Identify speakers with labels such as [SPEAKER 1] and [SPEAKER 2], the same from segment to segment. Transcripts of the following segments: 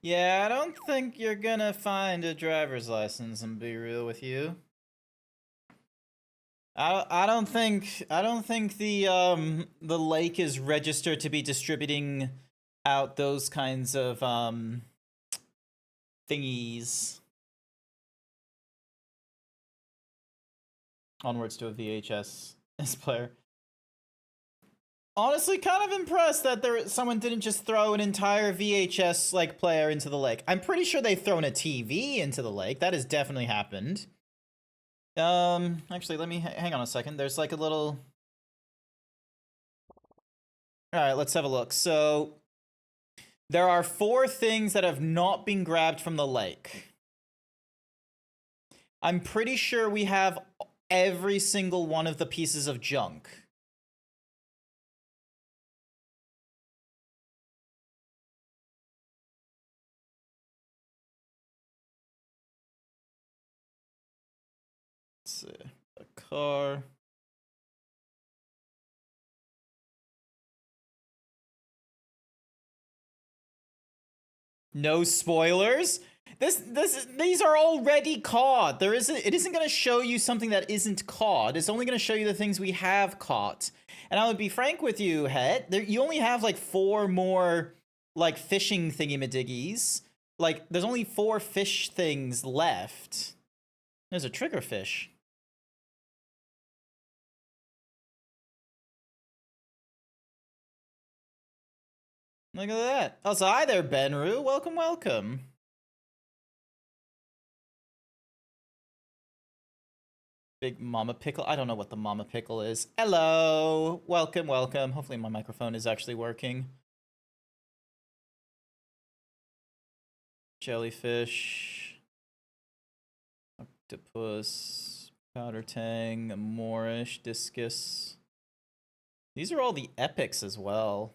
[SPEAKER 1] Yeah, I don't think you're gonna find a driver's license, and be real with you. I don't think the lake is registered to be distributing out those kinds of thingies. Onwards to a VHS player. Honestly, kind of impressed that someone didn't just throw an entire VHS like player into the lake. I'm pretty sure they've thrown a TV into the lake. That has definitely happened. Actually, let me hang on a second. There's like a little. All right, let's have a look. So there are 4 things that have not been grabbed from the lake. I'm pretty sure we have every single one of the pieces of junk. Let's see. A car. No spoilers. These are already caught. It isn't going to show you something that isn't caught. It's only going to show you the things we have caught. And I would be frank with you, Het. You only have like 4 more like fishing thingy-madiggies. Like there's only 4 fish things left. There's a triggerfish. Look at that. Oh, so hi there, Benru. Welcome, welcome. Big Mama Pickle. I don't know what the Mama Pickle is. Hello. Welcome, welcome. Hopefully my microphone is actually working. Jellyfish. Octopus. Powder Tang. Moorish. Discus. These are all the epics as well.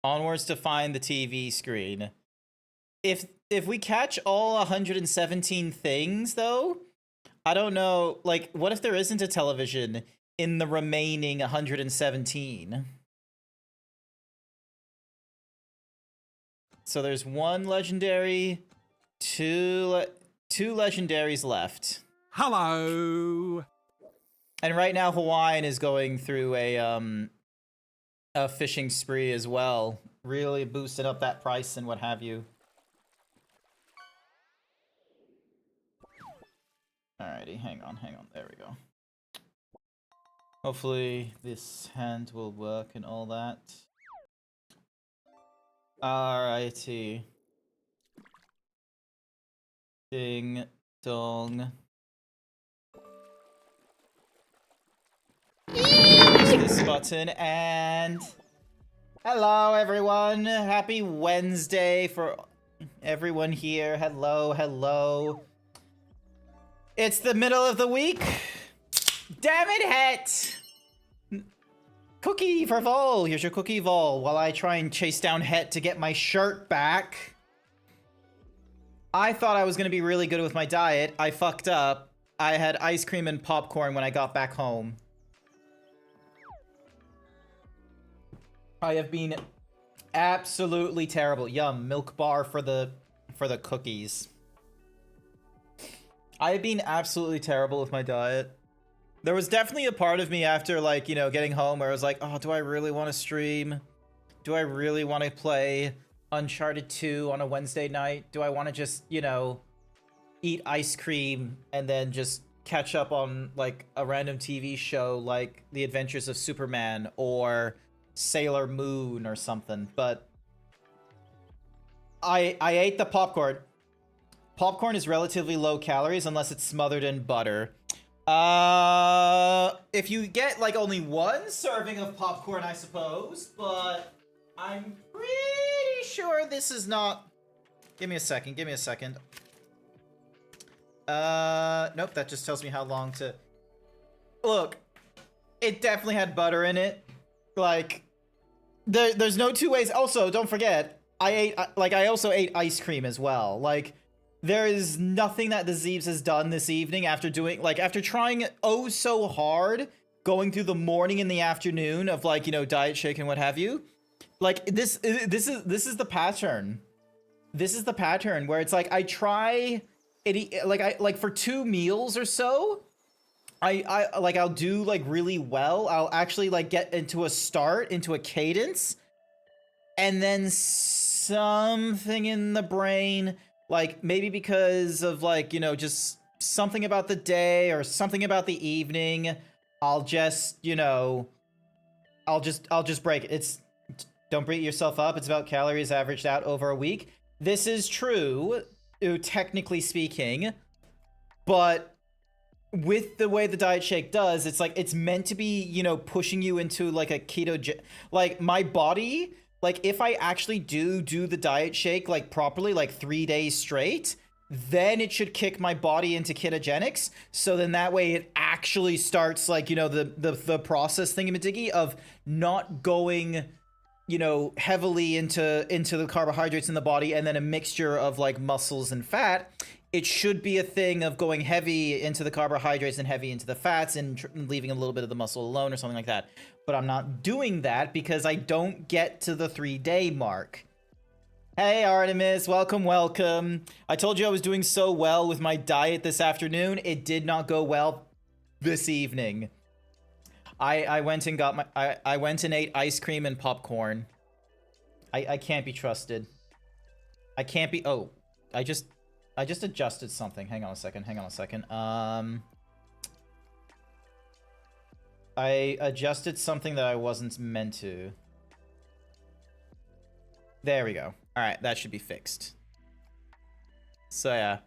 [SPEAKER 1] Onwards to find the TV screen. If we catch all 117 things, though, I don't know, like, what if there isn't a television in the remaining 117? So there's 1 legendary, 2 legendaries left.
[SPEAKER 2] Hello.
[SPEAKER 1] And right now Hawaiian is going through a fishing spree as well, really boosting up that price and what have you. Alrighty, hang on, there we go. Hopefully this hand will work and all that. Alrighty. Ding dong. Press this button and... Hello everyone! Happy Wednesday for everyone here. Hello, hello. It's the middle of the week. Damn it, Het! Cookie for Vol. Here's your cookie, Vol, while I try and chase down Het to get my shirt back. I thought I was gonna be really good with my diet. I fucked up. I had ice cream and popcorn when I got back home. I have been absolutely terrible. Yum, milk bar for the cookies. I have been absolutely terrible with my diet. There was definitely a part of me after, like, you know, getting home where I was like, oh, do I really want to stream? Do I really want to play Uncharted 2 on a Wednesday night? Do I want to just, you know, eat ice cream and then just catch up on, like, a random TV show like The Adventures of Superman or Sailor Moon or something? But I ate the popcorn. Popcorn is relatively low calories unless it's smothered in butter. If you get like only 1 serving of popcorn, I suppose, but I'm pretty sure this is not... Give me a second, give me a second. Nope, that just tells me how long to... Look, it definitely had butter in it. Like, there's no 2 ways. Also, don't forget, I also ate ice cream as well. Like, there is nothing that the Zeebs has done this evening after trying oh so hard, going through the morning and the afternoon of, like, you know, diet shake and what have you. Like this is the pattern. This is the pattern where it's like I try it like for 2 meals or so. I'll do like really well. I'll actually like get into a cadence, and then something in the brain, like maybe because of like, you know, just something about the day or something about the evening, I'll just, you know, I'll just break it. It's don't beat yourself up. It's about calories averaged out over a week. This is true, technically speaking, but with the way the diet shake does, it's like it's meant to be, you know, pushing you into like a keto, like my body, like if I actually do the diet shake like properly, like 3 days straight, then it should kick my body into ketogenics. So then that way it actually starts like, you know, the process thingamadiggy of not going, you know, heavily into the carbohydrates in the body and then a mixture of like muscles and fat. It should be a thing of going heavy into the carbohydrates and heavy into the fats and leaving a little bit of the muscle alone or something like that. But I'm not doing that because I don't get to the 3-day mark. Hey Artemis, welcome, welcome. I told you I was doing so well with my diet this afternoon. It did not go well this evening. I went and got I went and ate ice cream and popcorn. I can't be trusted. I can't be. Oh, I just adjusted something. Hang on a second. I adjusted something that I wasn't meant to. There we go. All right, that should be fixed. So yeah,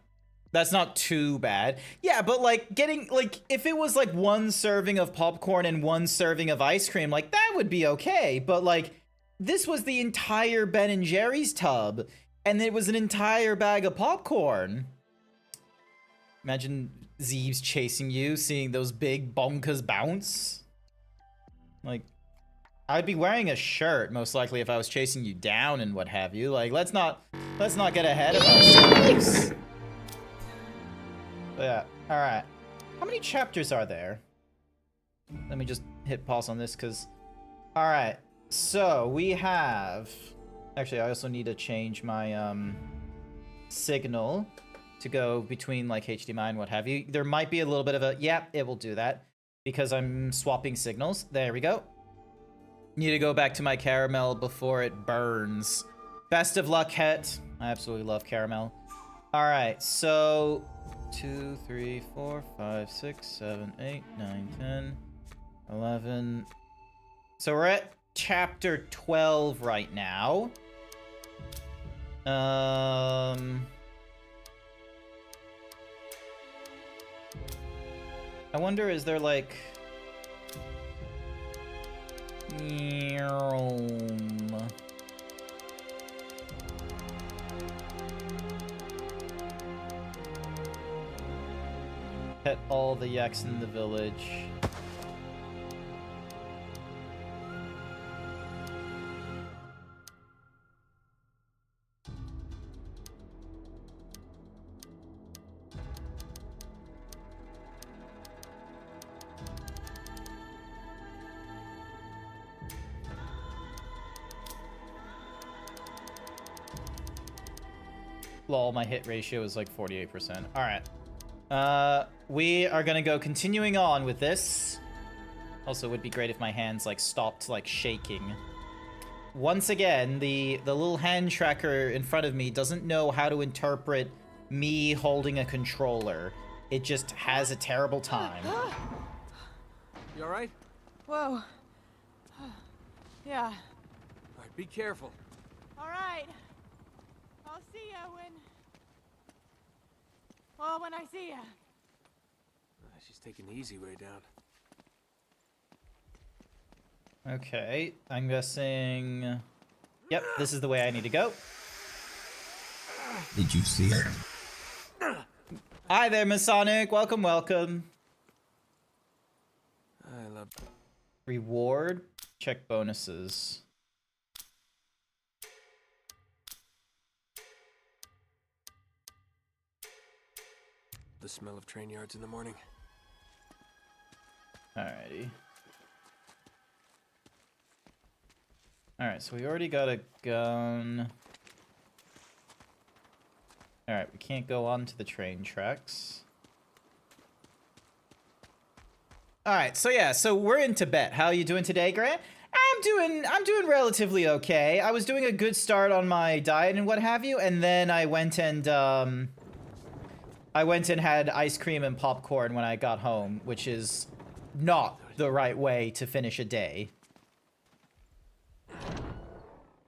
[SPEAKER 1] that's not too bad. Yeah, but like getting like if it was like 1 serving of popcorn and 1 serving of ice cream, like that would be okay. But like this was the entire Ben & Jerry's tub, and it was an entire bag of popcorn. Imagine Zeebs chasing you, seeing those big bonkers bounce. Like, I'd be wearing a shirt most likely if I was chasing you down and what have you. Like, let's not get ahead of ourselves. But yeah, all right. How many chapters are there? Let me just hit pause on this because. All right, so we have. Actually, I also need to change my signal to go between like HDMI and what have you. There might be a little bit of a, yeah, it will do that because I'm swapping signals. There we go. Need to go back to my caramel before it burns. Best of luck, Het. I absolutely love caramel. All right, so 2, 3, 4, 5, 6, 7, 8, 9, 10, 11. So we're at chapter 12 right now. I wonder, is there like... Pet all the yaks in the village. Lol, my hit ratio is like 48%. All right. We are gonna go continuing on with this. Also, it would be great if my hands like stopped like shaking. Once again, the little hand tracker in front of me doesn't know how to interpret me holding a controller. It just has a terrible time.
[SPEAKER 2] You all right?
[SPEAKER 3] Whoa. Yeah.
[SPEAKER 2] All right, be careful.
[SPEAKER 3] All right. I'll see ya when I see ya.
[SPEAKER 2] She's taking the easy way down.
[SPEAKER 1] Okay, I'm guessing... Yep, this is the way I need to go.
[SPEAKER 4] Did you see it?
[SPEAKER 1] Hi there, Masonic. Welcome, welcome.
[SPEAKER 2] I love...
[SPEAKER 1] Reward. Check bonuses.
[SPEAKER 2] The smell of train yards in the morning.
[SPEAKER 1] Alrighty. Alright, so we already got a gun. Alright, we can't go onto the train tracks. Alright, so yeah, so we're in Tibet. How are you doing today, Grant? I'm doing relatively okay. I was doing a good start on my diet and what have you, and then I went and had ice cream and popcorn when I got home, which is not the right way to finish a day.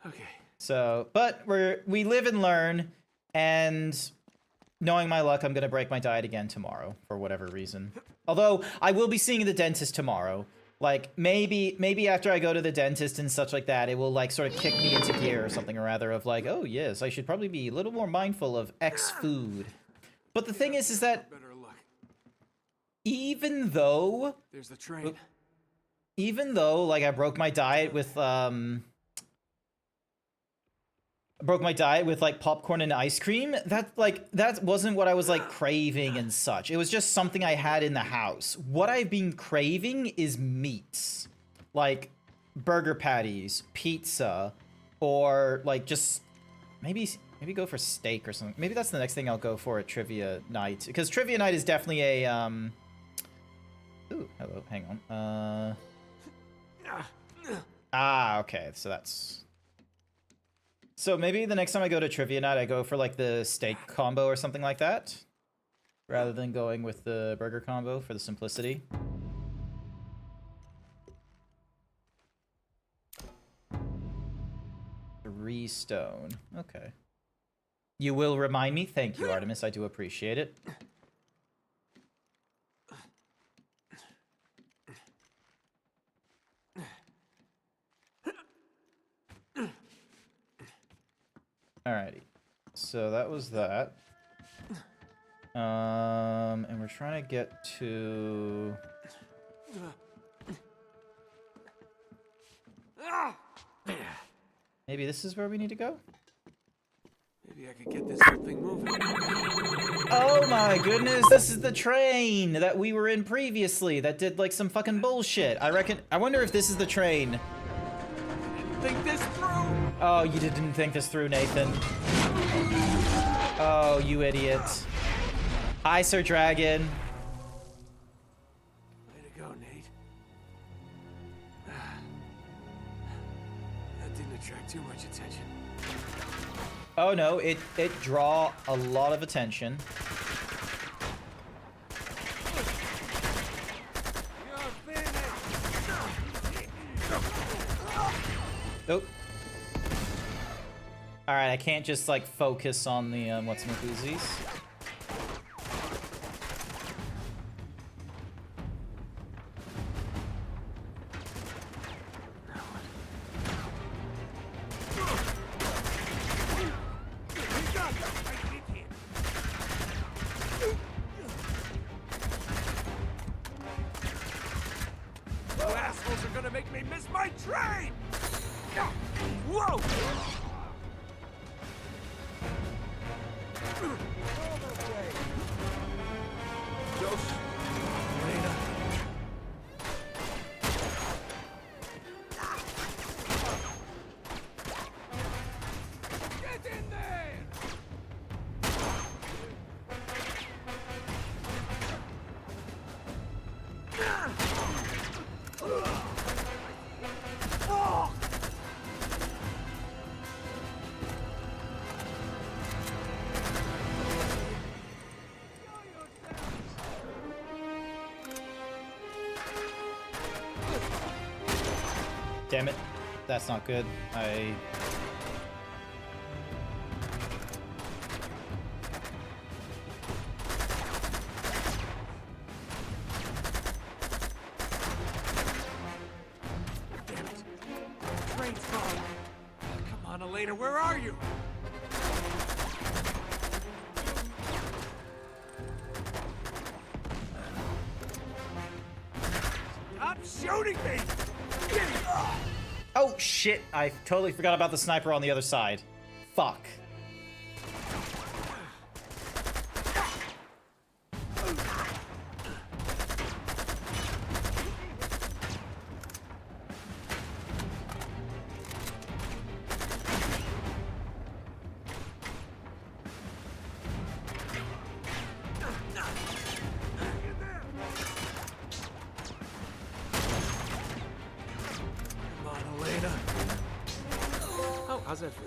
[SPEAKER 2] Okay.
[SPEAKER 1] So, but we live and learn, and knowing my luck, I'm gonna break my diet again tomorrow for whatever reason. Although I will be seeing the dentist tomorrow. Like maybe after I go to the dentist and such like that, it will like sort of kick me into gear or something or other of like, oh yes, I should probably be a little more mindful of X food. But the thing is that
[SPEAKER 2] Better luck.
[SPEAKER 1] even though
[SPEAKER 2] There's the train.
[SPEAKER 1] like I broke my diet with like popcorn and ice cream, that wasn't what I was like craving and such. It was just something I had in the house. What I've been craving is meats, like burger patties, pizza, or like just maybe go for steak or something. Maybe that's the next thing I'll go for at trivia night, because trivia night is definitely a ooh, hello, hang on. Okay, so that's. So maybe the next time I go to trivia night, I go for like the steak combo or something like that, rather than going with the burger combo for the simplicity. 3 stone. Okay. You will remind me. Thank you, Artemis. I do appreciate it. Alrighty, so that was that. And we're trying to get to... Maybe this is where we need to go?
[SPEAKER 2] Maybe I could get this whole thing moving.
[SPEAKER 1] Oh my goodness, this is the train that we were in previously that did like some fucking bullshit. I wonder if this is the train.
[SPEAKER 2] Think this through.
[SPEAKER 1] Oh, you didn't think this through, Nathan. Oh, you idiot. Hi, Sir Dragon.
[SPEAKER 2] Way to go, Nate. That didn't attract too much attention.
[SPEAKER 1] Oh no, it draw a lot of attention. Nope. Alright, I can't just like focus on the what's-my-boozies.
[SPEAKER 2] You assholes are gonna make me miss my train! Whoa! Get in there!
[SPEAKER 1] Damn it. That's not good.
[SPEAKER 2] Train's gone. Come on, Elena, where are you? Stop shooting me!
[SPEAKER 1] Oh shit, I totally forgot about the sniper on the other side. Fuck.
[SPEAKER 2] set for...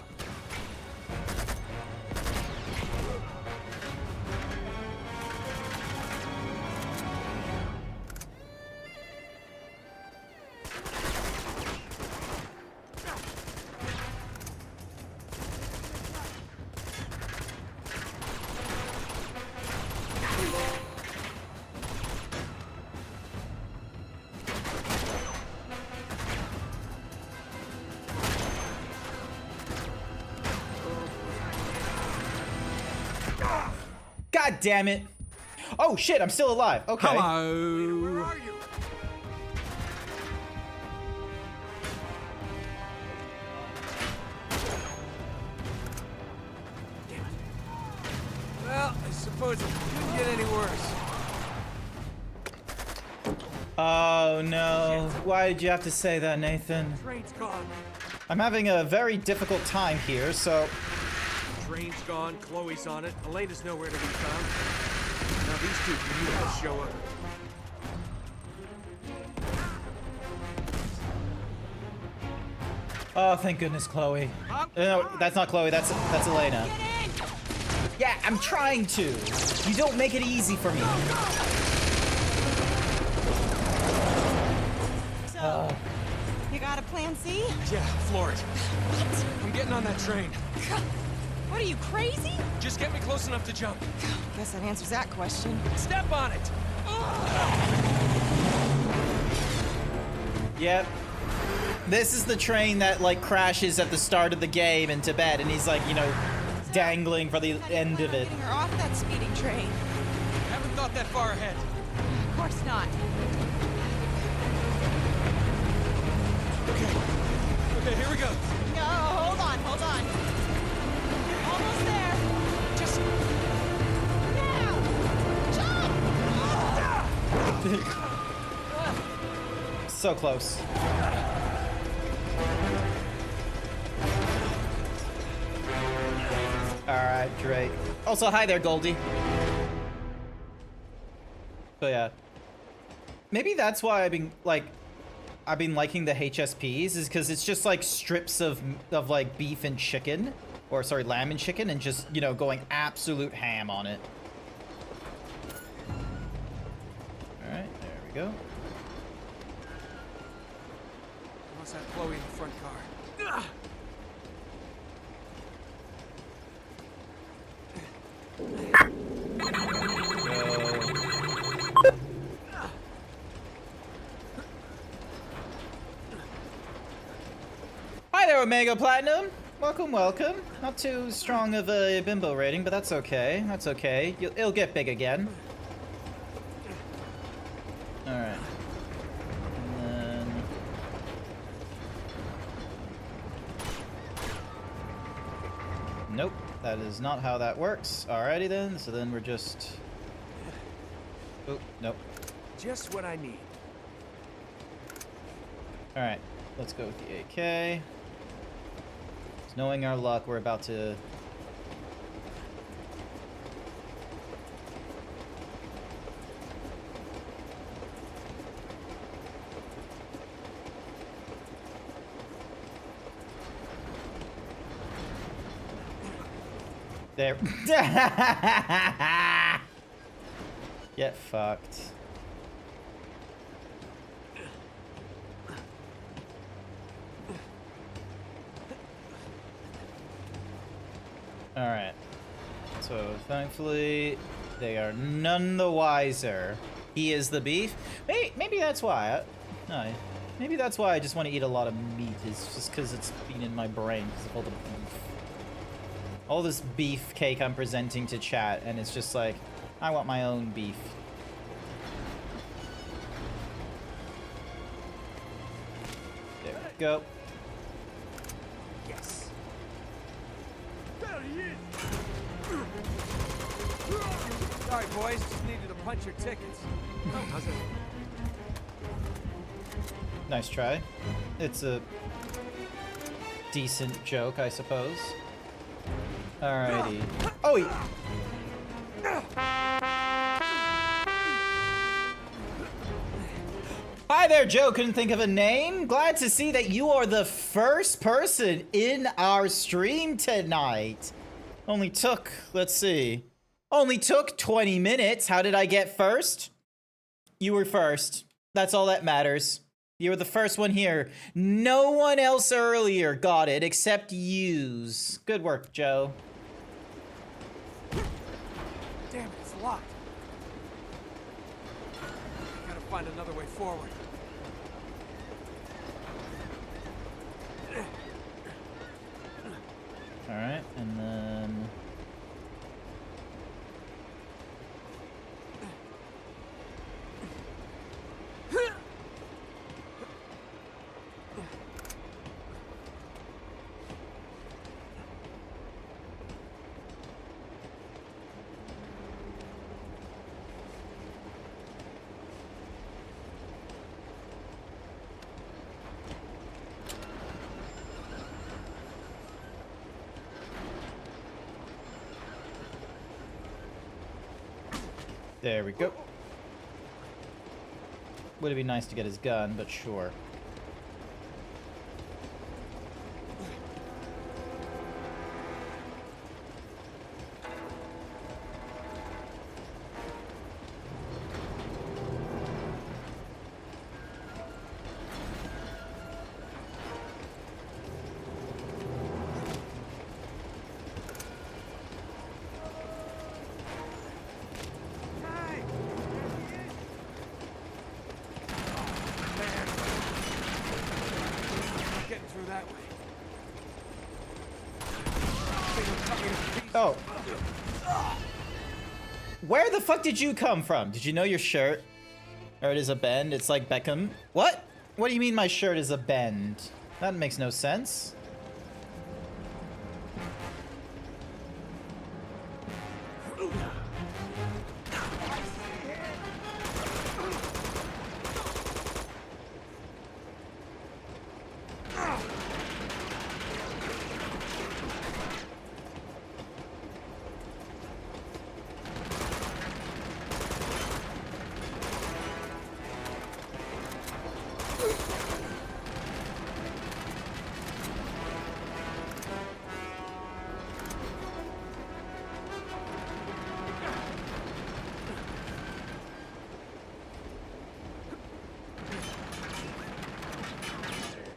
[SPEAKER 1] God damn it. Oh shit, I'm still alive. Okay.
[SPEAKER 5] Hello.
[SPEAKER 2] Where are you? Damn it. Well, I suppose it couldn't get any worse.
[SPEAKER 1] Oh no. Why did you have to say that, Nathan?
[SPEAKER 2] Train's gone.
[SPEAKER 1] I'm having a very difficult time here, so...
[SPEAKER 2] Train's gone, Chloe's on it, Elena's nowhere to be found. Now these two can you guys show up?
[SPEAKER 1] Oh, thank goodness, Chloe. No, that's not Chloe, that's Elena.
[SPEAKER 3] Get in!
[SPEAKER 1] Yeah, I'm trying to. You don't make it easy for me.
[SPEAKER 3] So, you got a plan C?
[SPEAKER 2] Yeah, floor it.
[SPEAKER 3] What?
[SPEAKER 2] I'm getting on that train.
[SPEAKER 3] What are you, crazy?
[SPEAKER 2] Just get me close enough to jump.
[SPEAKER 3] Guess that answers that question.
[SPEAKER 2] Step on it!
[SPEAKER 1] Yep. This is the train that, like, crashes at the start of the game in Tibet, and he's, like, you know, dangling for the
[SPEAKER 3] How do you
[SPEAKER 1] end
[SPEAKER 3] plan
[SPEAKER 1] of
[SPEAKER 3] on
[SPEAKER 1] it.
[SPEAKER 3] getting her off that speeding train?
[SPEAKER 2] Haven't thought that far ahead.
[SPEAKER 3] Of course not.
[SPEAKER 2] Okay, here we go.
[SPEAKER 3] No, hold on, hold on. You're almost there. Just... now! Jump!
[SPEAKER 1] So close. Alright, Drake. Also, hi there, Goldie. So yeah. Maybe that's why I've been liking the HSPs, is because it's just like strips of like beef and chicken, or sorry, lamb and chicken, and just, you know, going absolute ham on it. Alright, there we go.
[SPEAKER 2] Must have Chloe in the front car.
[SPEAKER 1] Hi there, Omega Platinum. Welcome, welcome. Not too strong of a bimbo rating, but that's okay. That's okay. It'll get big again. All right. And then... Nope, that is not how that works. Alrighty then. So then we're just... Oh, nope.
[SPEAKER 2] Just what I need.
[SPEAKER 1] All right, let's go with the AK. Knowing our luck, we're about to... There. Get fucked. Alright. So, thankfully, they are none the wiser. He is the beef. Maybe that's why. Maybe that's why I just want to eat a lot of meat, is just because it's been in my brain because of all the beef. All this beef cake I'm presenting to chat, and it's just like, I want my own beef. There we go.
[SPEAKER 2] Yes. Sorry, boys. Just needed to punch your tickets. Oh, how's it?
[SPEAKER 1] Nice try. It's a decent joke, I suppose. Alrighty. Oh, Hi there, Joe. Couldn't think of a name. Glad to see that you are the first person in our stream tonight. Only took, let's see, only took 20 minutes. How did I get first? You were first. That's all that matters. You were the first one here. No one else earlier got it except yous. Good work, Joe.
[SPEAKER 2] Damn it, it's locked. I gotta find another way forward.
[SPEAKER 1] All right, and then... There we go. Would it be nice to get his gun, but sure. Oh. Where the fuck did you come from? Did you know your shirt? Or it is a bend? It's like Beckham. What? What do you mean my shirt is a bend? That makes no sense.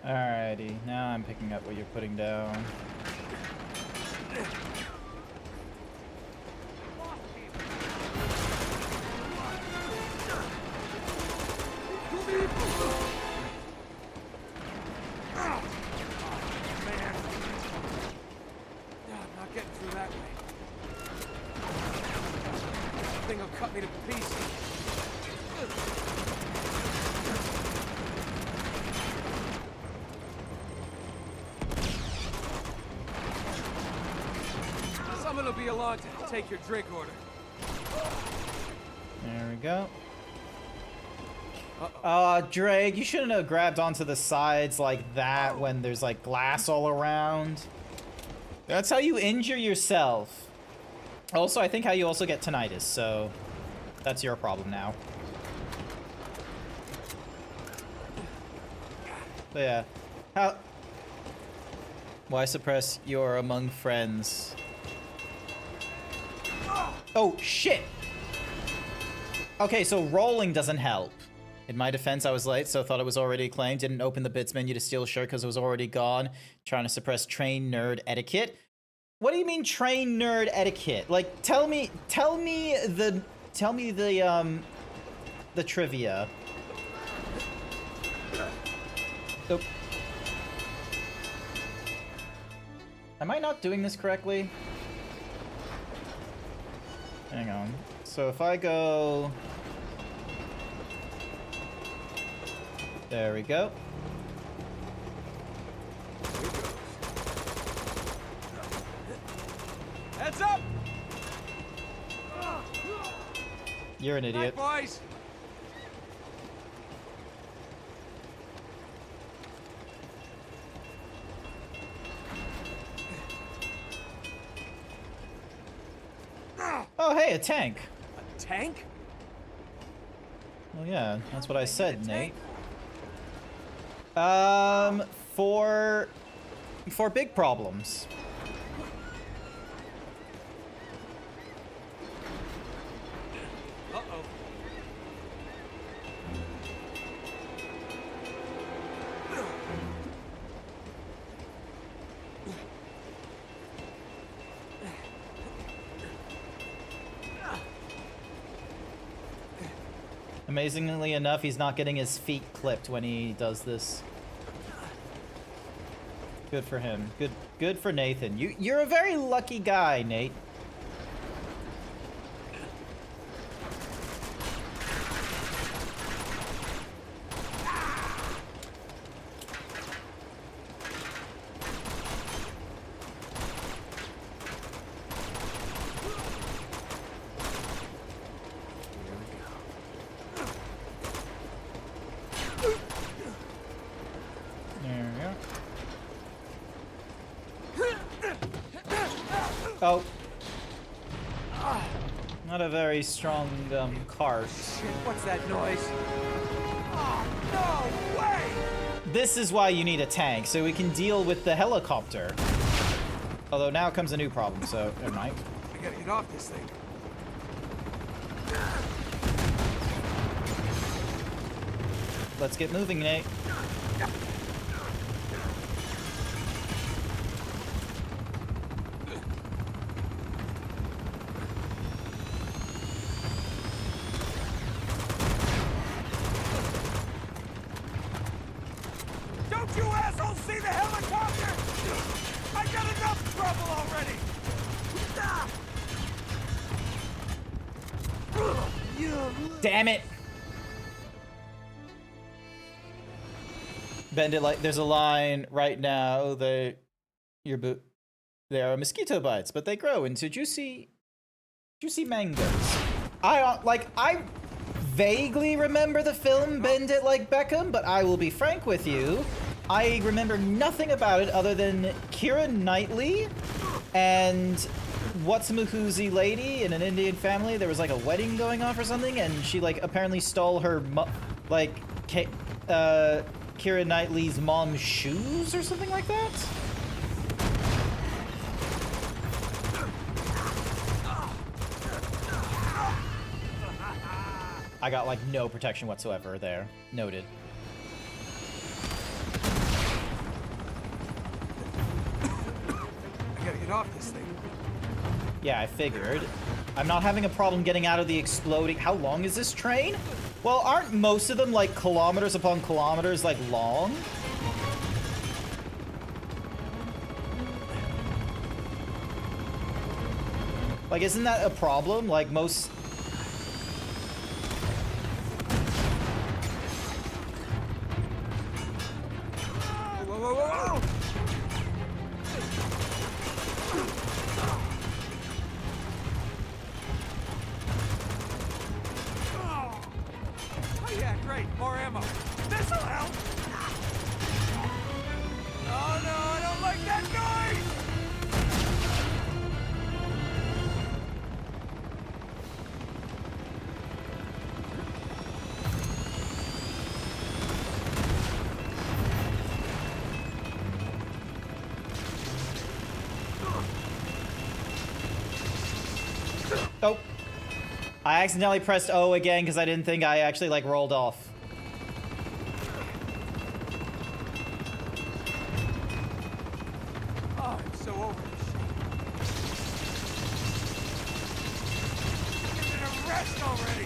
[SPEAKER 1] Alrighty, now I'm picking up what you're putting down.
[SPEAKER 2] Someone'll be along to take your drink order.
[SPEAKER 1] There we go. Drake, you shouldn't have grabbed onto the sides like that when there's like glass all around. That's how you injure yourself. Also, I think how you also get tinnitus, so that's your problem now. But yeah, how... Why suppress your among friends? Oh, shit! Okay, so rolling doesn't help. In my defense, I was late, so thought it was already claimed. Didn't open the bits menu to steal a shirt because it was already gone. Trying to suppress train nerd etiquette. What do you mean train nerd etiquette? Like, tell me the trivia. Oh. Am I not doing this correctly? Hang on. So if I go... There we go.
[SPEAKER 2] Heads up!
[SPEAKER 1] You're an idiot.
[SPEAKER 2] Right, boys.
[SPEAKER 1] Oh, hey, a tank.
[SPEAKER 2] A tank?
[SPEAKER 1] Well, yeah, that's what I said, Nate. For big problems.
[SPEAKER 2] Uh-oh.
[SPEAKER 1] Amazingly enough, he's not getting his feet clipped when he does this. Good for him. Good for Nathan. You're a very lucky guy, Nate. Oh. Not a very strong cart.
[SPEAKER 2] Shit, what's that noise? Oh, no way!
[SPEAKER 1] This is why you need a tank, so we can deal with the helicopter. Although now comes a new problem, so never mind.
[SPEAKER 2] I gotta get off this thing.
[SPEAKER 1] Let's get moving, Nate.
[SPEAKER 2] Don't you assholes see the helicopter? I got enough trouble already!
[SPEAKER 1] Damn it! Bend it like there's a line right now. They are mosquito bites, but they grow into juicy mangoes. I vaguely remember the film Bend It Like Beckham, but I will be frank with you. I remember nothing about it other than Keira Knightley and what's-a-mahoozy lady in an Indian family. There was like a wedding going off or something, and she like apparently stole her Keira Knightley's mom's shoes or something like that. I got like no protection whatsoever there. Noted.
[SPEAKER 2] I gotta get off this thing.
[SPEAKER 1] Yeah, I figured. I'm not having a problem getting out of the exploding... How long is this train? Well, aren't most of them like kilometers upon kilometers like long? Like, isn't that a problem? Like most...
[SPEAKER 2] Whoa, whoa, whoa, whoa! Oh yeah, great, more ammo. This'll help! Oh no, I don't like that noise!
[SPEAKER 1] Oh. I accidentally pressed O again because I didn't think I actually like rolled off.
[SPEAKER 2] Oh, I'm so over this shit. Get an arrest already!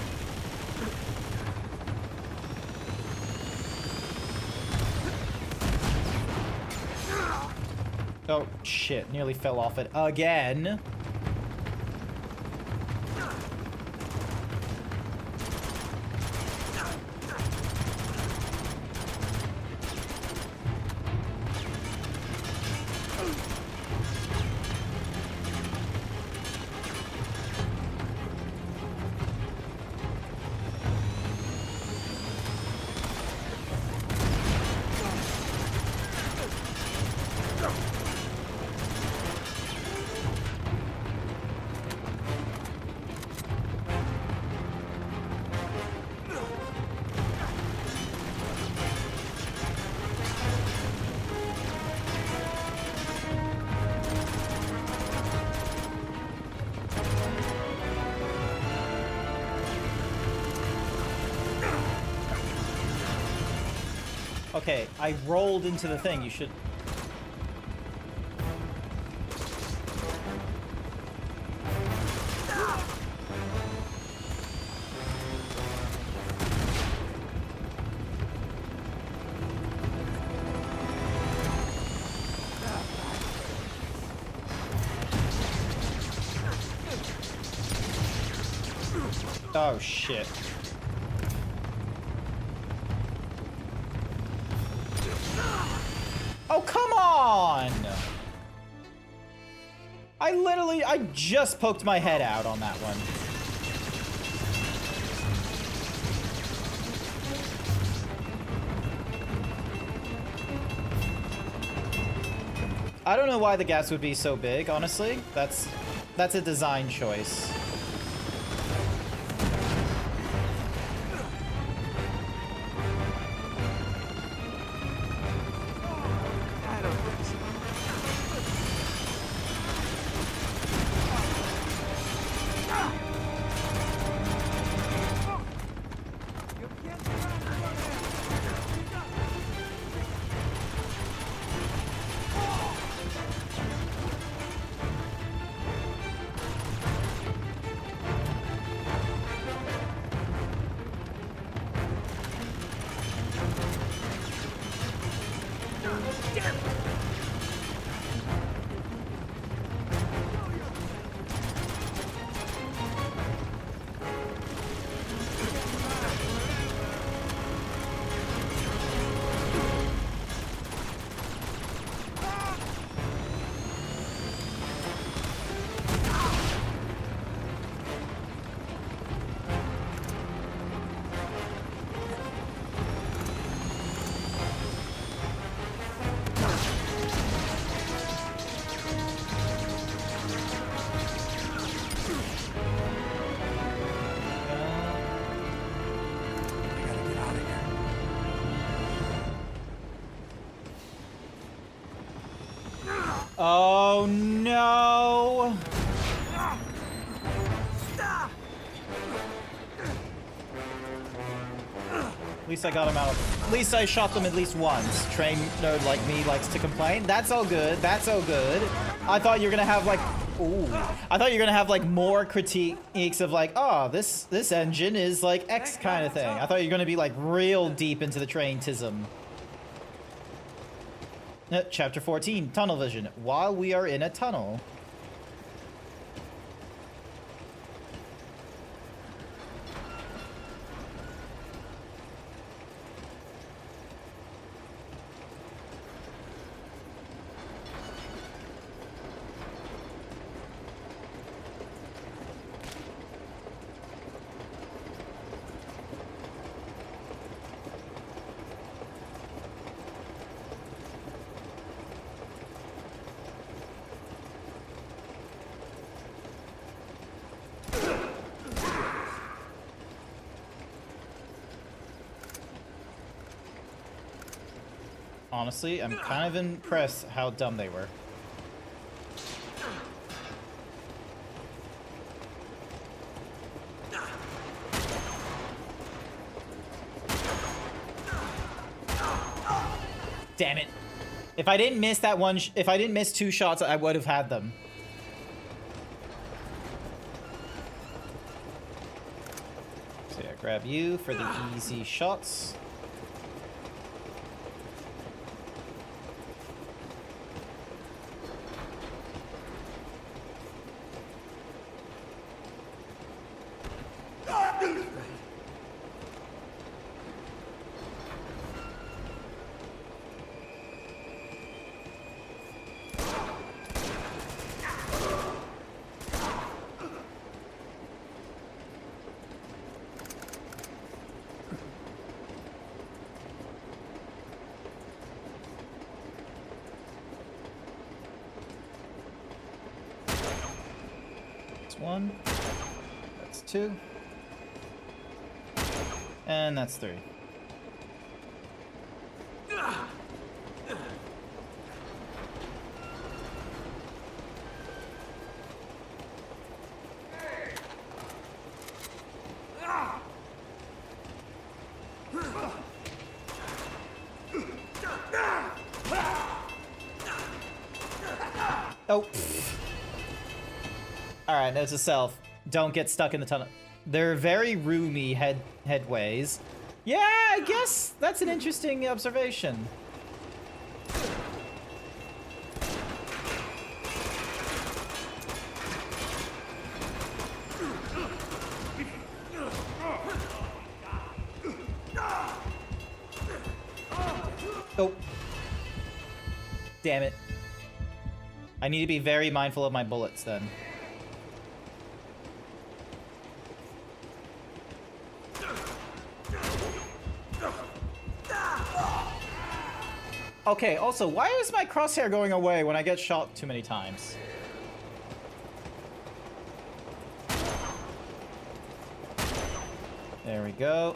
[SPEAKER 1] Oh, shit. Nearly fell off it again. Okay, I rolled into the thing. You should... Oh, shit. Oh, come on! I just poked my head out on that one. I don't know why the gaps would be so big, honestly. That's a design choice.
[SPEAKER 2] I don't think so.
[SPEAKER 1] Oh no! At least I got him out. At least I shot them at least once. Train nerd like me likes to complain. That's all good. That's all good. I thought you were gonna have like, ooh. I thought you were gonna have like more critiques of like, oh, this engine is like X kind of thing. I thought you were gonna be like real deep into the train-tism. Chapter 14, Tunnel Vision. While we are in a tunnel. Honestly, I'm kind of impressed how dumb they were. Damn it. If I didn't miss that one, if I didn't miss 2 shots, I would have had them. So yeah, grab you for the easy shots. That's 1. That's 2. And that's 3. Oh. All right, note to self: don't get stuck in the tunnel. They're very roomy headways. Yeah, I guess that's an interesting observation. Oh. Damn it. I need to be very mindful of my bullets then. Okay, also, why is my crosshair going away when I get shot too many times? There we go.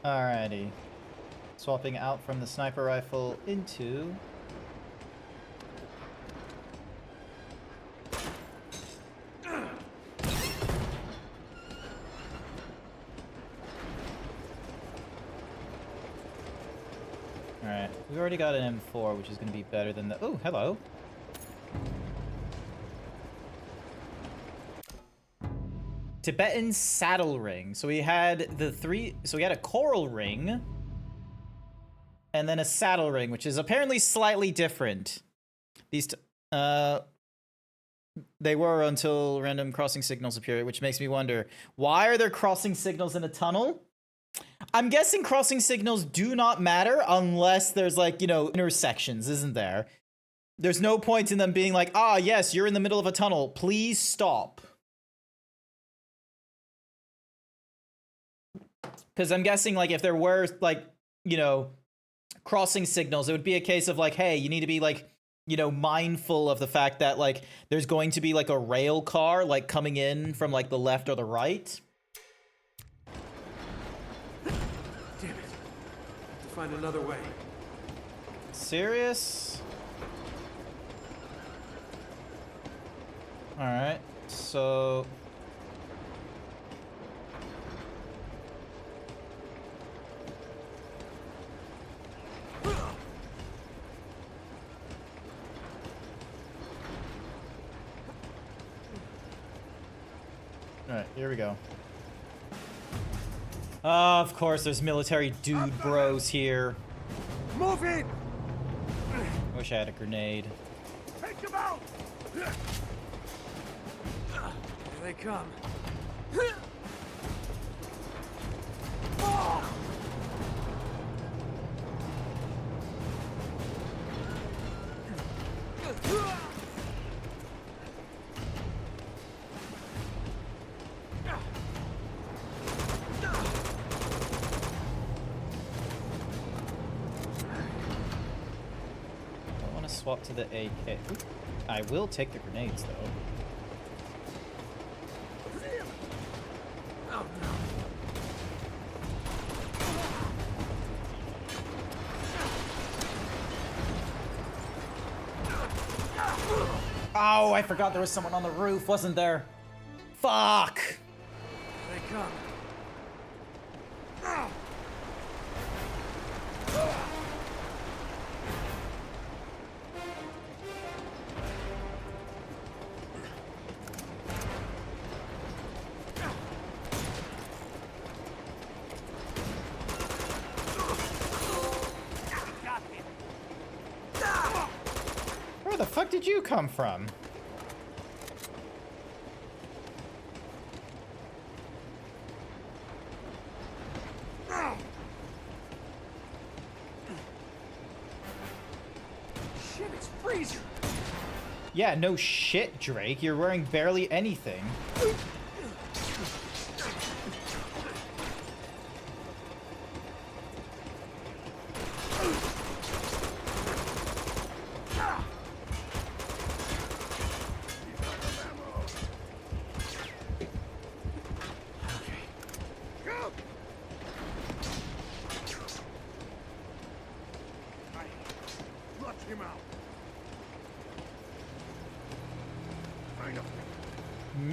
[SPEAKER 1] Alrighty. Swapping out from the sniper rifle into... Alright, we already got an M4, which is going to be better than the... Oh, hello! Tibetan saddle ring. So we had the three... So we had a coral ring. And then a saddle ring, which is apparently slightly different. These... They were until random crossing signals appear, which makes me wonder, why are there crossing signals in a tunnel? I'm guessing crossing signals do not matter unless there's, like, you know, intersections, isn't there? There's no point in them being like, ah, yes, you're in the middle of a tunnel. Please stop. Because I'm guessing, like, if there were, like, you know, crossing signals, it would be a case of, like, hey, you need to be, like, you know, mindful of the fact that, like, there's going to be, like, a rail car, like, coming in from, like, the left or the right.
[SPEAKER 2] Damn it. Have to find another way.
[SPEAKER 1] Serious? Alright, so... Alright, here we go. Of course, there's military dude bros here.
[SPEAKER 2] Move it!
[SPEAKER 1] I wish I had a grenade.
[SPEAKER 2] Take them out! Here they come.
[SPEAKER 1] Swap to the AK. Ooh, I will take the grenades, though. Oh, I forgot there was someone on the roof, wasn't there? Fuck!
[SPEAKER 2] Here they come.
[SPEAKER 1] Where the fuck did you come from?
[SPEAKER 2] Shit, it's freezing.
[SPEAKER 1] Yeah, no shit, Drake. You're wearing barely anything.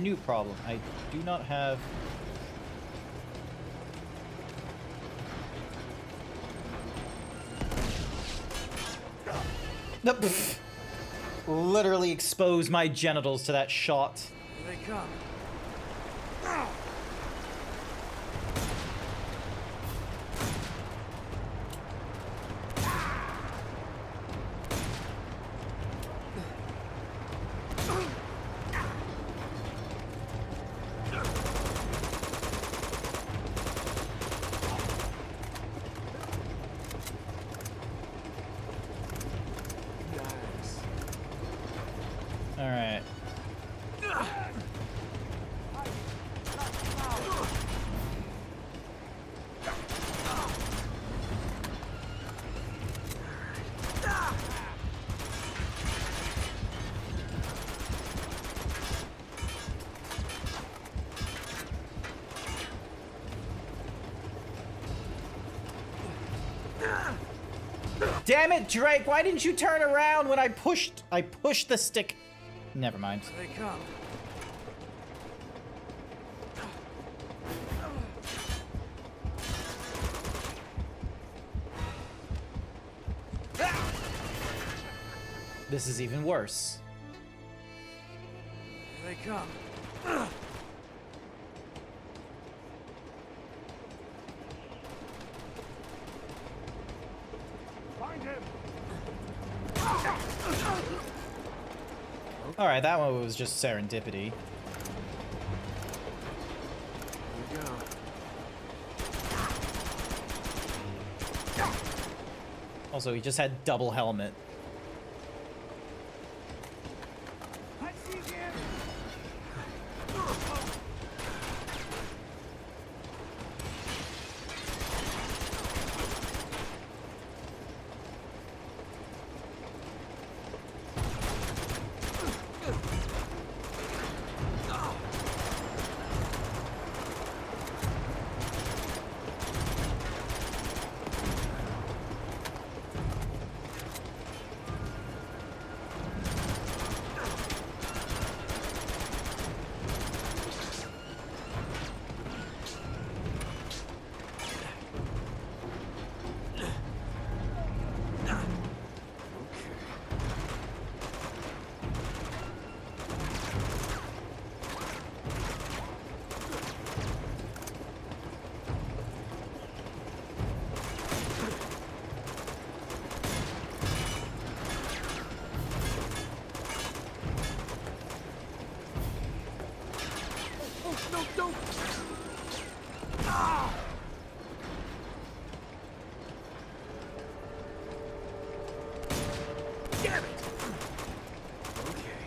[SPEAKER 1] New problem. I do not have... Nope. Literally expose my genitals to that shot.
[SPEAKER 2] Here they come.
[SPEAKER 1] All right. Damn it, Drake! Why didn't you turn around when I pushed the stick? Never mind.
[SPEAKER 2] Here they come.
[SPEAKER 1] This is even worse.
[SPEAKER 2] Here they come. Find him.
[SPEAKER 1] All right, that one was just serendipity.
[SPEAKER 2] Here we go.
[SPEAKER 1] Also, he just had double helmet.
[SPEAKER 2] I see him. No, don't! Ah! Damn it! Okay.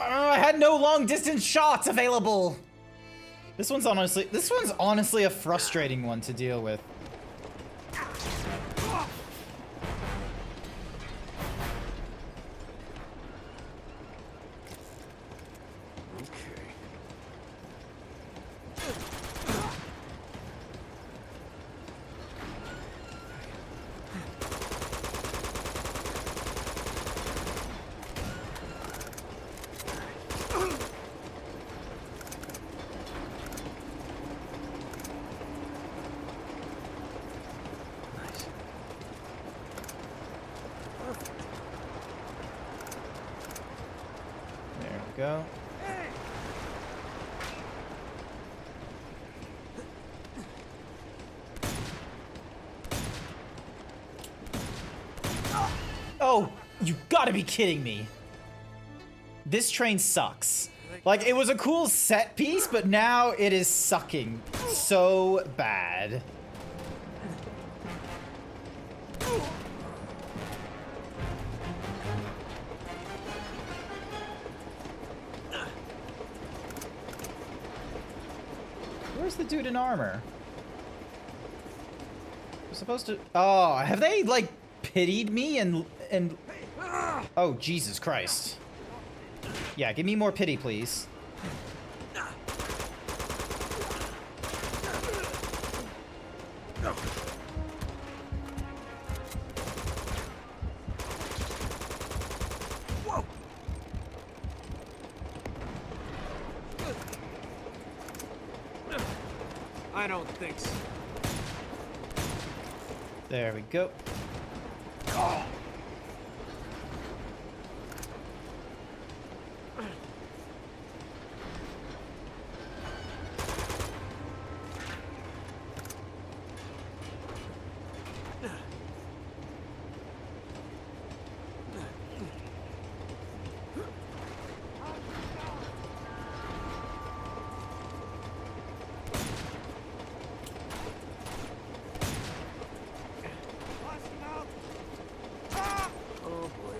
[SPEAKER 1] I had no long distance shots available. This one's honestly a frustrating one to deal with. There we go. Oh, you gotta be kidding me. This train sucks. Like, it was a cool set piece, but now it is sucking so bad. Where's the dude in armor? We're supposed to... Oh, have they, like, pitied me and... Oh, Jesus Christ. Yeah, give me more pity, please.
[SPEAKER 2] I don't think so.
[SPEAKER 1] There we go.
[SPEAKER 2] Oh boy.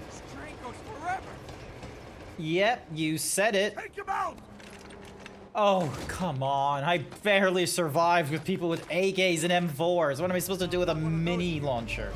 [SPEAKER 2] This train goes forever.
[SPEAKER 1] Yep, you said it.
[SPEAKER 2] Take him out.
[SPEAKER 1] Oh, come on. I barely survived with people with AKs and M4s. What am I supposed to do with a mini launcher?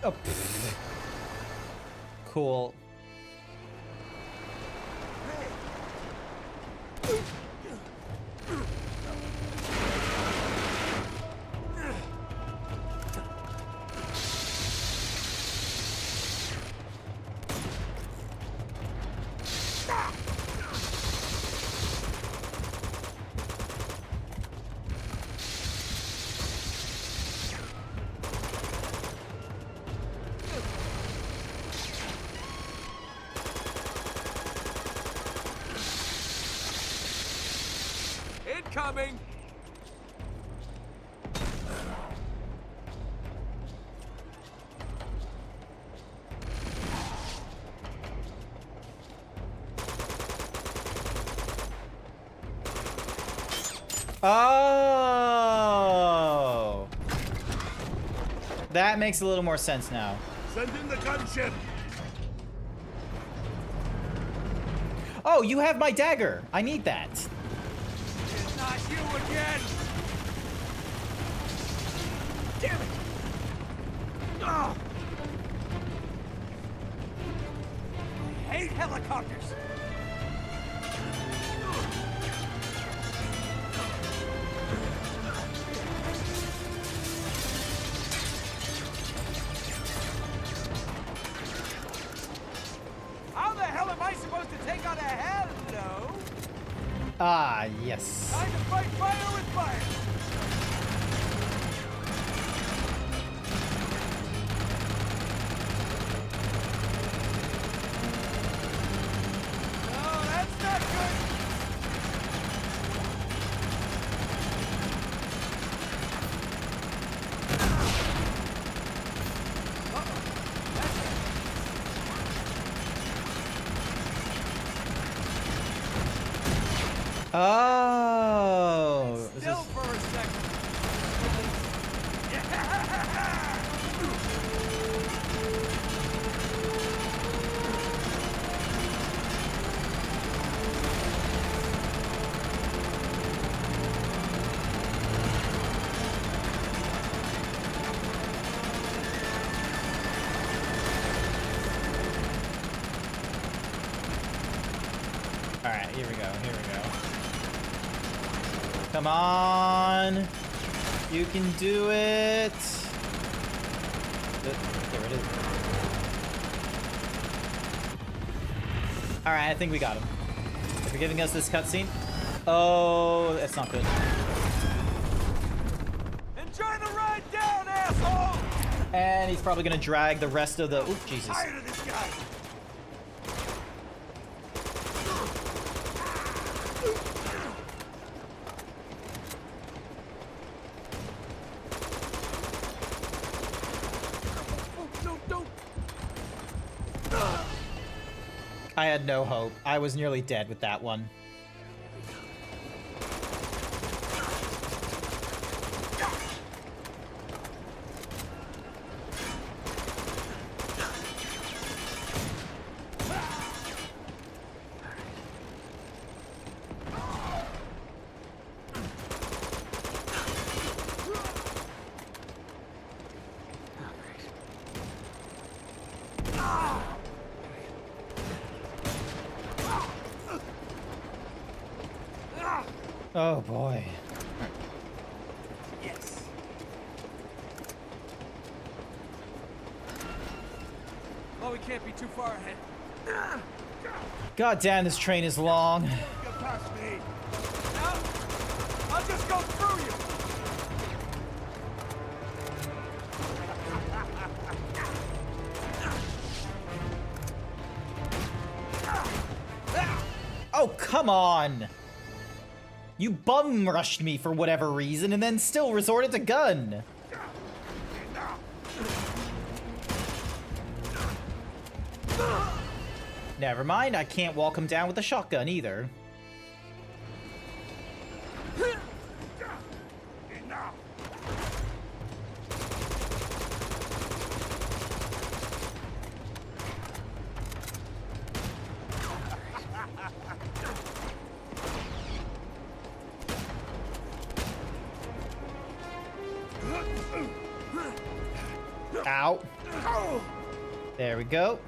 [SPEAKER 1] Oh, pfft. Cool.
[SPEAKER 2] Incoming.
[SPEAKER 1] Oh! That makes a little more sense now.
[SPEAKER 4] Send in the gunship.
[SPEAKER 1] Oh, you have my dagger. I need that.
[SPEAKER 2] It's not you again. Damn it. Oh. I hate helicopters. How the hell am I supposed to take on a hello?
[SPEAKER 1] Ah, yes.
[SPEAKER 2] Time to fight fire with fire. No, that's not good. Uh-oh. That's it.
[SPEAKER 1] Oh. This
[SPEAKER 2] Still
[SPEAKER 1] is...
[SPEAKER 2] for a second.
[SPEAKER 1] All right, here we go. Here we go. Come on. You can do it. There it is. All right, I think we got him. They're giving us this cutscene. Oh, that's not good.
[SPEAKER 2] Enjoy the ride down, asshole!
[SPEAKER 1] And he's probably gonna drag the rest of the. Oop, Jesus.
[SPEAKER 2] Tired of this guy.
[SPEAKER 1] I had no hope. I was nearly dead with that one. Oh boy.
[SPEAKER 2] Yes. Well, we can't be too far ahead.
[SPEAKER 1] God damn, this train is long.
[SPEAKER 2] Get past me. Now, I'll just go through you.
[SPEAKER 1] Oh, come on! You bum rushed me for whatever reason and then still resorted to gun. Never mind, I can't walk him down with a shotgun either. Ow. There we go.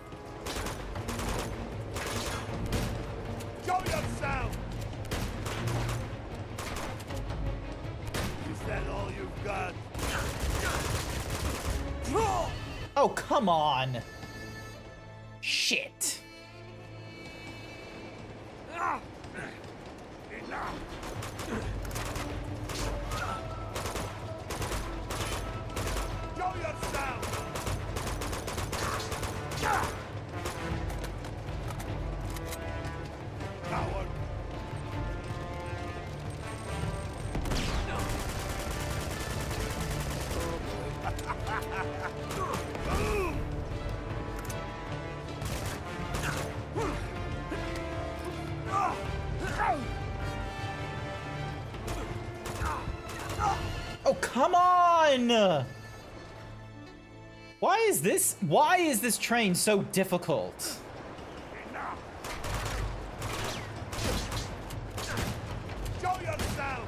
[SPEAKER 2] Show yourself! Is that all you've got?
[SPEAKER 1] Oh, come on. Shit.
[SPEAKER 2] Show yourself! Coward!
[SPEAKER 1] Oh, come on! Why is this train so difficult?
[SPEAKER 2] Show yourself!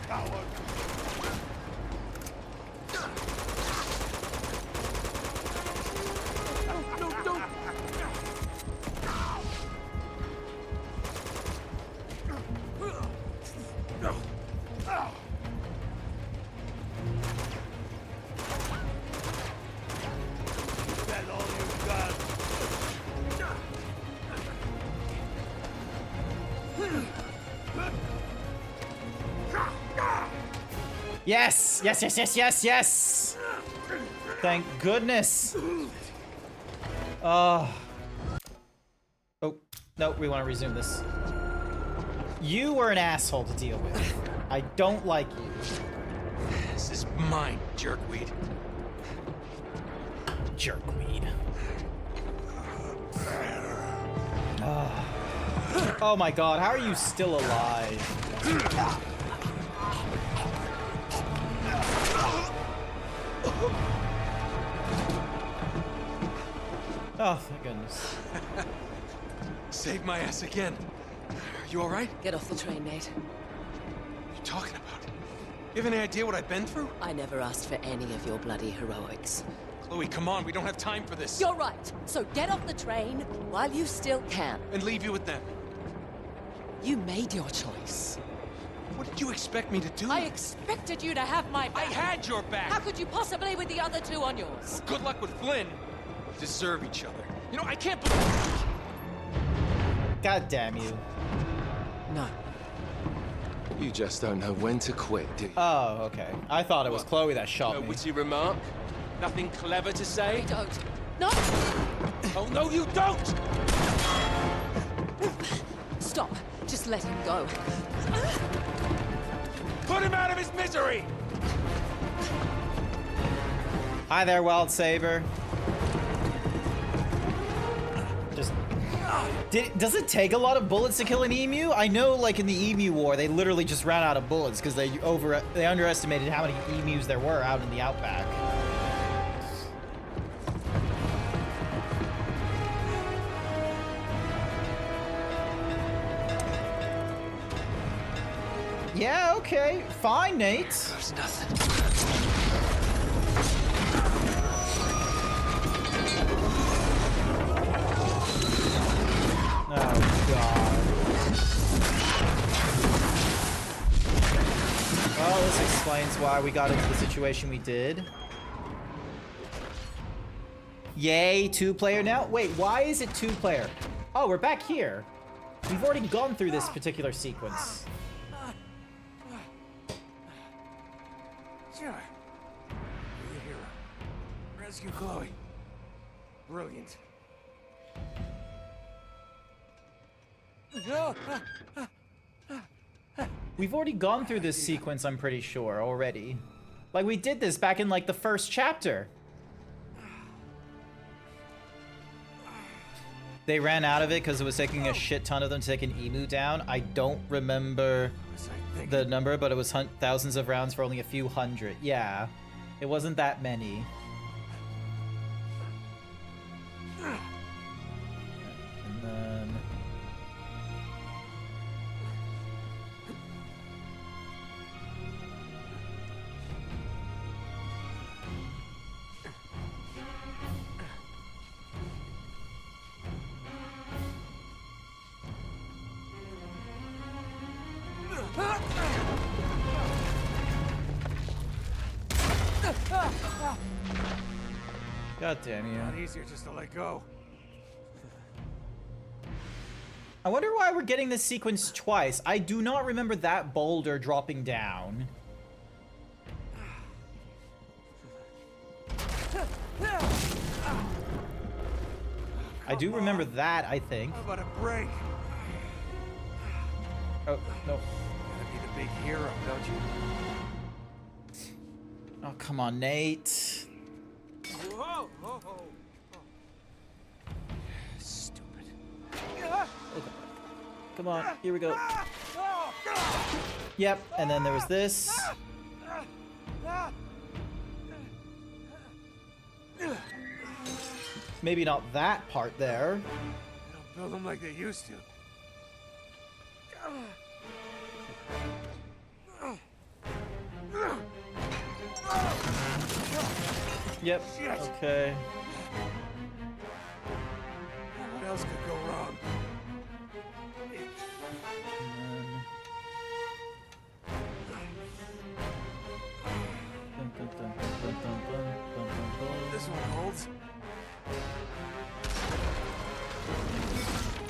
[SPEAKER 2] Coward! Don't! Is that all you've got?
[SPEAKER 1] Yes! Yes, yes, yes, yes, yes! Thank goodness. Oh, no, we want to resume this. You were an asshole to deal with. I don't like you.
[SPEAKER 2] This is mine, jerkweed.
[SPEAKER 1] Jerkweed. Oh my god, how are you still alive? Oh, thank goodness.
[SPEAKER 2] Saved my ass again. You all right?
[SPEAKER 5] Get off the train, mate.
[SPEAKER 2] What are you talking about? You have any idea what I've been through?
[SPEAKER 5] I never asked for any of your bloody heroics.
[SPEAKER 2] Chloe, come on. We don't have time for this.
[SPEAKER 5] You're right. So get off the train while you still can.
[SPEAKER 2] And leave you with them.
[SPEAKER 5] You made your choice.
[SPEAKER 2] What did you expect me to do?
[SPEAKER 5] I expected you to have my
[SPEAKER 2] I
[SPEAKER 5] back.
[SPEAKER 2] had your back.
[SPEAKER 5] How could you possibly with the other two on yours?
[SPEAKER 2] Good luck with Flynn. We deserve each other. You know, I can't believe...
[SPEAKER 1] God damn you.
[SPEAKER 5] No.
[SPEAKER 6] You just don't know when to quit, do you?
[SPEAKER 1] Oh, okay. I thought it was Chloe that shot
[SPEAKER 6] No
[SPEAKER 1] me.
[SPEAKER 6] witty remark? Nothing clever to say?
[SPEAKER 5] We don't. No!
[SPEAKER 6] Oh, no, you don't!
[SPEAKER 5] Stop. Just let him go.
[SPEAKER 2] Put him out of his misery!
[SPEAKER 1] Hi there, Wild Saber. Just... Does it take a lot of bullets to kill an emu? I know, like, in the emu war, they literally just ran out of bullets because they underestimated how many emus there were out in the outback. Yeah, okay. Fine, Nate.
[SPEAKER 6] There's nothing.
[SPEAKER 1] Oh, God. Well, this explains why we got into the situation we did. Yay, 2-player now? Wait, why is it 2-player? Oh, we're back here. We've already gone through this particular sequence.
[SPEAKER 2] Sure. You're the hero. Rescue Chloe. Brilliant.
[SPEAKER 1] We've already gone through this sequence, I'm pretty sure, already. Like, we did this back in, like, the first chapter. They ran out of it because it was taking a shit ton of them to take an emu down. I don't remember the number, but it was thousands of rounds for only a few hundred. Yeah, it wasn't that many. And then... God damn you.
[SPEAKER 2] Not easier just to let go.
[SPEAKER 1] I wonder why we're getting this sequence twice. I do not remember that boulder dropping down. I do remember that, I think.
[SPEAKER 2] How about a break?
[SPEAKER 1] Oh, no.
[SPEAKER 2] Gotta be the big hero, don't you?
[SPEAKER 1] Oh, come on, Nate.
[SPEAKER 2] Whoa, whoa, whoa.
[SPEAKER 6] Stupid.
[SPEAKER 1] Okay. Come on, here we go. Yep, and then there was this. Maybe not that part there.
[SPEAKER 2] They don't build them like they used to.
[SPEAKER 1] Yep,
[SPEAKER 2] Shit.
[SPEAKER 1] okay.
[SPEAKER 2] What else could go wrong? This one holds.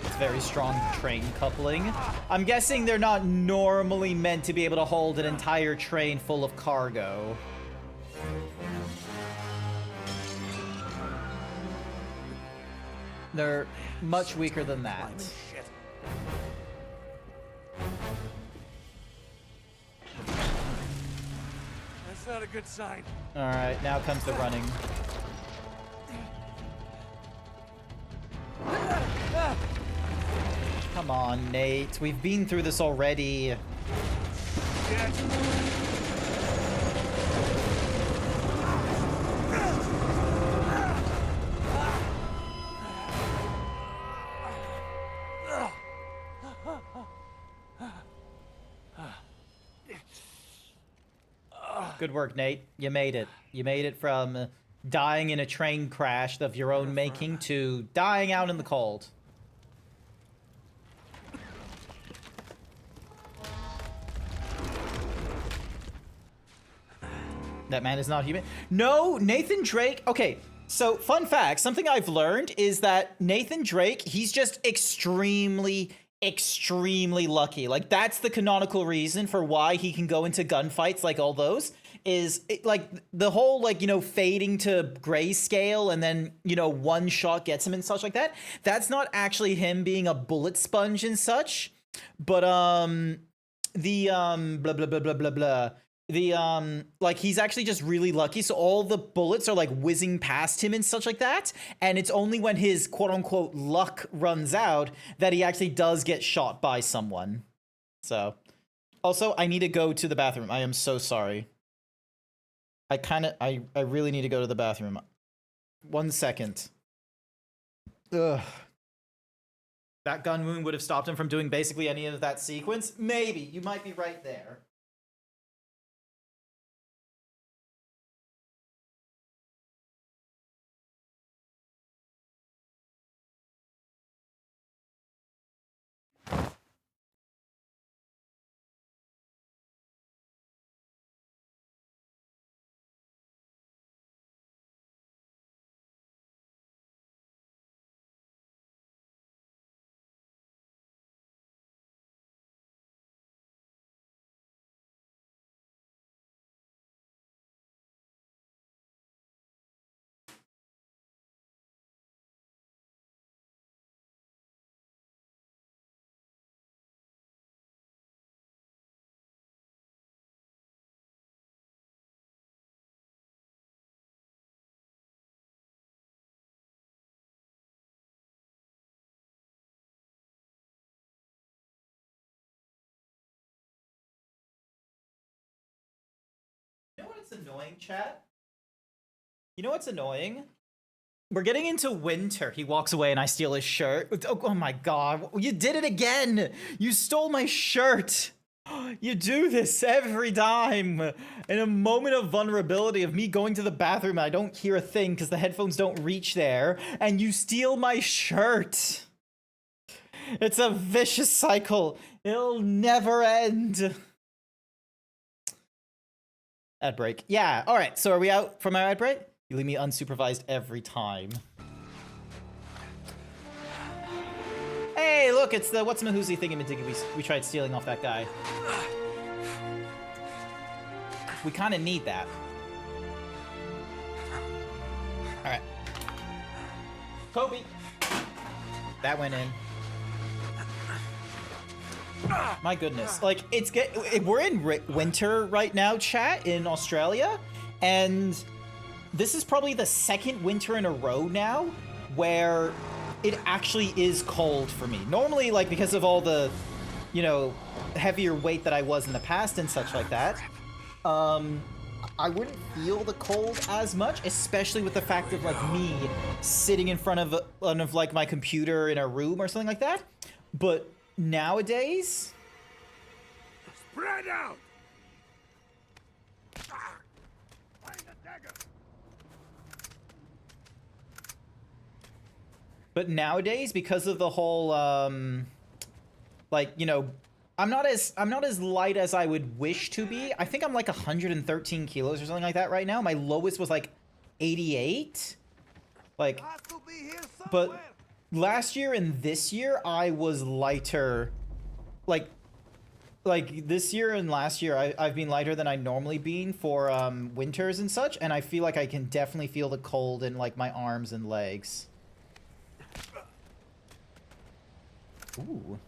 [SPEAKER 1] It's very strong train coupling. I'm guessing they're not normally meant to be able to hold an entire train full of cargo. They're much weaker than that.
[SPEAKER 2] Shit. That's not a good sign.
[SPEAKER 1] Alright, now comes the running. Come Come on, Nate. We've been through this already. Good work, Nate. You made it. You made it from dying in a train crash of your own making to dying out in the cold. That man is not human. No, Nathan Drake. Okay, so fun fact. Something I've learned is that Nathan Drake, he's just extremely lucky. Like, that's the canonical reason for why he can go into gunfights like all those. Is it, like the whole, like, you know, fading to grayscale and then, you know, one shot gets him and such like that. That's not actually him being a bullet sponge and such, but blah blah blah blah blah blah. Like, he's actually just really lucky, so all the bullets are like whizzing past him and such like that, and it's only when his quote-unquote luck runs out that he actually does get shot by someone. So also, I need to go to the bathroom. I am so sorry. I really need to go to the bathroom. 1 second. Ugh. That gun wound would have stopped him from doing basically any of that sequence. Maybe. You might be right there. You know what's annoying, chat? You know what's annoying? We're getting into winter. He walks away and I steal his shirt. Oh my god. You did it again! You stole my shirt! You do this every time! In a moment of vulnerability of me going to the bathroom and I don't hear a thing because the headphones don't reach there, and you steal my shirt! It's a vicious cycle. It'll never end. Ad break. Yeah, alright, so are we out from our ad break? You leave me unsupervised every time. Hey, look, it's the what's-mahoozy thingy-majiggy we tried stealing off that guy. We kind of need that. Alright. Kobe! That went in. My goodness. Like, we're in winter right now, chat, in Australia, and this is probably the second winter in a row now where it actually is cold for me. Normally, like, because of all the, you know, heavier weight that I was in the past and such like that, I wouldn't feel the cold as much, especially with the fact of, like, me sitting in front of like, my computer in a room or something like that. But nowadays,
[SPEAKER 2] Spread out! Find the dagger!
[SPEAKER 1] But nowadays, because of the whole, like, you know, I'm not as light as I would wish to be. I think I'm like 113 kilos or something like that right now. My lowest was like 88. Like, but last year and this year, I was lighter. Like this year and last year, I've been lighter than I normally been for winters and such. And I feel like I can definitely feel the cold in like my arms and legs. Ooh.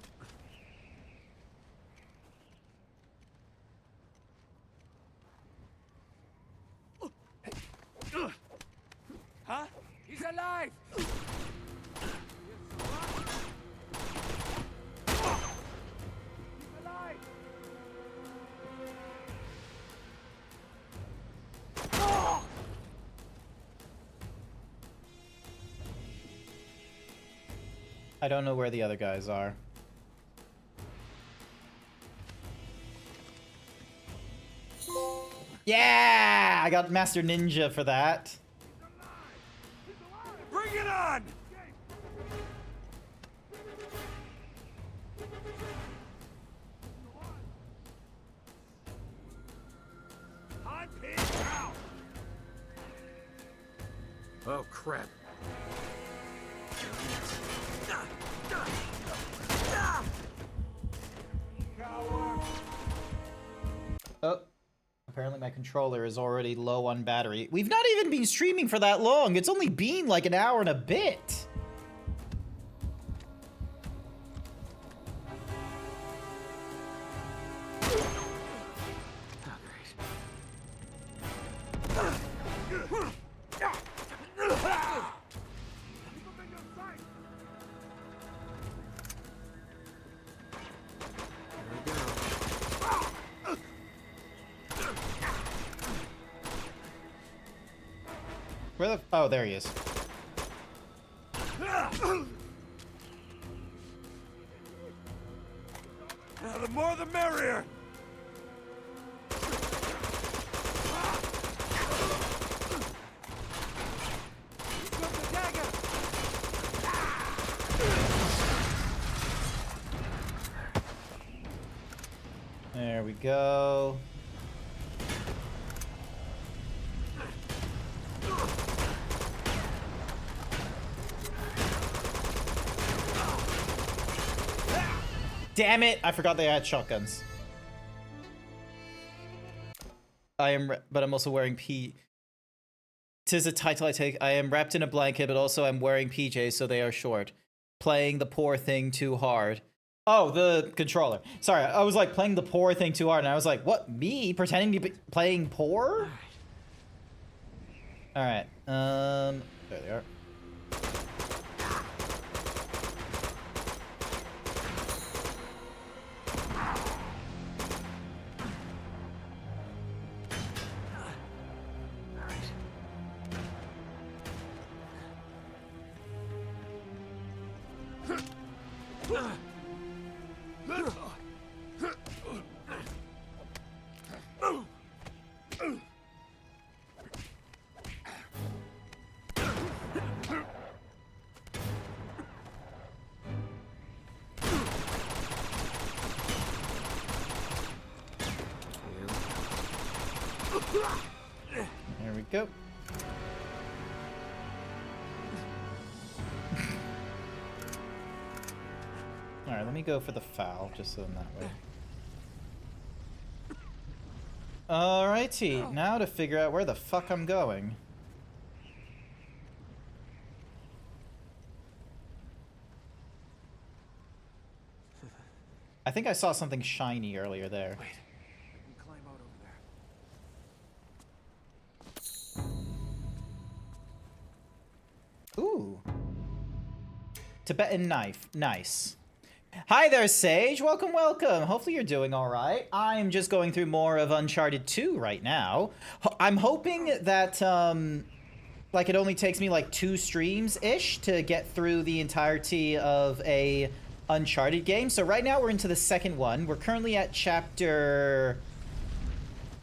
[SPEAKER 2] Huh? He's alive!
[SPEAKER 1] I don't know where the other guys are. Yeah! I got Master Ninja for that.
[SPEAKER 2] Bring it on! I'm pinned out! Oh, crap.
[SPEAKER 1] Oh. Apparently my controller is already low on battery. We've not even been streaming for that long. It's only been like an hour and a bit. Where the... Oh, there he is.
[SPEAKER 2] The more the merrier!
[SPEAKER 1] There we go. Damn it! I forgot they had shotguns. But I'm also wearing Tis a title I take. I am wrapped in a blanket, but also I'm wearing PJs, so they are short. Playing the poor thing too hard. Oh, the controller. Sorry, I was like playing the poor thing too hard, and I was like, what? Me? Pretending to be playing poor? Alright, there they are. There we go. Alright, let me go for the foul, just so I'm that way. Alrighty, now to figure out where the fuck I'm going. I think I saw something shiny earlier there.
[SPEAKER 2] Wait, I can climb out over there.
[SPEAKER 1] Ooh. Tibetan knife. Nice. Hi there, Sage. Welcome, welcome. Hopefully you're doing all right. I'm just going through more of Uncharted 2 right now. I'm hoping that, like, it only takes me, like, 2 streams-ish to get through the entirety of a Uncharted game. So right now we're into the second one. We're currently at chapter...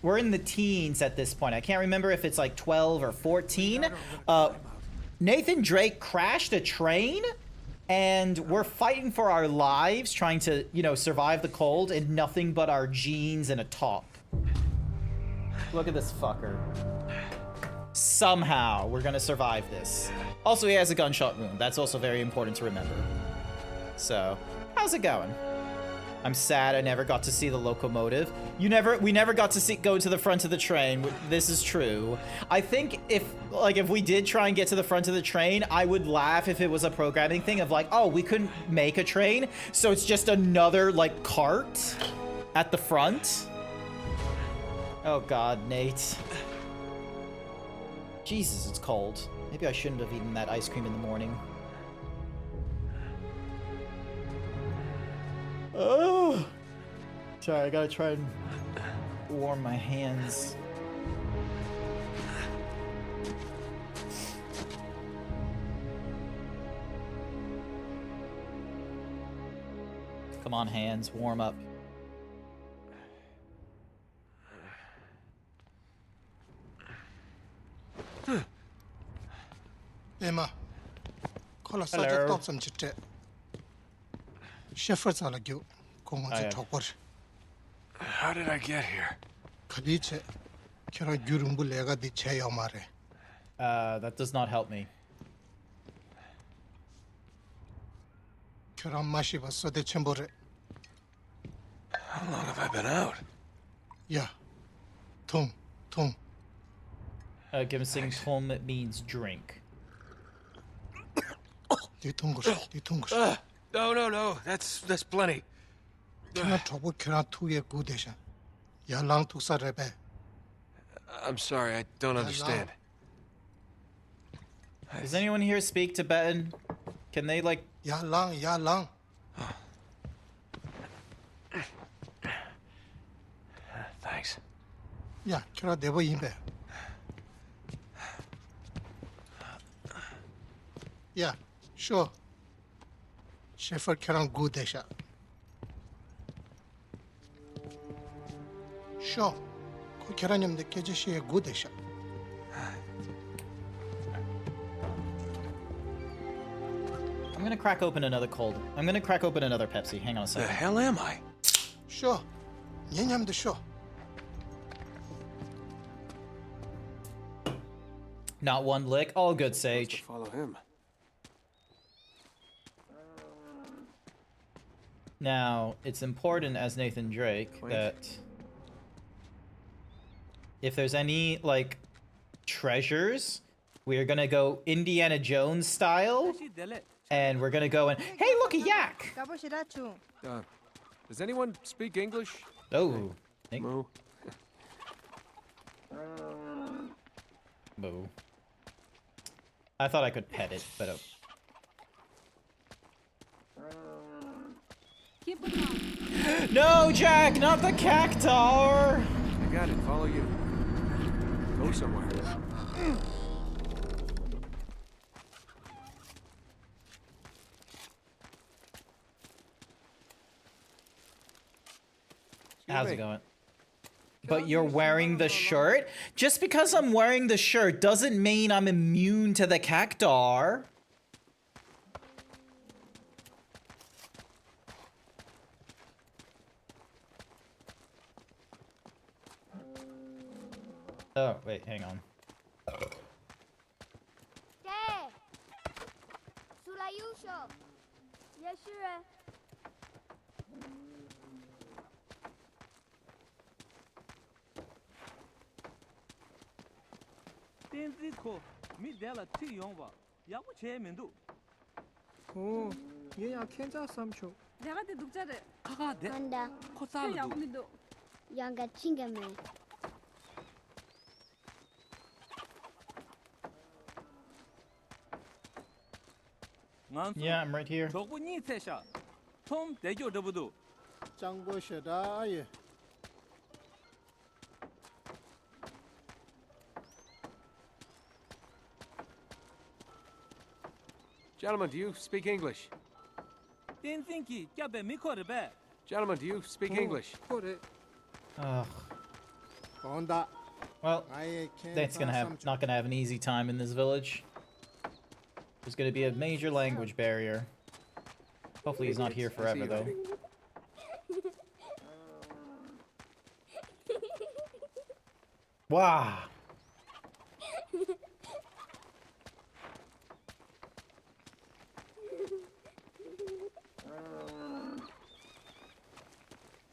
[SPEAKER 1] We're in the teens at this point. I can't remember if it's, like, 12 or 14. Nathan Drake crashed a train, and we're fighting for our lives, trying to, you know, survive the cold in nothing but our jeans and a top. Look at this fucker. Somehow, we're gonna survive this. Also, he has a gunshot wound. That's also very important to remember. So, how's it going? I'm sad I never got to see the locomotive. We never got to go to the front of the train. This is true. I think if we did try and get to the front of the train, I would laugh if it was a programming thing of like, oh, we couldn't make a train, so it's just another, like, cart at the front. Oh God, Nate. Jesus, it's cold. Maybe I shouldn't have eaten that ice cream in the morning. Oh, sorry, I gotta try and warm my hands. Come on, hands, warm up.
[SPEAKER 4] Emma, call us such a
[SPEAKER 1] Hello.
[SPEAKER 4] top some chit. Shepherds are like you. Come on,
[SPEAKER 1] Hiya.
[SPEAKER 4] talk what?
[SPEAKER 6] How did I get here?
[SPEAKER 4] Kadiche, Kira Gurumbu Lega di Chayomare.
[SPEAKER 1] That does not help me.
[SPEAKER 4] Kira Mashiva so de Chembore.
[SPEAKER 6] How long have I been out?
[SPEAKER 4] Yeah. Tom.
[SPEAKER 1] Giving tom means drink.
[SPEAKER 4] Ditungush.
[SPEAKER 6] No. That's plenty.
[SPEAKER 4] Kira trouble Kira 2 year good desha. Ya lang to sa rebe.
[SPEAKER 6] I'm sorry, I don't understand.
[SPEAKER 1] Does anyone here speak Tibetan? Can they, like...
[SPEAKER 4] Ya lang.
[SPEAKER 6] Thanks.
[SPEAKER 4] Yeah, Kira deva imbe. Yeah, sure. Shepherd Kira good desha. Sure. Ko Kira nyam de keje she good desha.
[SPEAKER 1] I'm gonna crack open another Pepsi. Hang on a
[SPEAKER 6] The
[SPEAKER 1] second.
[SPEAKER 6] hell am I?
[SPEAKER 4] Sure. Nyam de sure.
[SPEAKER 1] Not one lick. All good,
[SPEAKER 6] Supposed to
[SPEAKER 1] Sage.
[SPEAKER 6] follow him.
[SPEAKER 1] Now, it's important as Nathan Drake that if there's any, like, treasures, we're gonna go Indiana Jones style, and we're gonna go and, hey, look, a yak!
[SPEAKER 2] Does anyone speak English?
[SPEAKER 1] Oh,
[SPEAKER 6] Moo.
[SPEAKER 1] boo. I thought I could pet it, but oh. No, Jack, not the cactuar!
[SPEAKER 2] I got it. Follow you. Go somewhere.
[SPEAKER 1] How's it going? But you're wearing the shirt? Just because I'm wearing the shirt doesn't mean I'm immune to the cactuar. Oh, wait, hang on.
[SPEAKER 7] Dad! Sulayusho! Yes, sure. Honda. Yanga chingame.
[SPEAKER 1] Yeah, I'm right here.
[SPEAKER 4] Chango sheda aye.
[SPEAKER 2] Gentlemen, do you speak English? Gentlemen, do you speak English?
[SPEAKER 1] Ugh.
[SPEAKER 4] Honda.
[SPEAKER 1] Well,
[SPEAKER 4] I can't.
[SPEAKER 1] that's not gonna have an easy time in this village. There's gonna be a major language barrier. Hopefully he's not here forever, though. Wow.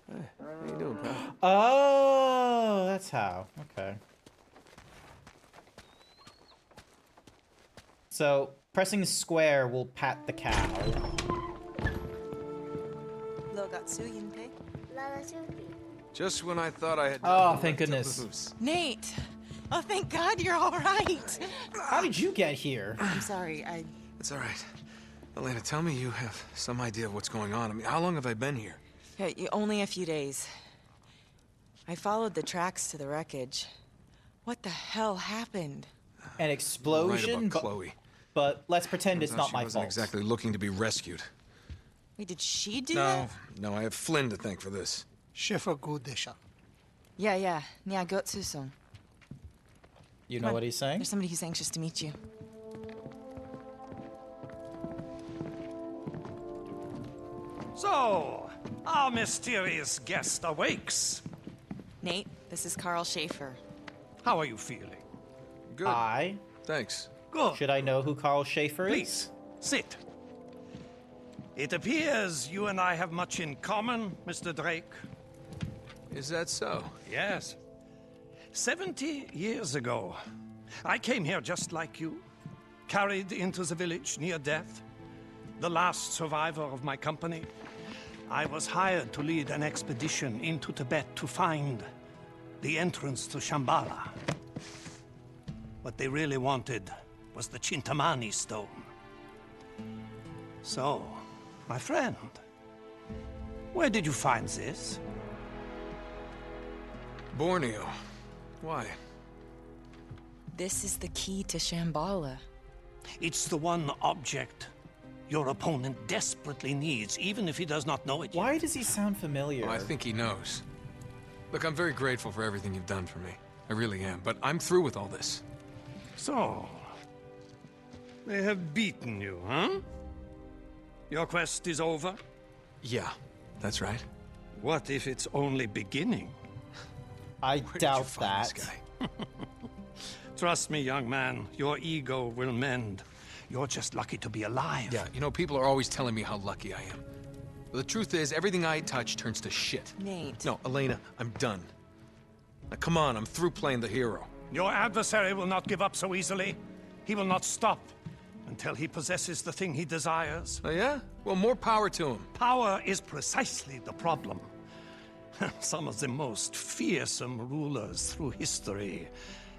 [SPEAKER 2] How you doing, pal?
[SPEAKER 1] Oh, that's how. Okay. So, pressing square will pat the cow.
[SPEAKER 7] Lala Suki.
[SPEAKER 6] Just when I thought I had.
[SPEAKER 1] Oh,
[SPEAKER 6] nothing
[SPEAKER 1] thank
[SPEAKER 6] left to
[SPEAKER 1] goodness.
[SPEAKER 6] lose.
[SPEAKER 3] Nate! Oh, thank God you're all right.
[SPEAKER 1] How did you get here?
[SPEAKER 3] I'm sorry,
[SPEAKER 6] It's all right. Elena, tell me you have some idea of what's going on. I mean, how long have I been here?
[SPEAKER 3] only a few days. I followed the tracks to the wreckage. What the hell happened?
[SPEAKER 1] An
[SPEAKER 6] Right
[SPEAKER 1] explosion,
[SPEAKER 6] about Chloe.
[SPEAKER 1] but let's pretend it's
[SPEAKER 6] Turns out
[SPEAKER 1] not
[SPEAKER 6] she
[SPEAKER 1] my
[SPEAKER 6] wasn't
[SPEAKER 1] fault.
[SPEAKER 6] exactly looking to be rescued.
[SPEAKER 3] Wait, did she do
[SPEAKER 6] No,
[SPEAKER 3] that?
[SPEAKER 6] no, I have Flynn to thank for this.
[SPEAKER 4] 셰프 구대샤.
[SPEAKER 3] Yeah. Nya Gotsu-sung.
[SPEAKER 1] You
[SPEAKER 3] Come
[SPEAKER 1] know
[SPEAKER 3] on.
[SPEAKER 1] what he's saying?
[SPEAKER 3] There's somebody who's anxious to meet you.
[SPEAKER 8] So, our mysterious guest awakes.
[SPEAKER 3] Nate, this is Carl Schaefer.
[SPEAKER 8] How are you feeling?
[SPEAKER 6] Good.
[SPEAKER 1] I?
[SPEAKER 6] Thanks.
[SPEAKER 8] Good.
[SPEAKER 1] Should I know who Carl Schaefer is?
[SPEAKER 8] Please, sit. It appears you and I have much in common, Mr. Drake.
[SPEAKER 6] Is that so?
[SPEAKER 8] Yes. 70 years ago, I came here just like you, carried into the village near death, the last survivor of my company. I was hired to lead an expedition into Tibet to find the entrance to Shambhala. What they really wanted was the Chintamani stone. So, my friend, where did you find this?
[SPEAKER 6] Borneo. Why?
[SPEAKER 3] This is the key to Shambhala.
[SPEAKER 8] It's the one object your opponent desperately needs, even if he does not know it yet.
[SPEAKER 1] Why does he sound familiar?
[SPEAKER 6] Oh, I think he knows. Look, I'm very grateful for everything you've done for me. I really am, but I'm through with all this.
[SPEAKER 8] So, they have beaten you, huh? Your quest is over?
[SPEAKER 6] Yeah, that's right.
[SPEAKER 8] What if it's only beginning?
[SPEAKER 1] I
[SPEAKER 6] Where did you
[SPEAKER 1] doubt
[SPEAKER 6] find
[SPEAKER 1] that.
[SPEAKER 6] this guy?
[SPEAKER 8] Trust me, young man, your ego will mend. You're just lucky to be alive.
[SPEAKER 6] Yeah, you know, people are always telling me how lucky I am. But the truth is, everything I touch turns to shit.
[SPEAKER 3] Nate.
[SPEAKER 6] No, Elena, I'm done. Now, come on, I'm through playing the hero.
[SPEAKER 8] Your adversary will not give up so easily. He will not stop until he possesses the thing he desires.
[SPEAKER 6] Oh, yeah? Well, more power to him.
[SPEAKER 8] Power is precisely the problem. Some of the most fearsome rulers through history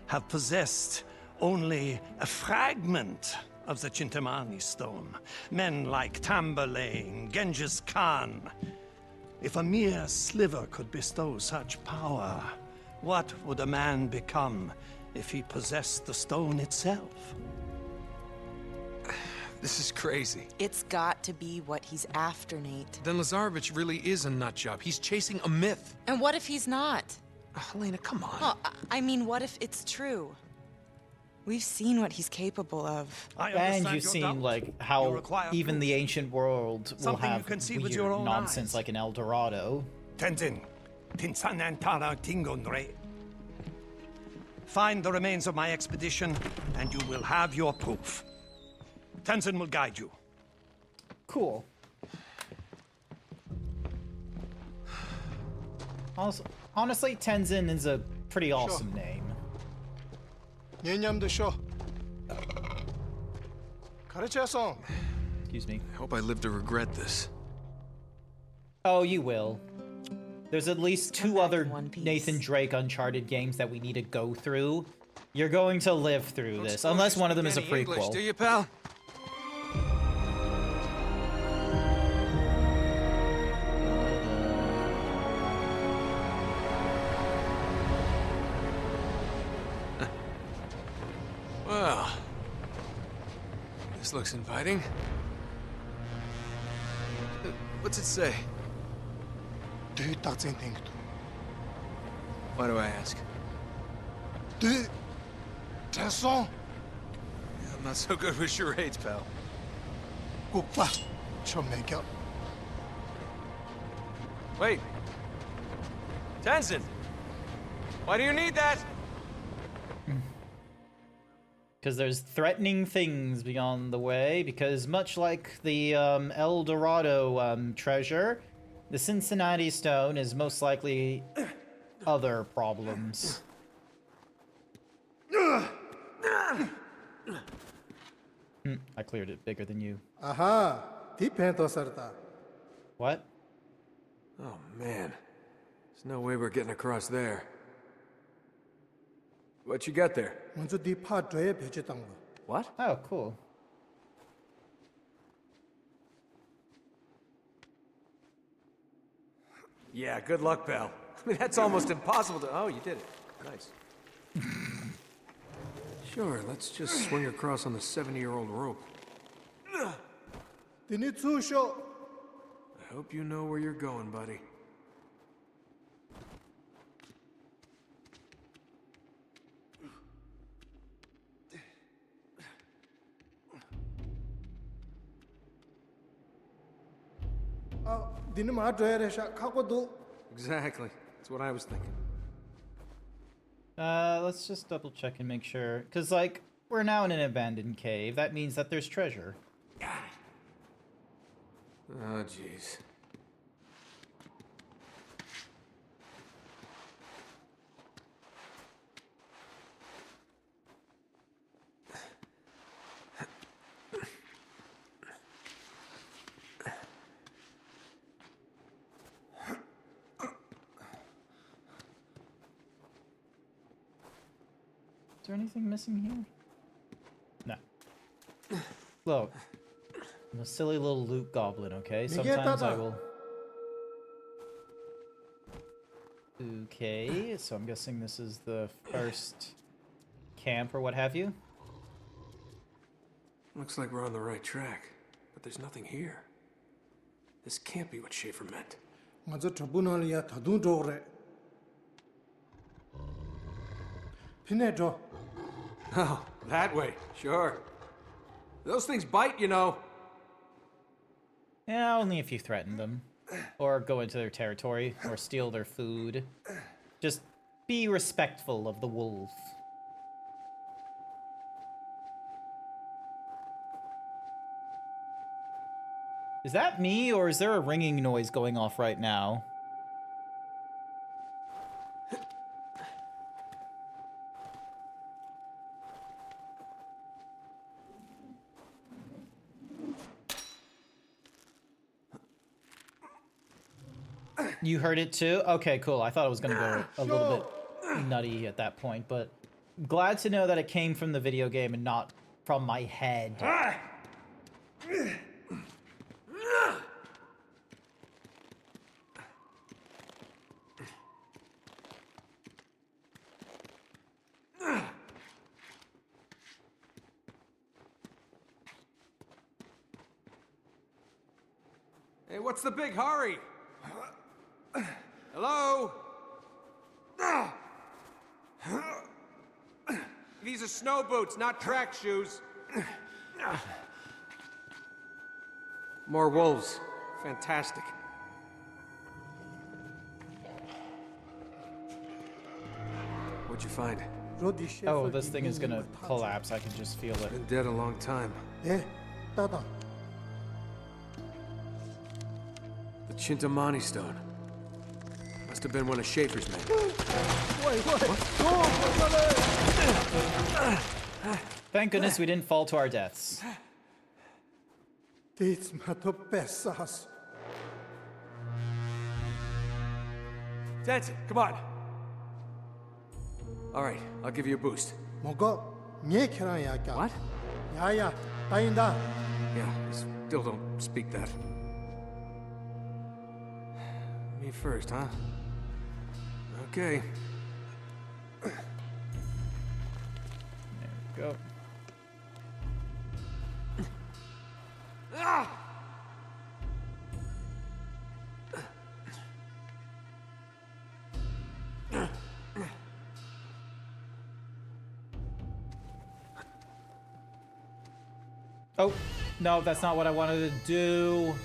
[SPEAKER 8] have possessed only a fragment of the Chintamani stone. Men like Tamburlaine, Genghis Khan. If a mere sliver could bestow such power, what would a man become if he possessed the stone itself?
[SPEAKER 6] This is crazy.
[SPEAKER 3] It's got to be what he's after, Nate.
[SPEAKER 6] Then Lazarevich really is a nut job. He's chasing a myth.
[SPEAKER 3] And what if he's not?
[SPEAKER 6] Elena, come on.
[SPEAKER 3] Well, I mean, what if it's true? We've seen what he's capable of.
[SPEAKER 8] I
[SPEAKER 1] And
[SPEAKER 8] understand
[SPEAKER 1] you've
[SPEAKER 8] your
[SPEAKER 1] seen
[SPEAKER 8] doubt.
[SPEAKER 1] like
[SPEAKER 8] You
[SPEAKER 1] how
[SPEAKER 8] require
[SPEAKER 1] even
[SPEAKER 8] proof.
[SPEAKER 1] the ancient world will
[SPEAKER 8] Something you
[SPEAKER 1] have
[SPEAKER 8] can see with
[SPEAKER 1] weird
[SPEAKER 8] your own
[SPEAKER 1] nonsense
[SPEAKER 8] eyes.
[SPEAKER 1] like an El Dorado.
[SPEAKER 8] Tenzin, Tinsanantara Tingondre. Find the remains of my expedition, and you will have your proof. Tenzin will guide you.
[SPEAKER 1] Cool. Honestly, Tenzin is a pretty awesome name.
[SPEAKER 4] 녀냠도 쇼. 가르쳐서.
[SPEAKER 1] Excuse me.
[SPEAKER 6] I hope I live to regret this.
[SPEAKER 1] Oh, you will. There's at least
[SPEAKER 3] Come
[SPEAKER 1] two
[SPEAKER 3] back
[SPEAKER 1] other
[SPEAKER 3] in one piece.
[SPEAKER 1] Nathan Drake Uncharted games that we need to go through. You're going to live through
[SPEAKER 6] Don't
[SPEAKER 1] this,
[SPEAKER 6] suppose
[SPEAKER 1] unless
[SPEAKER 6] you
[SPEAKER 1] one of them
[SPEAKER 6] speak
[SPEAKER 1] is a
[SPEAKER 6] any English,
[SPEAKER 1] prequel.
[SPEAKER 6] do you, pal? Well, this looks inviting. What's it say?
[SPEAKER 4] 네 딱쟁이 땡기도.
[SPEAKER 6] Why do I ask?
[SPEAKER 4] 네 됐어.
[SPEAKER 6] I'm not so good with charades, pal.
[SPEAKER 4] 국밥 저 매겨.
[SPEAKER 6] Wait. Tenzin! Why do you need that?
[SPEAKER 1] Because there's threatening things beyond the way, because much like the El Dorado treasure, the Cincinnati Stone is most likely other problems. I cleared it bigger than you.
[SPEAKER 9] 아하, 디펜더 살다.
[SPEAKER 1] What?
[SPEAKER 6] Oh, man. There's no way we're getting across there. What you got there?
[SPEAKER 9] 먼저 네파 뒤에 배치했던 거.
[SPEAKER 6] What?
[SPEAKER 1] Oh, cool.
[SPEAKER 2] Yeah, good luck, pal. I mean, that's almost impossible to... Oh, you did it. Nice.
[SPEAKER 6] Sure, let's just swing across on the 70-year-old rope.
[SPEAKER 9] 디니 주쇼.
[SPEAKER 6] hope you know where you're going, buddy.
[SPEAKER 9] Dini ma dwaya resha kako do.
[SPEAKER 6] Exactly. That's what I was thinking.
[SPEAKER 1] Let's just double check and make sure. Because, like, we're now in an abandoned cave. That means that there's treasure.
[SPEAKER 6] Got it. Oh, jeez.
[SPEAKER 1] Is there anything missing here? No. Look. I'm a silly little loot goblin, okay? Sometimes I will... Okay, so I'm guessing this is the first camp or what have you.
[SPEAKER 6] Looks like we're on the right track, but there's nothing here. This can't be what Schaefer meant.
[SPEAKER 9] Ngazo tribunal ya thadun do re. Pine do.
[SPEAKER 6] Oh, that way. Sure. Those things bite, you know.
[SPEAKER 1] Yeah, only if you threaten them. Or go into their territory, or steal their food. Just be respectful of the wolf. Is that me, or is there a ringing noise going off right now? You heard it too? Okay, cool. I thought it was gonna go a little bit nutty at that point, but glad to know that it came from the video game and not from my head.
[SPEAKER 6] Hey, what's the big hurry? Hello? These are snow boots, not track shoes. More wolves. Fantastic. What'd you find?
[SPEAKER 1] Oh, this thing is gonna collapse. I can just feel it.
[SPEAKER 6] Been dead a long time.
[SPEAKER 9] Eh, tata.
[SPEAKER 6] The Chintamani stone. Must have been one of Schaefer's men.
[SPEAKER 1] Thank goodness we didn't fall to our deaths.
[SPEAKER 9] This matter pesas.
[SPEAKER 6] Danson, come on. All right, I'll give you a boost.
[SPEAKER 9] Mogo, nye kiran ya kya?
[SPEAKER 6] What?
[SPEAKER 9] Ya, tayinda.
[SPEAKER 6] Yeah, I still don't speak that. Me first, huh? Okay.
[SPEAKER 1] There we go. Oh, no, that's not what I wanted to do.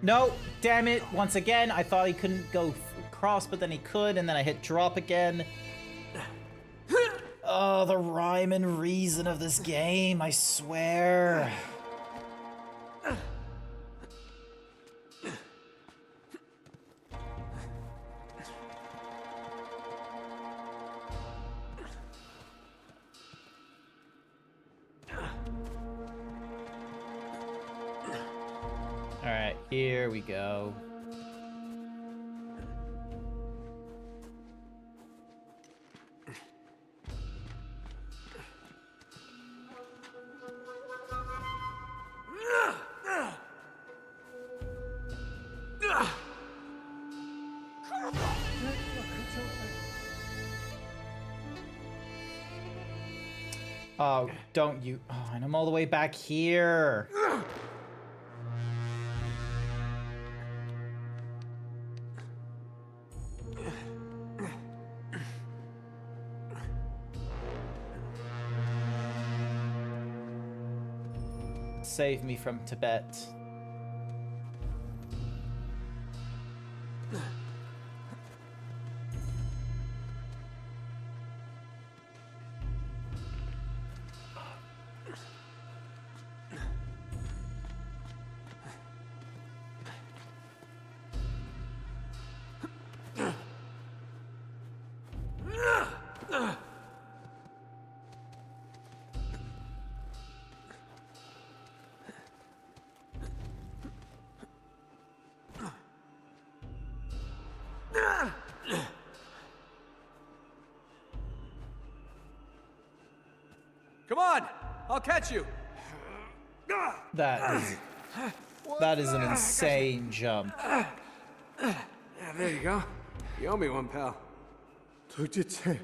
[SPEAKER 1] No, damn it. Once again, I thought he couldn't go across, but then he could, and then I hit drop again. Oh, the rhyme and reason of this game, I swear. All right, here we go. Oh, don't you... Oh, and I'm all the way back here. Save me from Tibet.
[SPEAKER 2] Come on! I'll catch you!
[SPEAKER 1] That is an insane jump.
[SPEAKER 2] Yeah, there you go. You owe me one, pal.
[SPEAKER 9] 도대체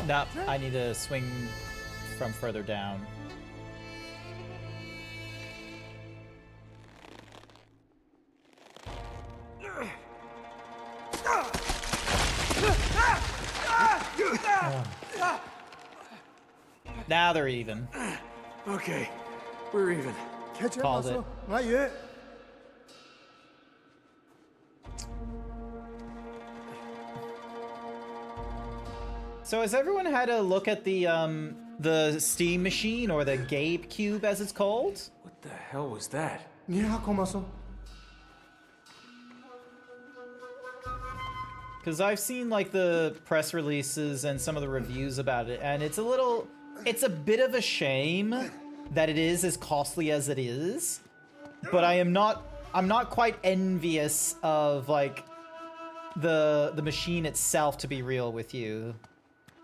[SPEAKER 1] Nope, I need to swing from further down. Now they're even.
[SPEAKER 2] Okay, we're even.
[SPEAKER 9] 개체
[SPEAKER 1] Called
[SPEAKER 9] 왔어?
[SPEAKER 1] it.
[SPEAKER 9] 아 예.
[SPEAKER 1] So has everyone had a look at the Steam machine, or the Gabe Cube as it's called?
[SPEAKER 2] What the hell was that?
[SPEAKER 9] 니 학교 왔어?
[SPEAKER 1] Because I've seen like the press releases and some of the reviews about it, and it's a bit of a shame that it is as costly as it is. But I'm not quite envious of like the machine itself, to be real with you.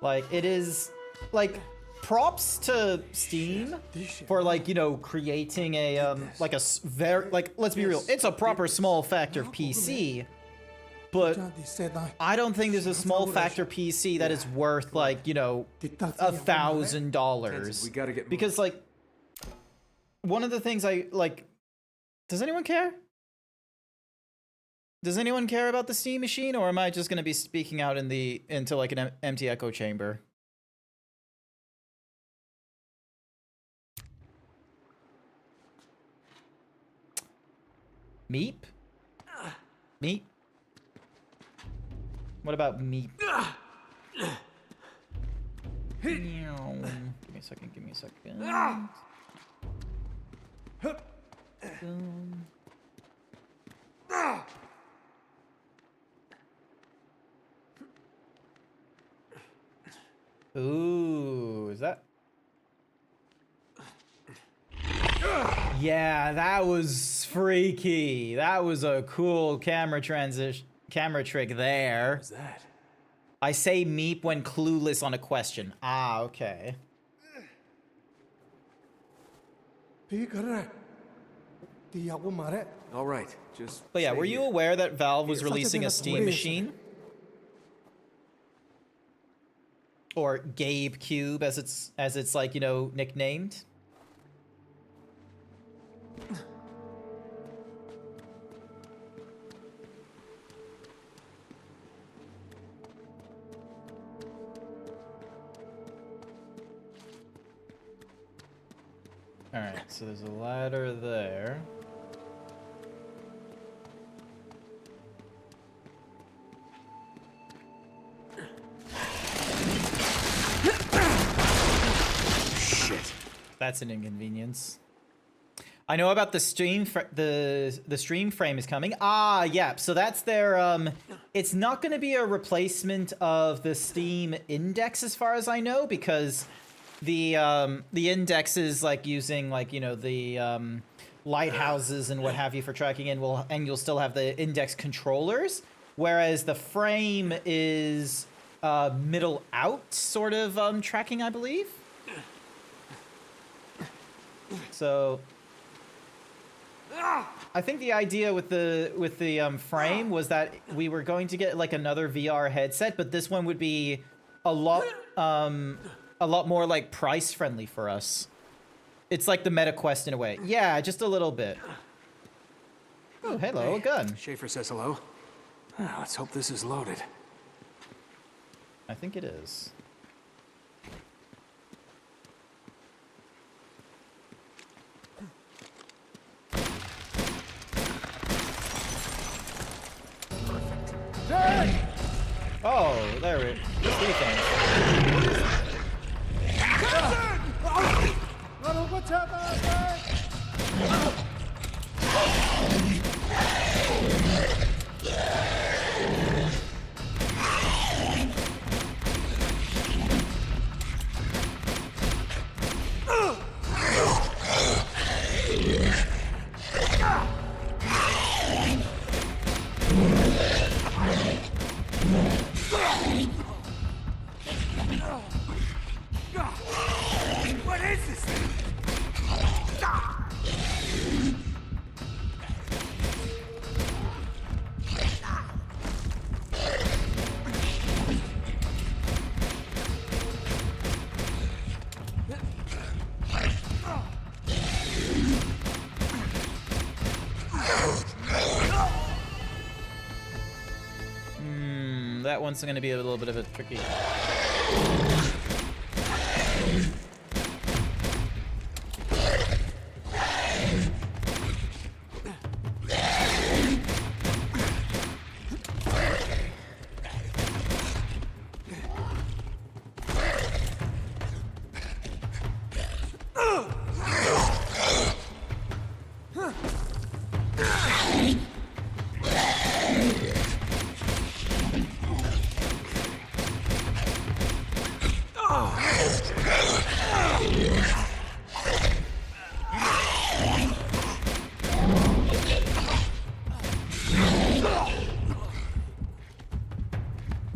[SPEAKER 1] Like, it is like props to Steam for like, you know, creating a like a very, like, let's be real, it's a proper small factor PC. But I don't think there's a small factor PC that is worth like, you know, $1,000.
[SPEAKER 2] We gotta get
[SPEAKER 1] because like one of the things I like, does anyone care? Does anyone care about the Steam machine, or am I just going to be speaking out into like an empty echo chamber? Meep? Meep? What about Meep? Give me a second, give me a second. Ooh, is that? Yeah, that was freaky. That was a cool camera trick there.
[SPEAKER 2] What's that?
[SPEAKER 1] I say meep when clueless on a question. Ah, okay.
[SPEAKER 9] 비 그래. 띠하고 말해.
[SPEAKER 2] All right, just.
[SPEAKER 1] But yeah,
[SPEAKER 2] stay
[SPEAKER 1] were you
[SPEAKER 2] here.
[SPEAKER 1] aware that Valve was
[SPEAKER 9] Here,
[SPEAKER 1] releasing a
[SPEAKER 9] something
[SPEAKER 1] Steam
[SPEAKER 9] that
[SPEAKER 1] machine? Or Gabe Cube, as it's like, you know, nicknamed? Alright, so there's a ladder there.
[SPEAKER 2] Shit.
[SPEAKER 1] That's an inconvenience. I know about the stream the stream frame is coming. Ah, yeah. So that's their it's not going to be a replacement of the Steam Index as far as I know, because the Index is like using like, you know, the lighthouses and what have you for tracking in, and you'll still have the index controllers, whereas the frame is middle out sort of tracking, I believe. So I think the idea with the frame was that we were going to get like another VR headset, but this one would be a lot more like price friendly for us. It's like the Meta Quest in a way. Yeah, just a little bit. Oh, hello, a gun.
[SPEAKER 6] Schaefer says hello. Let's hope this is loaded.
[SPEAKER 1] I think it is. Oh, there it is. Three things.
[SPEAKER 2] What is this thing?
[SPEAKER 1] That one's going to be a little bit of a tricky.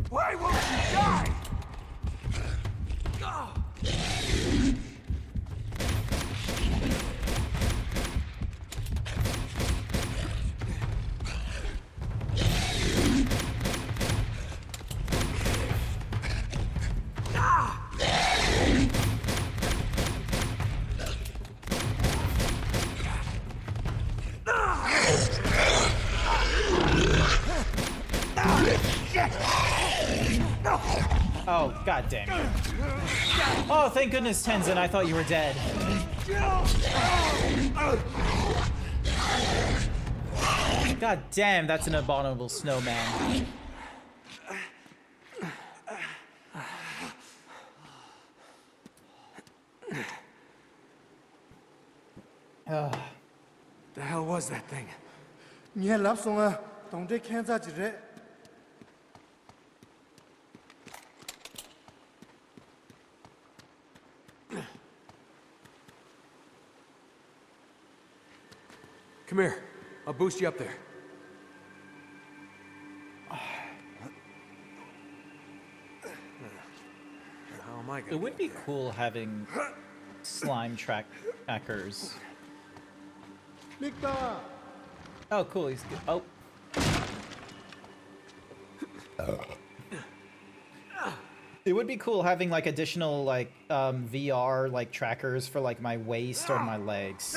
[SPEAKER 2] Why won't you die?
[SPEAKER 1] Oh, god damn you. Oh, thank goodness, Tenzin, I thought you were dead. God damn, that's an abominable snowman.
[SPEAKER 2] The hell was that thing?
[SPEAKER 9] 你还lapsong啊？懂这看咋几日？
[SPEAKER 2] Come here. I'll boost you up there. How am I gonna
[SPEAKER 1] It would be cool having slime trackers.
[SPEAKER 9] Victor.
[SPEAKER 1] Oh, cool. He's good. Oh. It would be cool having like additional like VR like trackers for like my waist or my legs.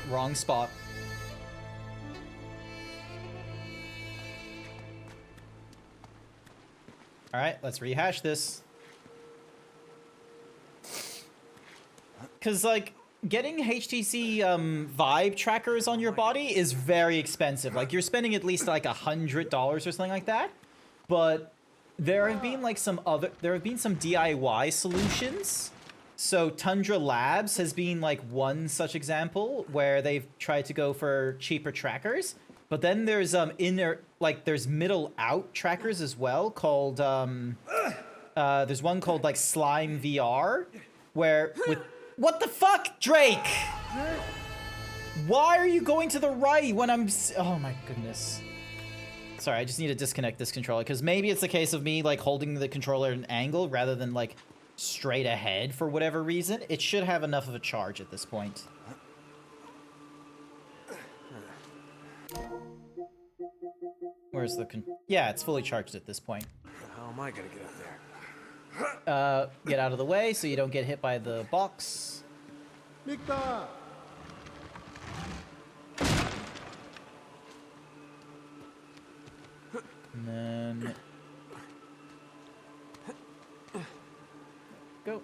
[SPEAKER 1] Wrong spot. All right, let's rehash this. Cause like getting HTC Vive trackers on your body is very expensive. Like you're spending at least like $100 or something like that. But there have been like some DIY solutions. So Tundra Labs has been like one such example where they've tried to go for cheaper trackers. But then there's there's middle out trackers as well called There's one called like Slime VR, where with what the fuck, Drake? Why are you going to the right when I'm? Oh my goodness. Sorry, I just need to disconnect this controller because maybe it's the case of me like holding the controller at an angle rather than like straight ahead for whatever reason. It should have enough of a charge at this point. Where's the yeah, it's fully charged at this point.
[SPEAKER 6] How am I gonna get up there?
[SPEAKER 1] Get out of the way so you don't get hit by the box.
[SPEAKER 9] Victor!
[SPEAKER 1] And then go.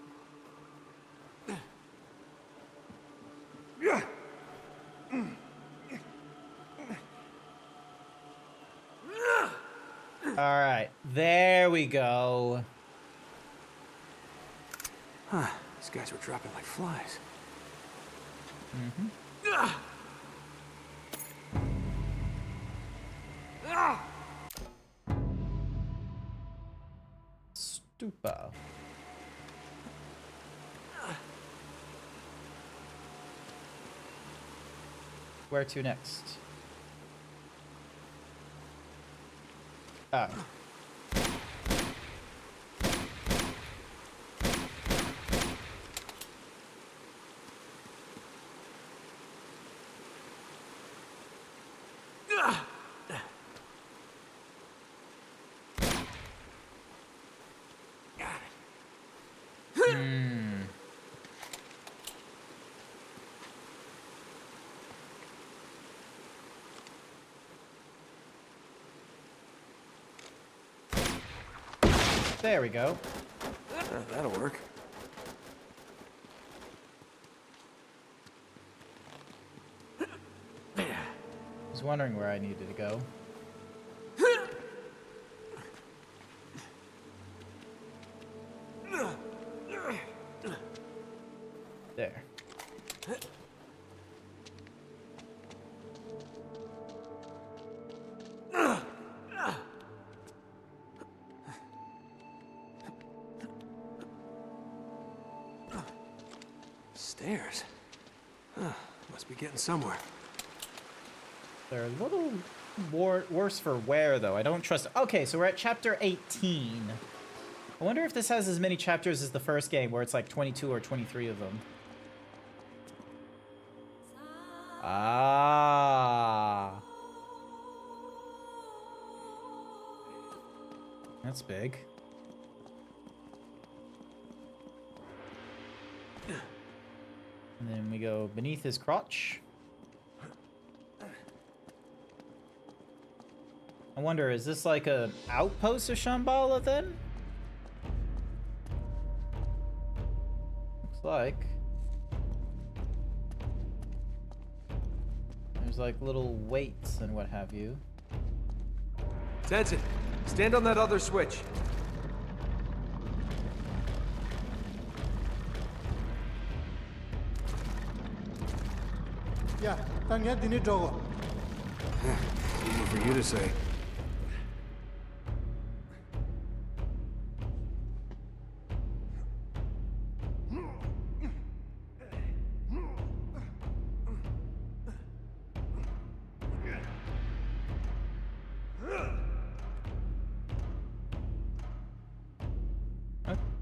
[SPEAKER 1] All right, there we go.
[SPEAKER 6] Huh, these guys were dropping like flies.
[SPEAKER 1] Stupa. Where to next? Oh. There we go.
[SPEAKER 6] That'll work.
[SPEAKER 1] I was wondering where I needed to go. There.
[SPEAKER 6] Stairs? Huh, must be getting somewhere.
[SPEAKER 1] They're a little worse for wear, though. I don't trust... Okay, so we're at chapter 18. I wonder if this has as many chapters as the first game, where it's like 22 or 23 of them. Ah. That's big. And then we go beneath his crotch. I wonder, is this like an outpost of Shambhala then? Looks like. There's like little weights and what have you.
[SPEAKER 2] Tenzin, stand on that other switch.
[SPEAKER 9] Yeah, thank you, Dini Dogo.
[SPEAKER 6] Easy for you to say.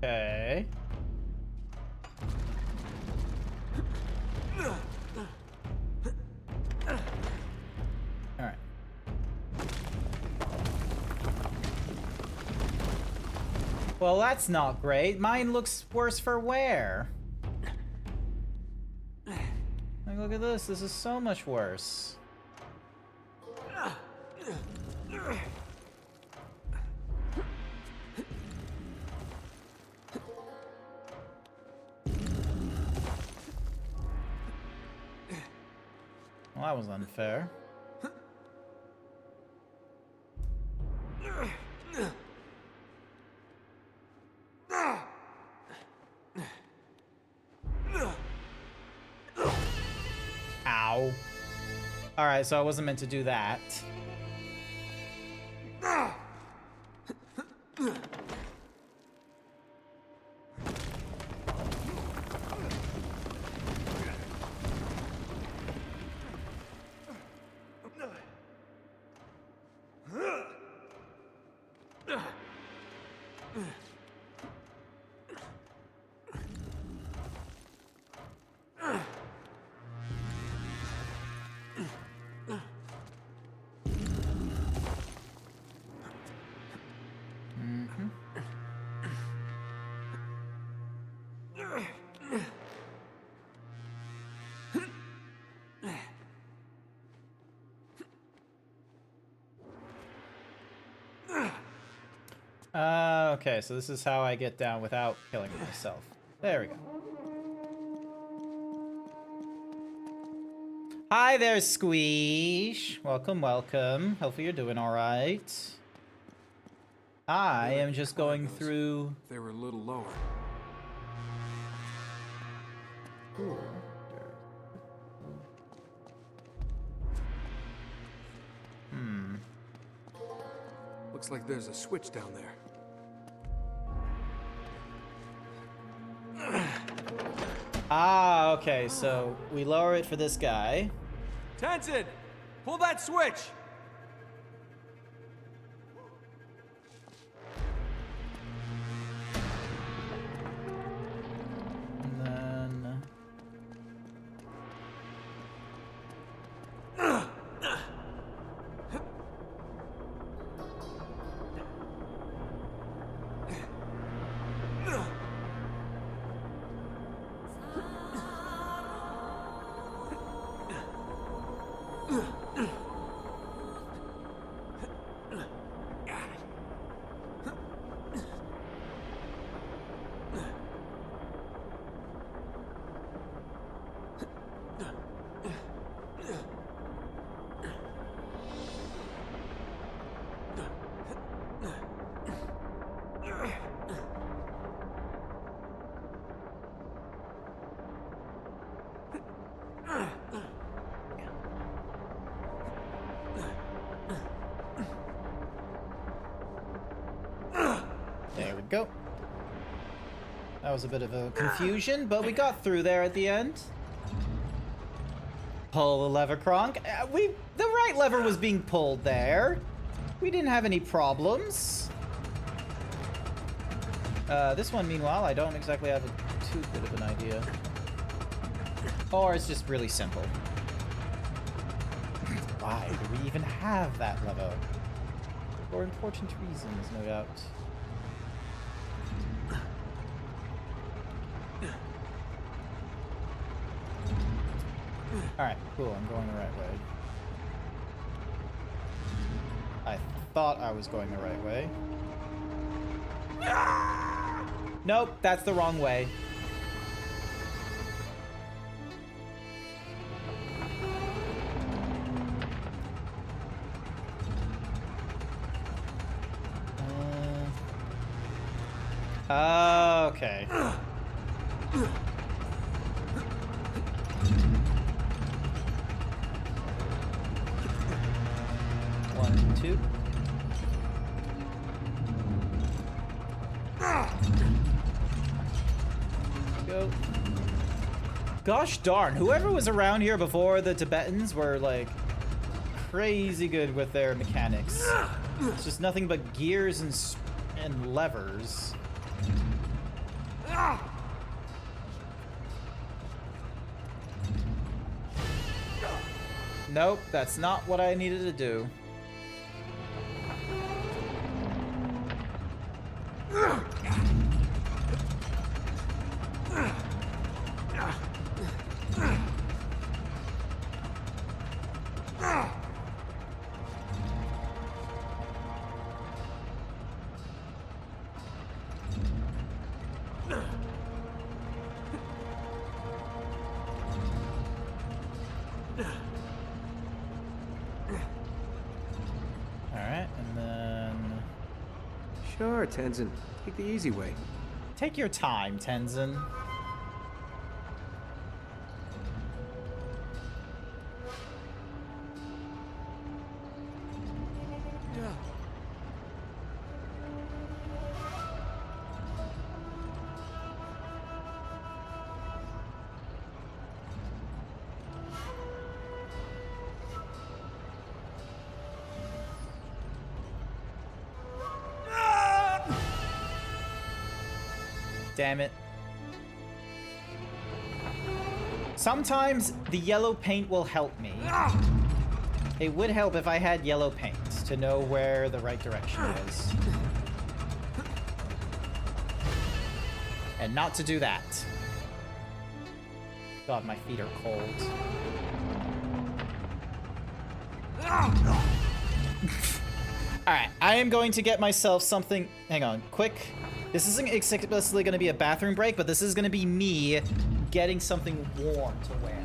[SPEAKER 1] Okay. Alright. Well, that's not great. Mine looks worse for wear. Like, look at this. This is so much worse. Well, that was unfair. Ow. Alright, so I wasn't meant to do that. Okay, so this is how I get down without killing myself. There we go. Hi there, Squeesh. Welcome, welcome. Hopefully you're doing all right. I am just going through...
[SPEAKER 6] They were a little lower.
[SPEAKER 1] Ooh.
[SPEAKER 6] Looks like there's a switch down there.
[SPEAKER 1] Ah, okay, so we lower it for this guy.
[SPEAKER 2] Tenzin, pull that switch.
[SPEAKER 1] And then... There we go. That was a bit of a confusion, but we got through there at the end. Pull the lever, Kronk. The right lever was being pulled there. We didn't have any problems. This one, meanwhile, I don't exactly have too good of an idea. Or it's just really simple. Why do we even have that lever? For important reasons, no doubt. Alright, cool, I'm going the right way. I thought I was going the right way. Nope, that's the wrong way. Okay. One, two. Go. Gosh darn, whoever was around here before the Tibetans were like crazy good with their mechanics. It's just nothing but gears and levers. Nope, that's not what I needed to do. Alright, and then...
[SPEAKER 2] Sure, Tenzin. Take the easy way.
[SPEAKER 1] Take your time, Tenzin. Damn it. Sometimes the yellow paint will help me. It would help if I had yellow paint to know where the right direction is. And not to do that. God, my feet are cold. Alright, I am going to get myself something... Hang on, quick. This isn't explicitly going to be a bathroom break, but this is going to be me getting something warm to wear.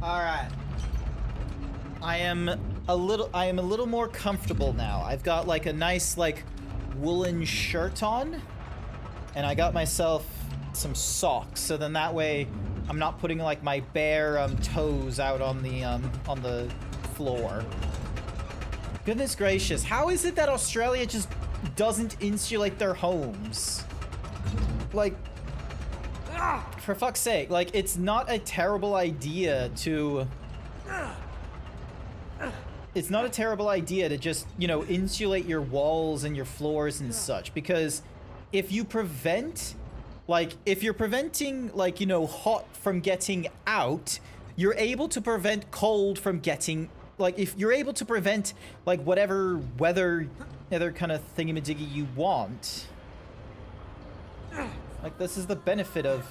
[SPEAKER 1] Alright. I am a little more comfortable now. I've got like a nice like woolen shirt on, and I got myself some socks, so then that way I'm not putting like my bare toes out on the floor. Goodness gracious, how is it that Australia just doesn't insulate their homes? Like, for fuck's sake, like, it's not a terrible idea to... It's not a terrible idea to just, you know, insulate your walls and your floors and such, because if you prevent, like, if you're preventing, like, you know, hot from getting out, you're able to prevent cold from getting, like, if you're able to prevent, like, whatever weather, other kind of thingamajiggy you want. Like, this is the benefit of...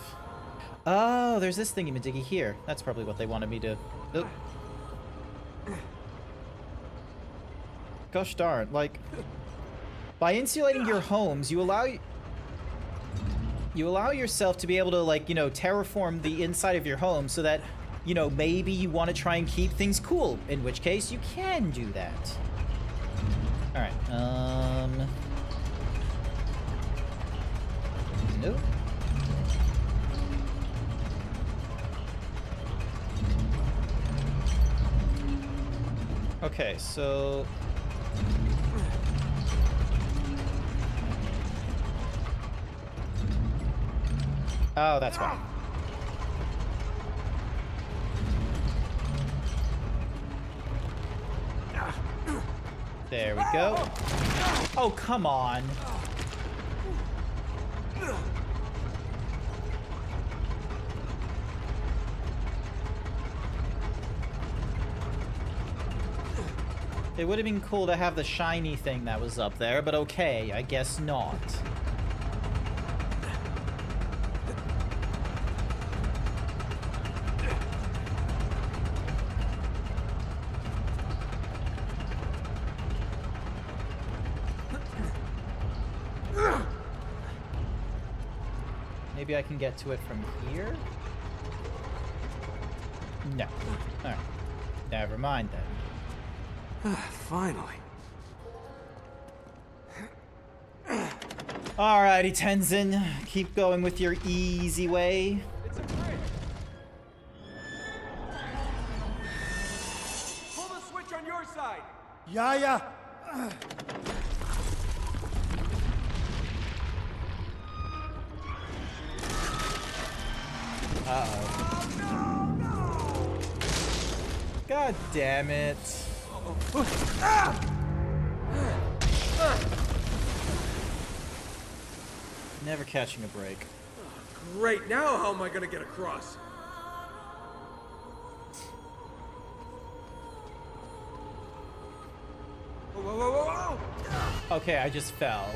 [SPEAKER 1] Oh, there's this thingamajiggy here. That's probably what they wanted me to... Oh. Gosh darn, like... By insulating your homes, you allow yourself to be able to, like, you know, terraform the inside of your home so that, you know, maybe you want to try and keep things cool, in which case you can do that. Alright, nope. Okay, so... Oh, that's why. There we go. Oh, come on. It would have been cool to have the shiny thing that was up there, but okay, I guess not. Maybe I can get to it from here? No. Alright. Never mind then.
[SPEAKER 6] Finally.
[SPEAKER 1] Alrighty, Tenzin. Keep going with your easy way.
[SPEAKER 2] It's a bridge. Pull the switch on your side.
[SPEAKER 9] Yeah, yeah.
[SPEAKER 1] Uh-oh. God damn it. Never catching a break.
[SPEAKER 2] Great, now how am I gonna get across?
[SPEAKER 1] Okay, I just fell.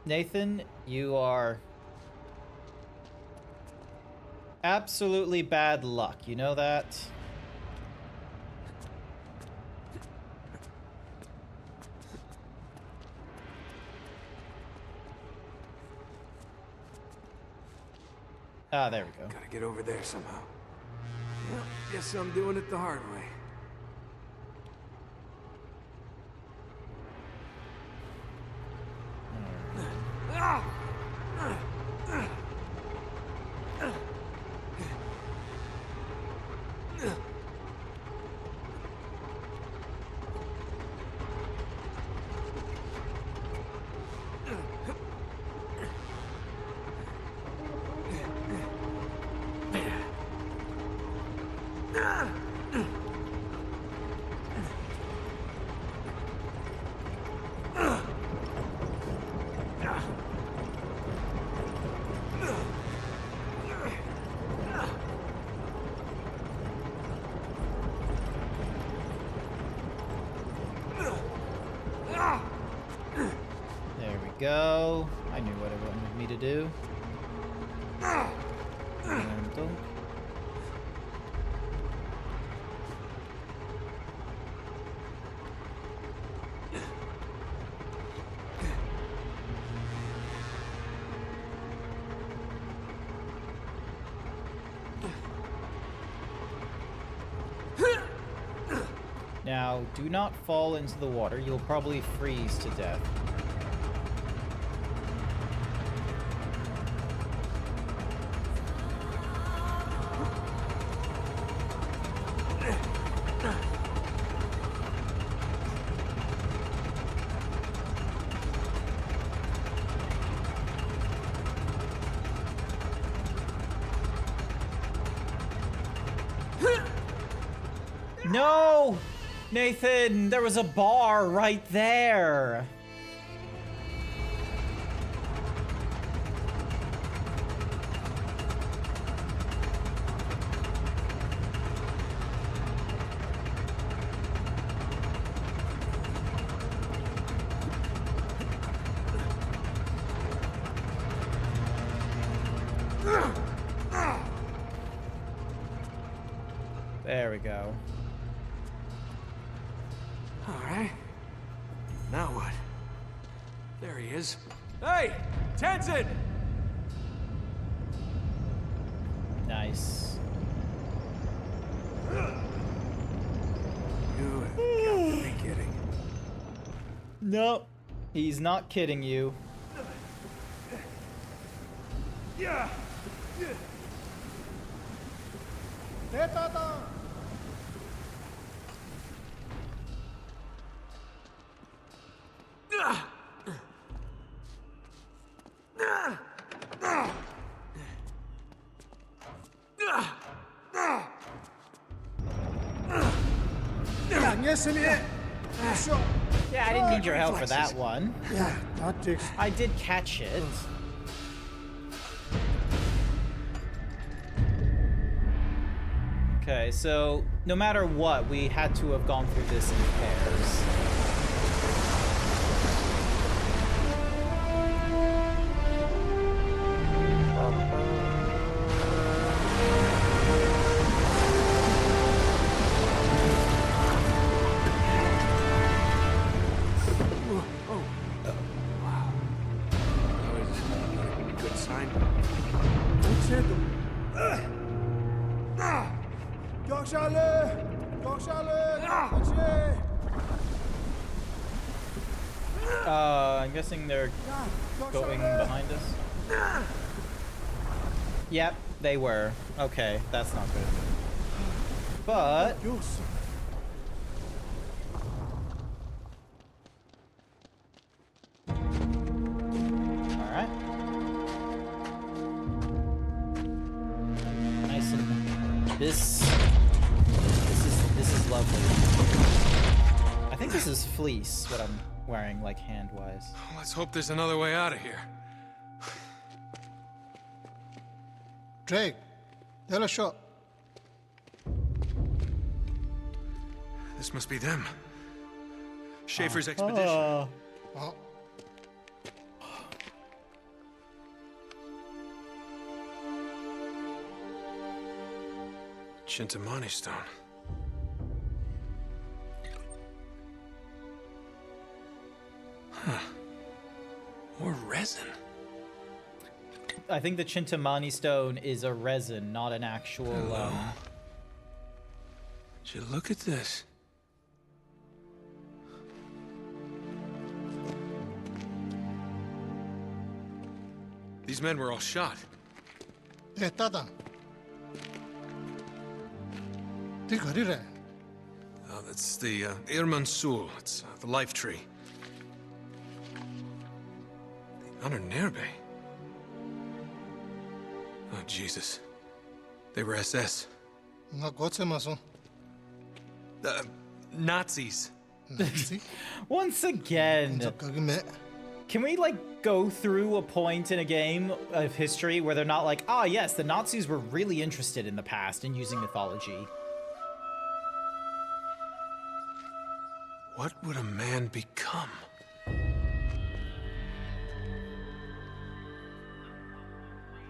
[SPEAKER 1] Nathan, you are absolutely bad luck. You know that? Ah, there we go.
[SPEAKER 6] Gotta get over there somehow. Well, guess I'm doing it the hard way.
[SPEAKER 1] There we go. I knew what it wanted me to do. And dunk. Now, do not fall into the water. You'll probably freeze to death. No! Nathan, there was a bar right there. There we go.
[SPEAKER 6] All right. Now what? There he is. Hey, Tenzin!
[SPEAKER 1] Nice.
[SPEAKER 6] You have got to be kidding.
[SPEAKER 1] No, he's not kidding you.
[SPEAKER 6] Yeah.
[SPEAKER 1] Yeah, I didn't need your help for that one.
[SPEAKER 9] Yeah, that takes.
[SPEAKER 1] I did catch it. Okay, so no matter what, we had to have gone through this in pairs.
[SPEAKER 6] Good sign.
[SPEAKER 1] I'm guessing they're going behind us. Yep, they were. Okay, that's not good. But alright. Nice and this is lovely. I think this is fleece, what I'm wearing, like, hand-wise.
[SPEAKER 6] Let's hope there's another way out of here.
[SPEAKER 4] Drake, tell a shot.
[SPEAKER 6] This must be them. Schaefer's expedition.
[SPEAKER 1] Oh.
[SPEAKER 4] 어?
[SPEAKER 6] Chintamani stone. Huh. Or resin.
[SPEAKER 1] I think the Chintamani stone is a resin, not an actual.
[SPEAKER 6] Would you look at this? These men were all shot.
[SPEAKER 4] 예, 따당. 네 거리래.
[SPEAKER 6] Oh, that's the Irman Sul. It's the life tree. The Honor Nerbe. Oh, Jesus. They were SS.
[SPEAKER 4] 나 고체 마소.
[SPEAKER 6] Nazis.
[SPEAKER 4] 나지?
[SPEAKER 1] Once again,
[SPEAKER 4] 저 거기 매.
[SPEAKER 1] can we like go through a point in a game of history where they're not like, ah, yes, the Nazis were really interested in the past and using mythology.
[SPEAKER 6] What would a man become?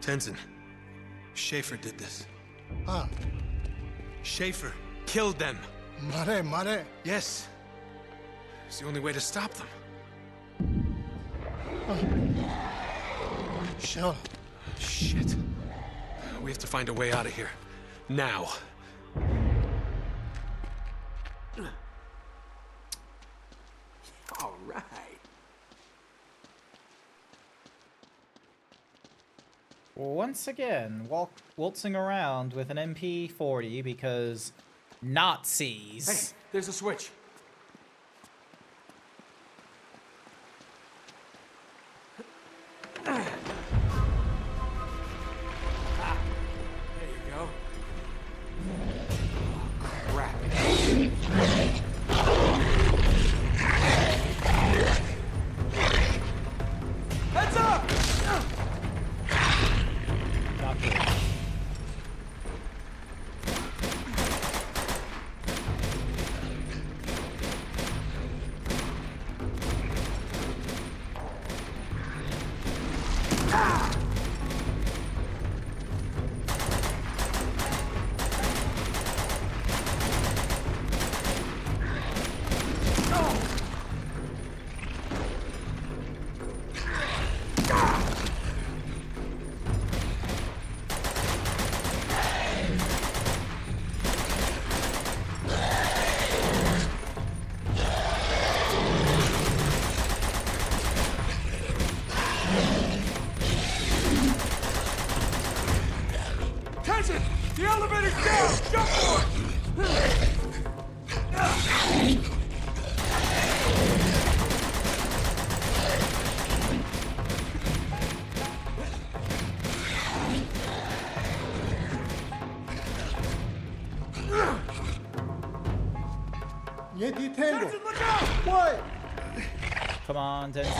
[SPEAKER 6] Tenzin. Schaefer did this.
[SPEAKER 4] 아,
[SPEAKER 6] Schaefer killed them.
[SPEAKER 4] 말해.
[SPEAKER 6] Yes. It's the only way to stop them.
[SPEAKER 4] 쉬어.
[SPEAKER 6] Shit. We have to find a way out of here. Now.
[SPEAKER 2] All right.
[SPEAKER 1] Once again, waltzing around with an MP40 because Nazis.
[SPEAKER 2] Hey, there's a switch. There you go. Oh, crap. Heads up!
[SPEAKER 1] Not good.
[SPEAKER 2] Attention! The elevator's down! Jump for it!
[SPEAKER 9] 얘 디테일로.
[SPEAKER 2] Attention, look out!
[SPEAKER 9] What?
[SPEAKER 1] Come on, Tenzin.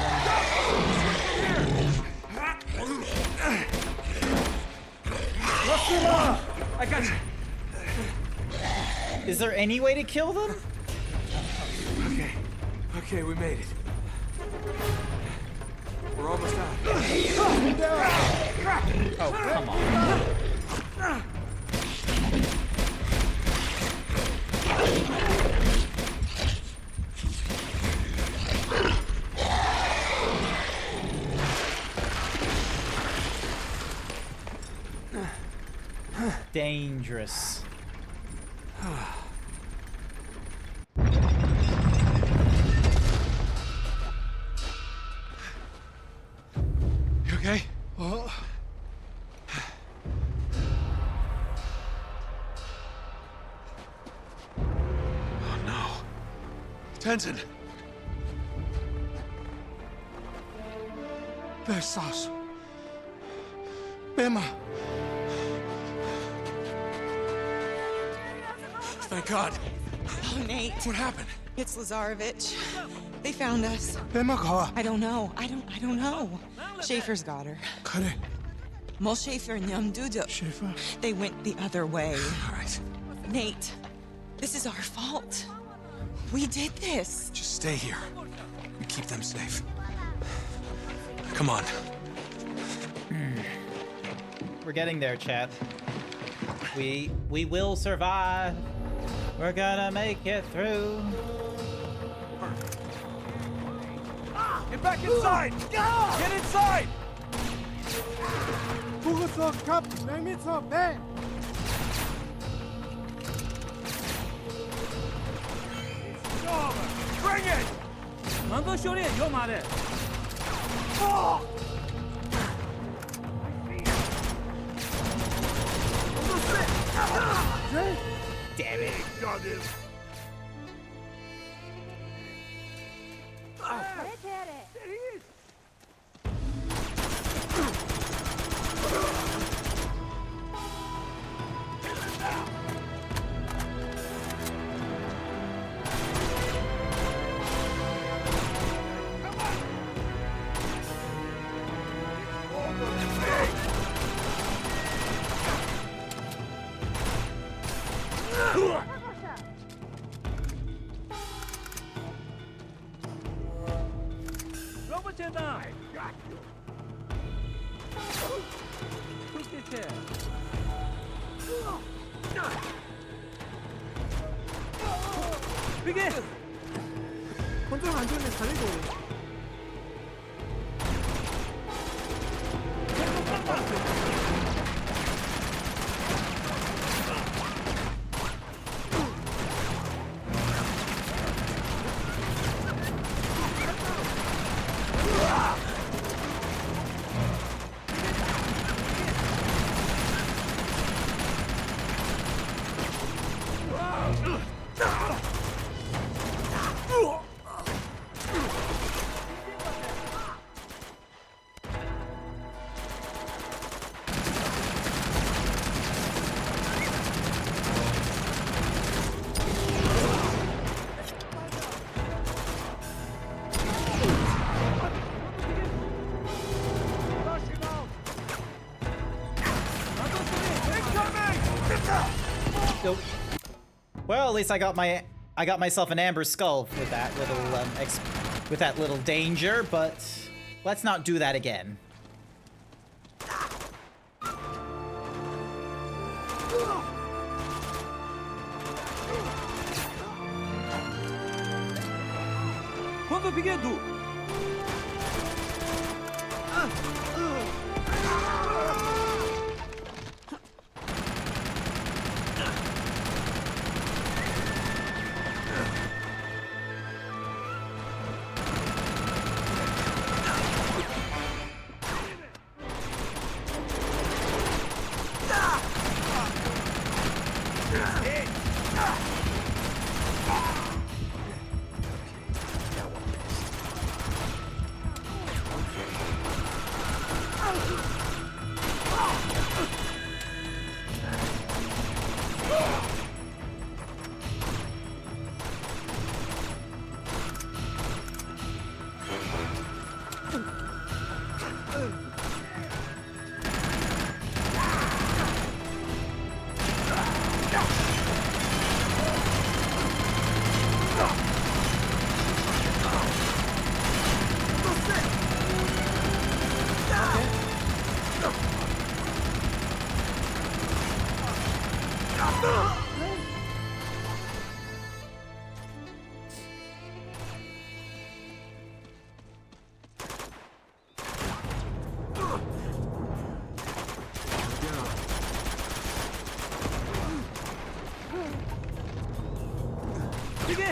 [SPEAKER 2] I got you.
[SPEAKER 1] Is there any way to kill them?
[SPEAKER 2] Okay, we made it. We're almost out.
[SPEAKER 1] Oh, come on. Dangerous.
[SPEAKER 6] You okay?
[SPEAKER 4] 어?
[SPEAKER 6] Oh no. Tenzin!
[SPEAKER 4] 벨사스. 빼마.
[SPEAKER 6] Thank God.
[SPEAKER 3] Oh, Nate.
[SPEAKER 6] What happened?
[SPEAKER 3] It's Lazarevich. They found us.
[SPEAKER 4] 빼마 가.
[SPEAKER 3] I don't know. I don't know. Schaefer's got her.
[SPEAKER 4] 가래.
[SPEAKER 3] Mol Schaefer and Yum Dudu.
[SPEAKER 4] 셰프.
[SPEAKER 3] They went the other way.
[SPEAKER 6] All right.
[SPEAKER 3] Nate, this is our fault. We did this.
[SPEAKER 6] Just stay here. We keep them safe. Come on.
[SPEAKER 1] We're getting there, chat. We will survive. We're gonna make it through.
[SPEAKER 2] Get back inside! Get inside!
[SPEAKER 9] 구급소 갑 냉미소 배.
[SPEAKER 2] Bring it!
[SPEAKER 10] 能够修炼有马的。
[SPEAKER 1] Damn it.
[SPEAKER 9] 컨트롤 안 되면 살리고. Well, at least I got myself an amber skull with that little danger, but let's not do that again.
[SPEAKER 10] Quando pequeno.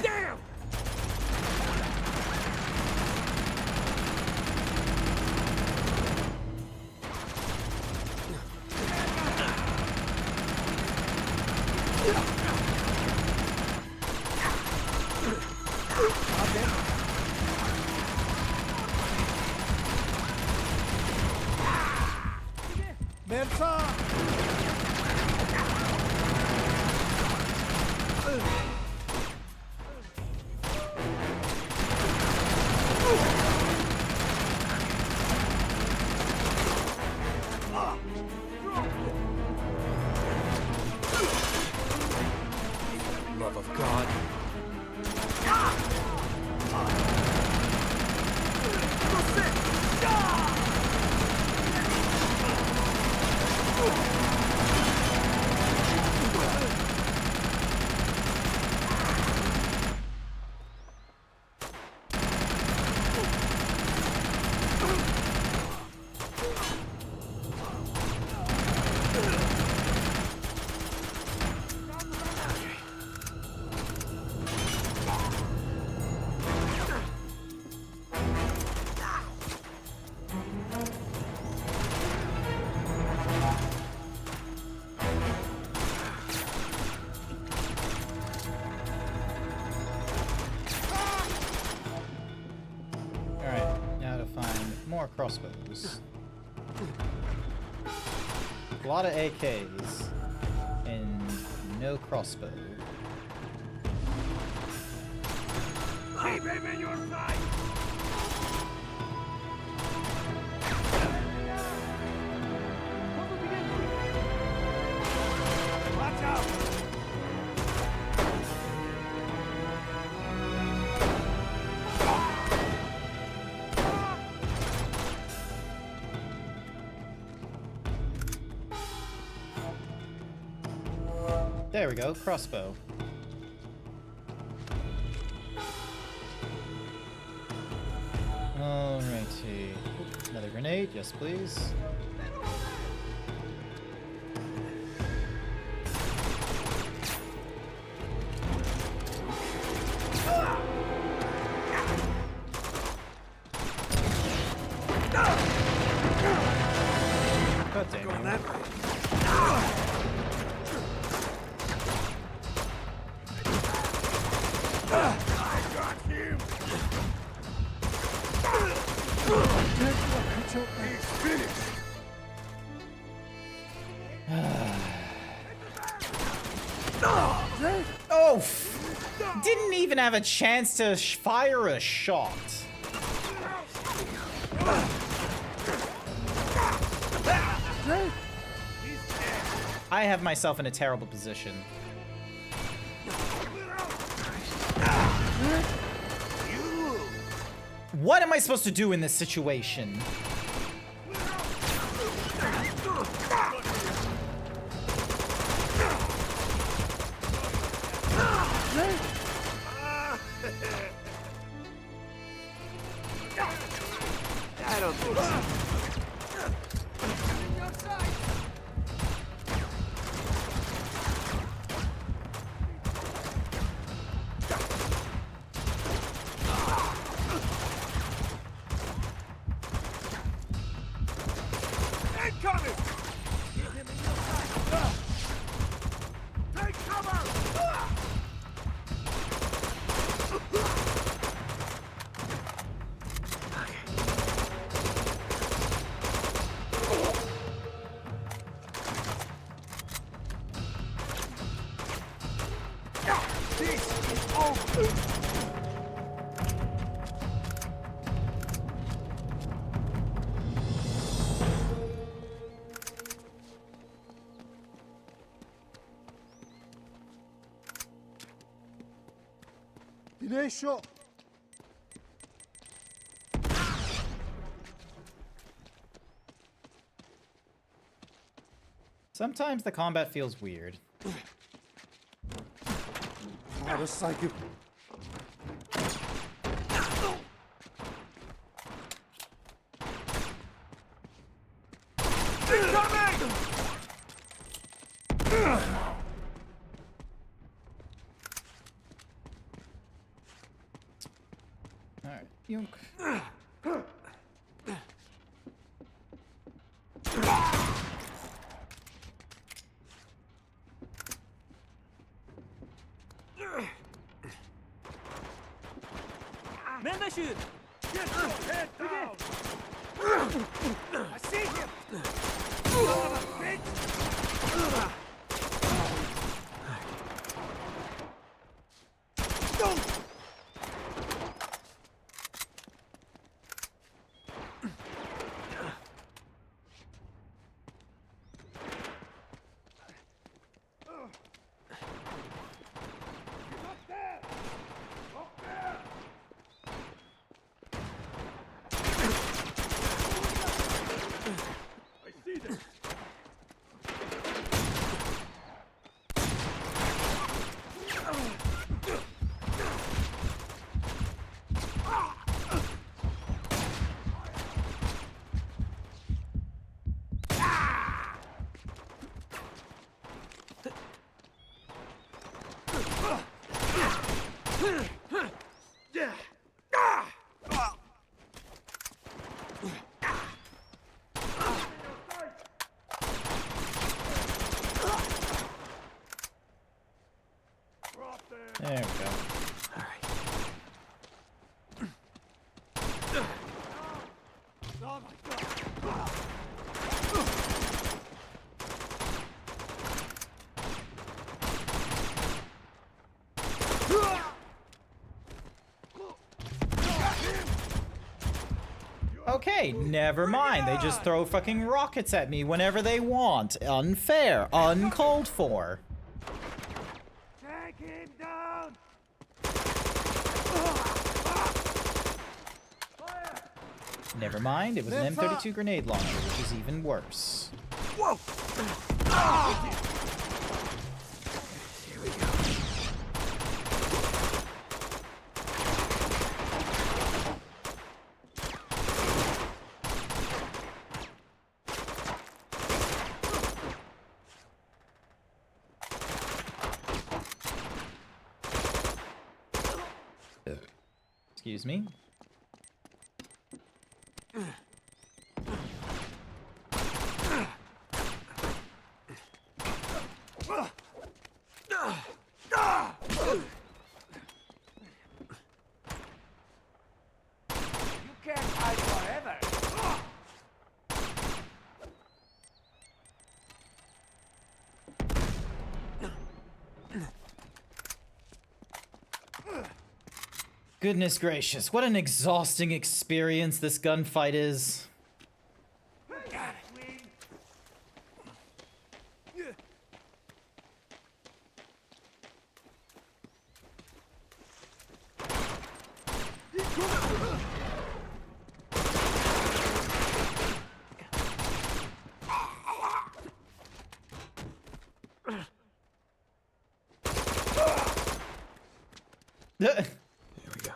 [SPEAKER 2] Damn!
[SPEAKER 6] Love of God.
[SPEAKER 1] more crossbows. A lot of AKs. And no crossbow.
[SPEAKER 2] Keep him in your sight! Watch out!
[SPEAKER 1] There we go, crossbow. Alrighty. Another grenade, yes please. God damn
[SPEAKER 2] Going
[SPEAKER 1] you.
[SPEAKER 2] that way. I got him! He's finished!
[SPEAKER 1] Oh! Didn't even have a chance to fire a shot. I have myself in a terrible position. What am I supposed to do in this situation?
[SPEAKER 2] I don't think so. Incoming! Take cover! This is over!
[SPEAKER 4] Dineisho!
[SPEAKER 1] Sometimes the combat feels weird.
[SPEAKER 4] Arasagi.
[SPEAKER 1] Alright, yunk.
[SPEAKER 10] Men där tjuv!
[SPEAKER 2] Get your head down! I see him! Son of a bitch! I see them!
[SPEAKER 1] Okay, never mind. They just throw fucking rockets at me whenever they want. Unfair. Uncalled for.
[SPEAKER 2] Take him down!
[SPEAKER 1] Never mind, it was an M32 grenade launcher, which is even worse.
[SPEAKER 2] Whoa!
[SPEAKER 6] Here we go.
[SPEAKER 1] Excuse me.
[SPEAKER 2] You can't hide forever!
[SPEAKER 1] Goodness gracious, what an exhausting experience this gunfight is.
[SPEAKER 2] Got it!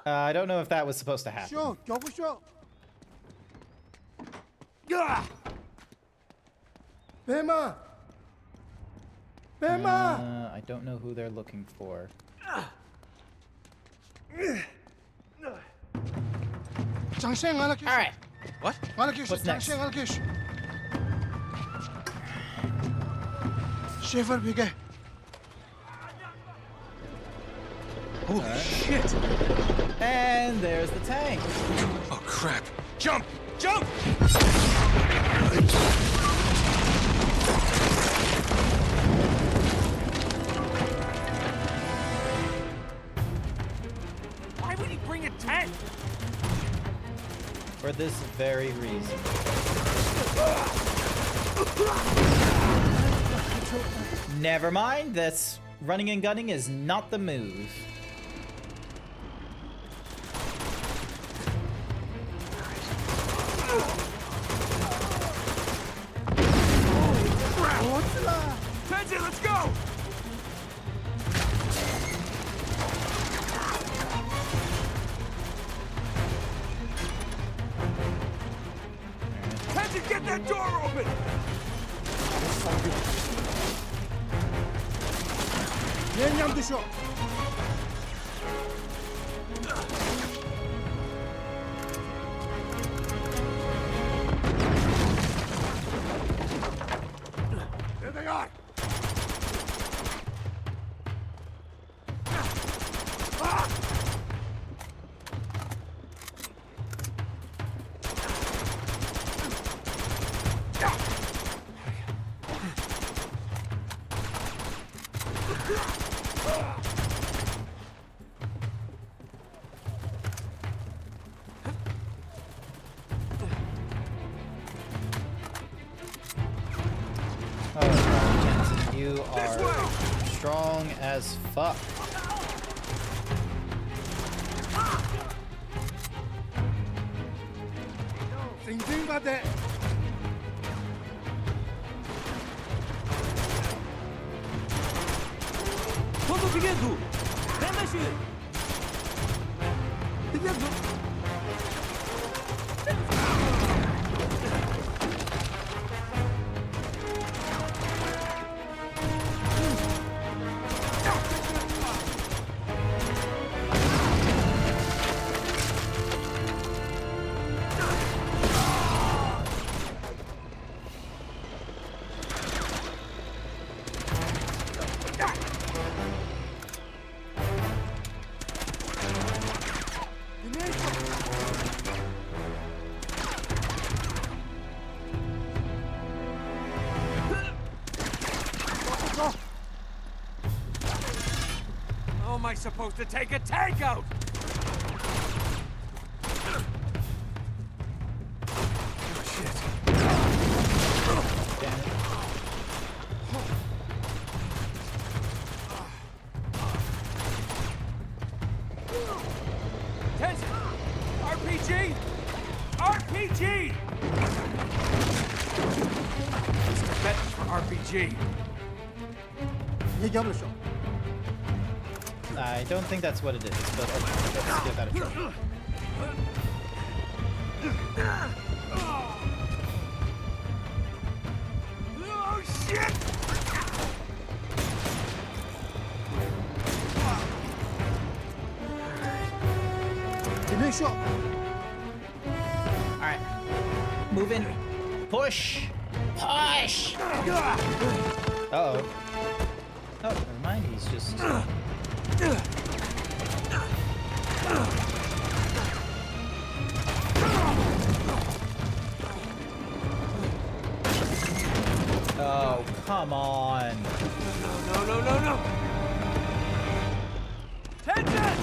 [SPEAKER 1] I don't know if that was supposed to happen.
[SPEAKER 4] Sure, go for sure. Bema! Bema!
[SPEAKER 1] I don't know who they're looking for.
[SPEAKER 4] 장생 하나 계시.
[SPEAKER 1] Alright,
[SPEAKER 6] What?
[SPEAKER 4] 하나 계시.
[SPEAKER 1] What's next?
[SPEAKER 4] 장생 하나 계시. 셰퍼 비게.
[SPEAKER 6] Holy shit!
[SPEAKER 1] and there's the tank.
[SPEAKER 6] Oh crap! Jump! Jump!
[SPEAKER 2] Why would he bring a tent?
[SPEAKER 1] For this very reason. Never mind, that's running and gunning is not the move.
[SPEAKER 2] Tenzin, let's go! Tenzin, get that door open!
[SPEAKER 4] 얘냠 드셔.
[SPEAKER 2] There they are!
[SPEAKER 1] Oh, Jensen, you are strong as fuck.
[SPEAKER 4] 싱싱바데.
[SPEAKER 10] Quando Biguedu! Vem mexer! Biguedu!
[SPEAKER 2] supposed to take a tank out? Tension! RPG! RPG! Some buttons for RPG.
[SPEAKER 1] I don't think that's what it is, but okay, let's give that a try.
[SPEAKER 2] Oh, shit!
[SPEAKER 1] Alright. Move in. Push! Push! Uh-oh. Oh, never mind, he's just... Oh, come on.
[SPEAKER 2] No. Tension!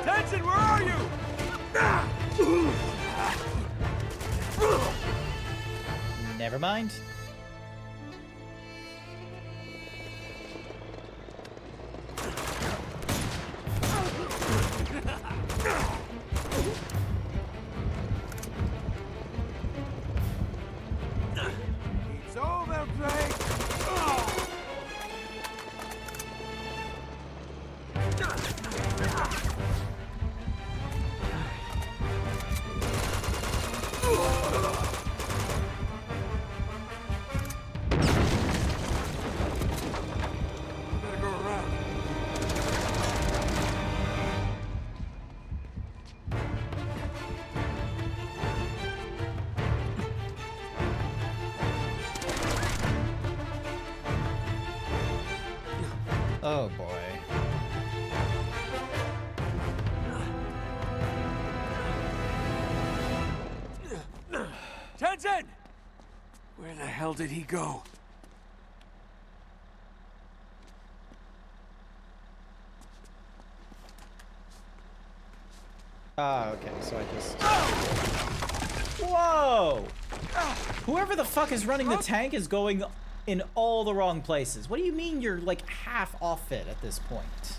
[SPEAKER 2] Tension, where are you?
[SPEAKER 1] Never mind.
[SPEAKER 2] It's over, Drake! Better go around.
[SPEAKER 1] Oh boy.
[SPEAKER 2] Tenzin! Where the hell did he go?
[SPEAKER 1] Ah, okay, so I just... Whoa! Whoever the fuck is running the tank is going in all the wrong places. What do you mean you're, like, half off it at this point?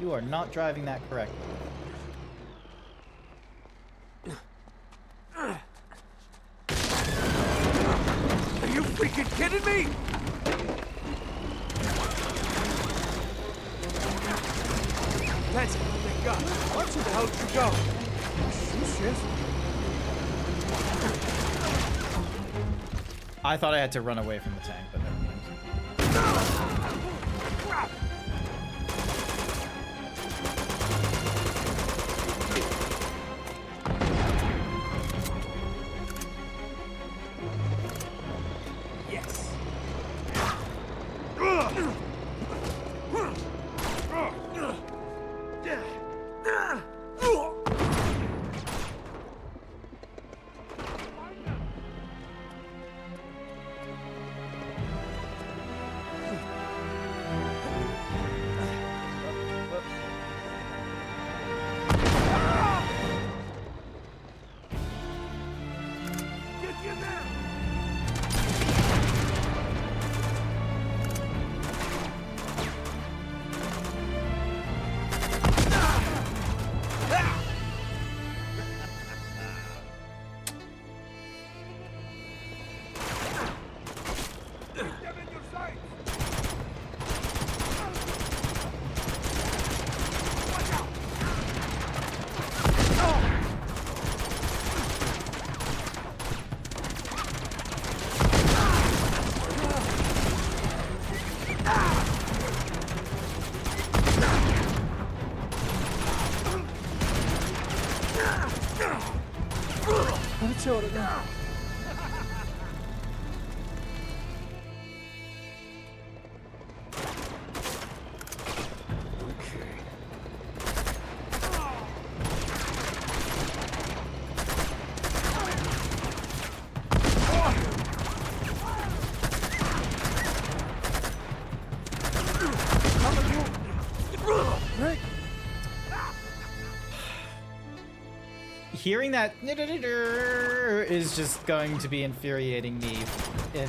[SPEAKER 1] You are not driving that correctly.
[SPEAKER 2] Are you freaking kidding me? Tenzin, thank God. Where the hell did you go?
[SPEAKER 1] I thought I had to run away from the tank, but never mind.
[SPEAKER 2] Crap! Yes.
[SPEAKER 1] hearing that is just going to be infuriating me in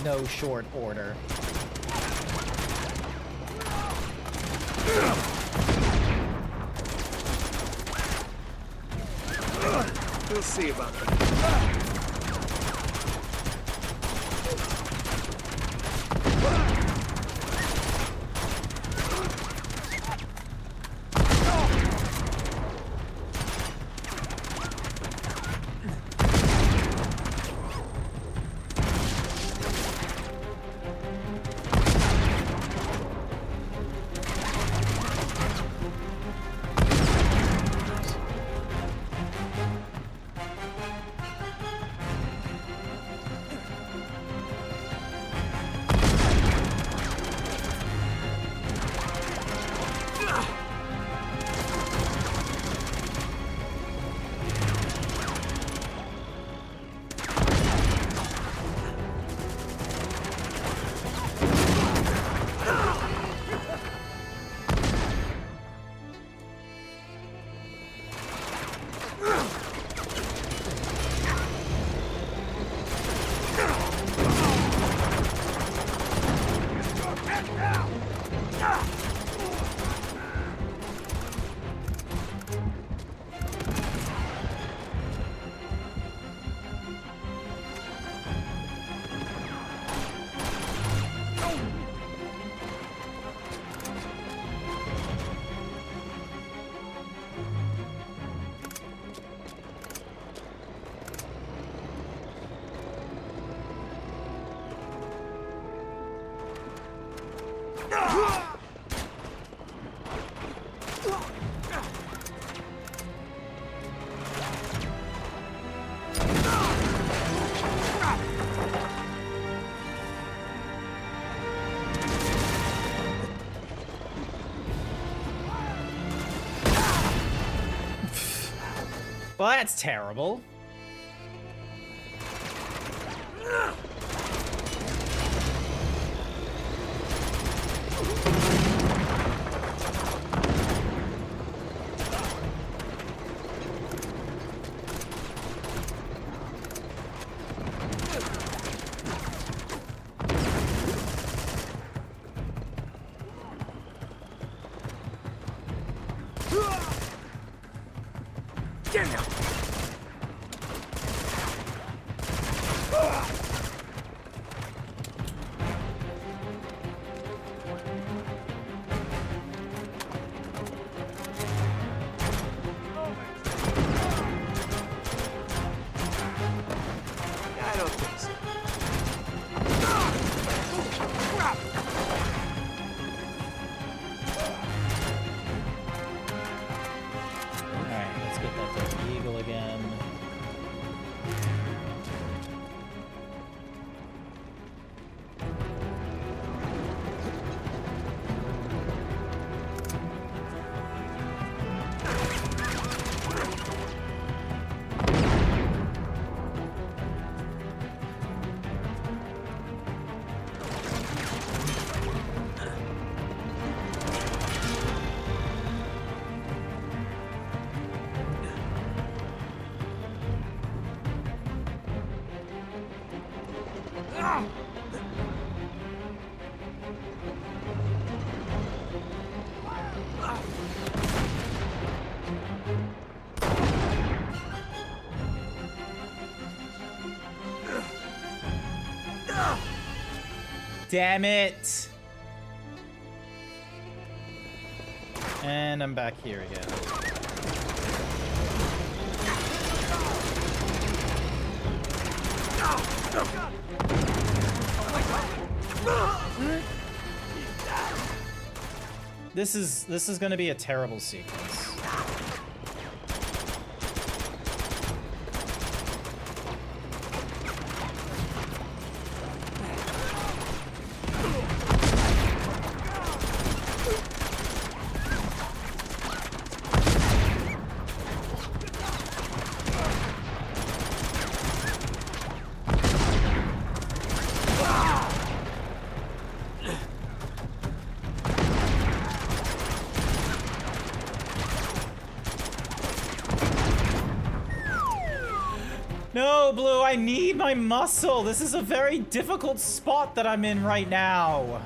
[SPEAKER 1] no short order.
[SPEAKER 2] We'll see about that.
[SPEAKER 1] Well, that's terrible.
[SPEAKER 2] Get him! I don't think so.
[SPEAKER 1] Alright, let's get that Desert Eagle again. Damn it! And I'm back here again. This is gonna be a terrible sequence. No, Blue, I need my muscle. This is a very difficult spot that I'm in right now.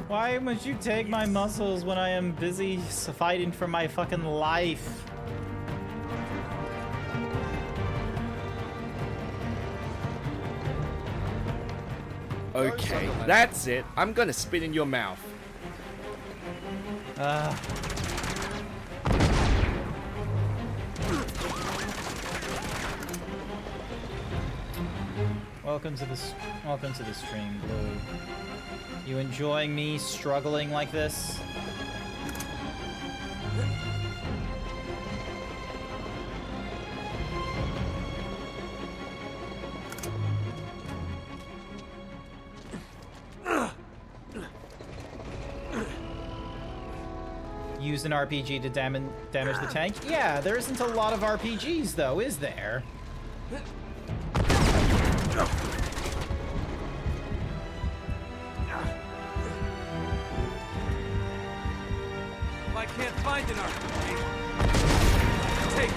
[SPEAKER 1] Why would you take my muscles when I am busy fighting for my fucking life?
[SPEAKER 11] Okay, that's it. I'm gonna spit in your mouth.
[SPEAKER 1] Welcome to the stream, Blue. You enjoying me struggling like this? Use an RPG to damage the tank? Yeah, there isn't a lot of RPGs though, is there?
[SPEAKER 2] I can't find an RPG. Take it.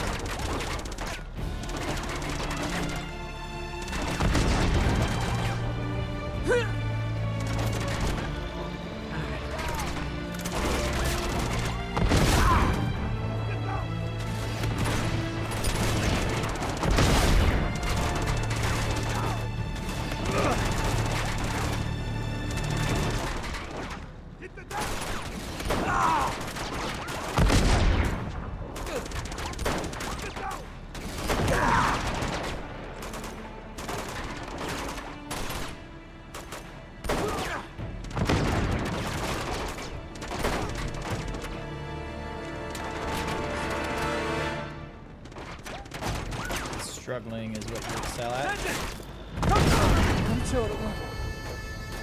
[SPEAKER 1] Struggling is what you excel at.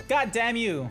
[SPEAKER 1] God damn you!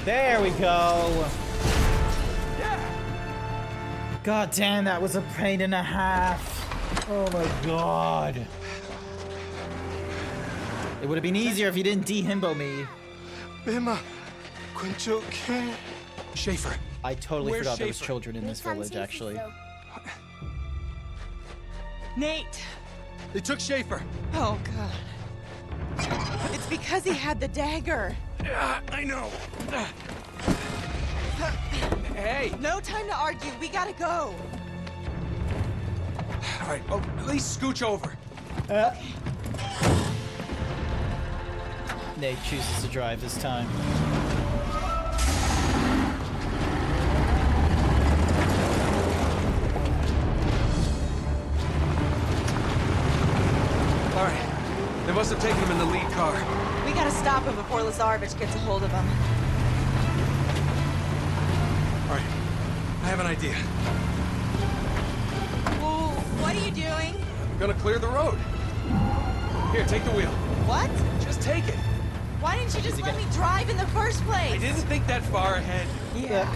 [SPEAKER 1] There we go. God damn, that was a pain and a half. Oh my god. It would have been easier if you didn't de-himbo me.
[SPEAKER 6] Bema, Quincho, Schaefer.
[SPEAKER 1] I totally
[SPEAKER 6] Where's
[SPEAKER 1] forgot there was
[SPEAKER 6] Schaefer?
[SPEAKER 1] children in this village, actually.
[SPEAKER 3] Nate!
[SPEAKER 6] They took Schaefer.
[SPEAKER 3] Oh, God. It's because he had the dagger.
[SPEAKER 6] I know. Hey.
[SPEAKER 3] No time to argue. We gotta go.
[SPEAKER 6] All right, oh, at least scooch over.
[SPEAKER 1] Nate chooses to drive this time.
[SPEAKER 6] All right, they must have taken him in the lead car.
[SPEAKER 3] We gotta stop him before Lazarevich gets a hold of him.
[SPEAKER 6] I have an idea.
[SPEAKER 3] Whoa, what are you doing?
[SPEAKER 6] I'm gonna clear the road. Here, take the wheel.
[SPEAKER 3] What?
[SPEAKER 6] Just take it.
[SPEAKER 3] Why didn't you just let me drive in the first place?
[SPEAKER 6] I didn't think that far ahead.
[SPEAKER 3] Yeah.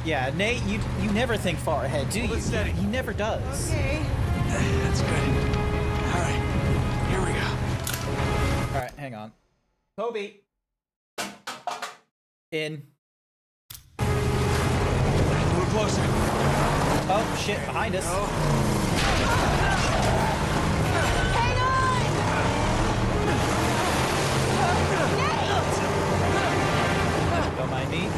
[SPEAKER 1] Yeah, Nate, you never think far ahead, do you?
[SPEAKER 6] Hold it steady.
[SPEAKER 1] He never does.
[SPEAKER 3] Okay.
[SPEAKER 6] That's good. All right, here we go.
[SPEAKER 1] All right, hang on. Toby. In.
[SPEAKER 6] A little closer.
[SPEAKER 1] Oh, shit, behind us.
[SPEAKER 3] Hang on!
[SPEAKER 1] Don't mind me.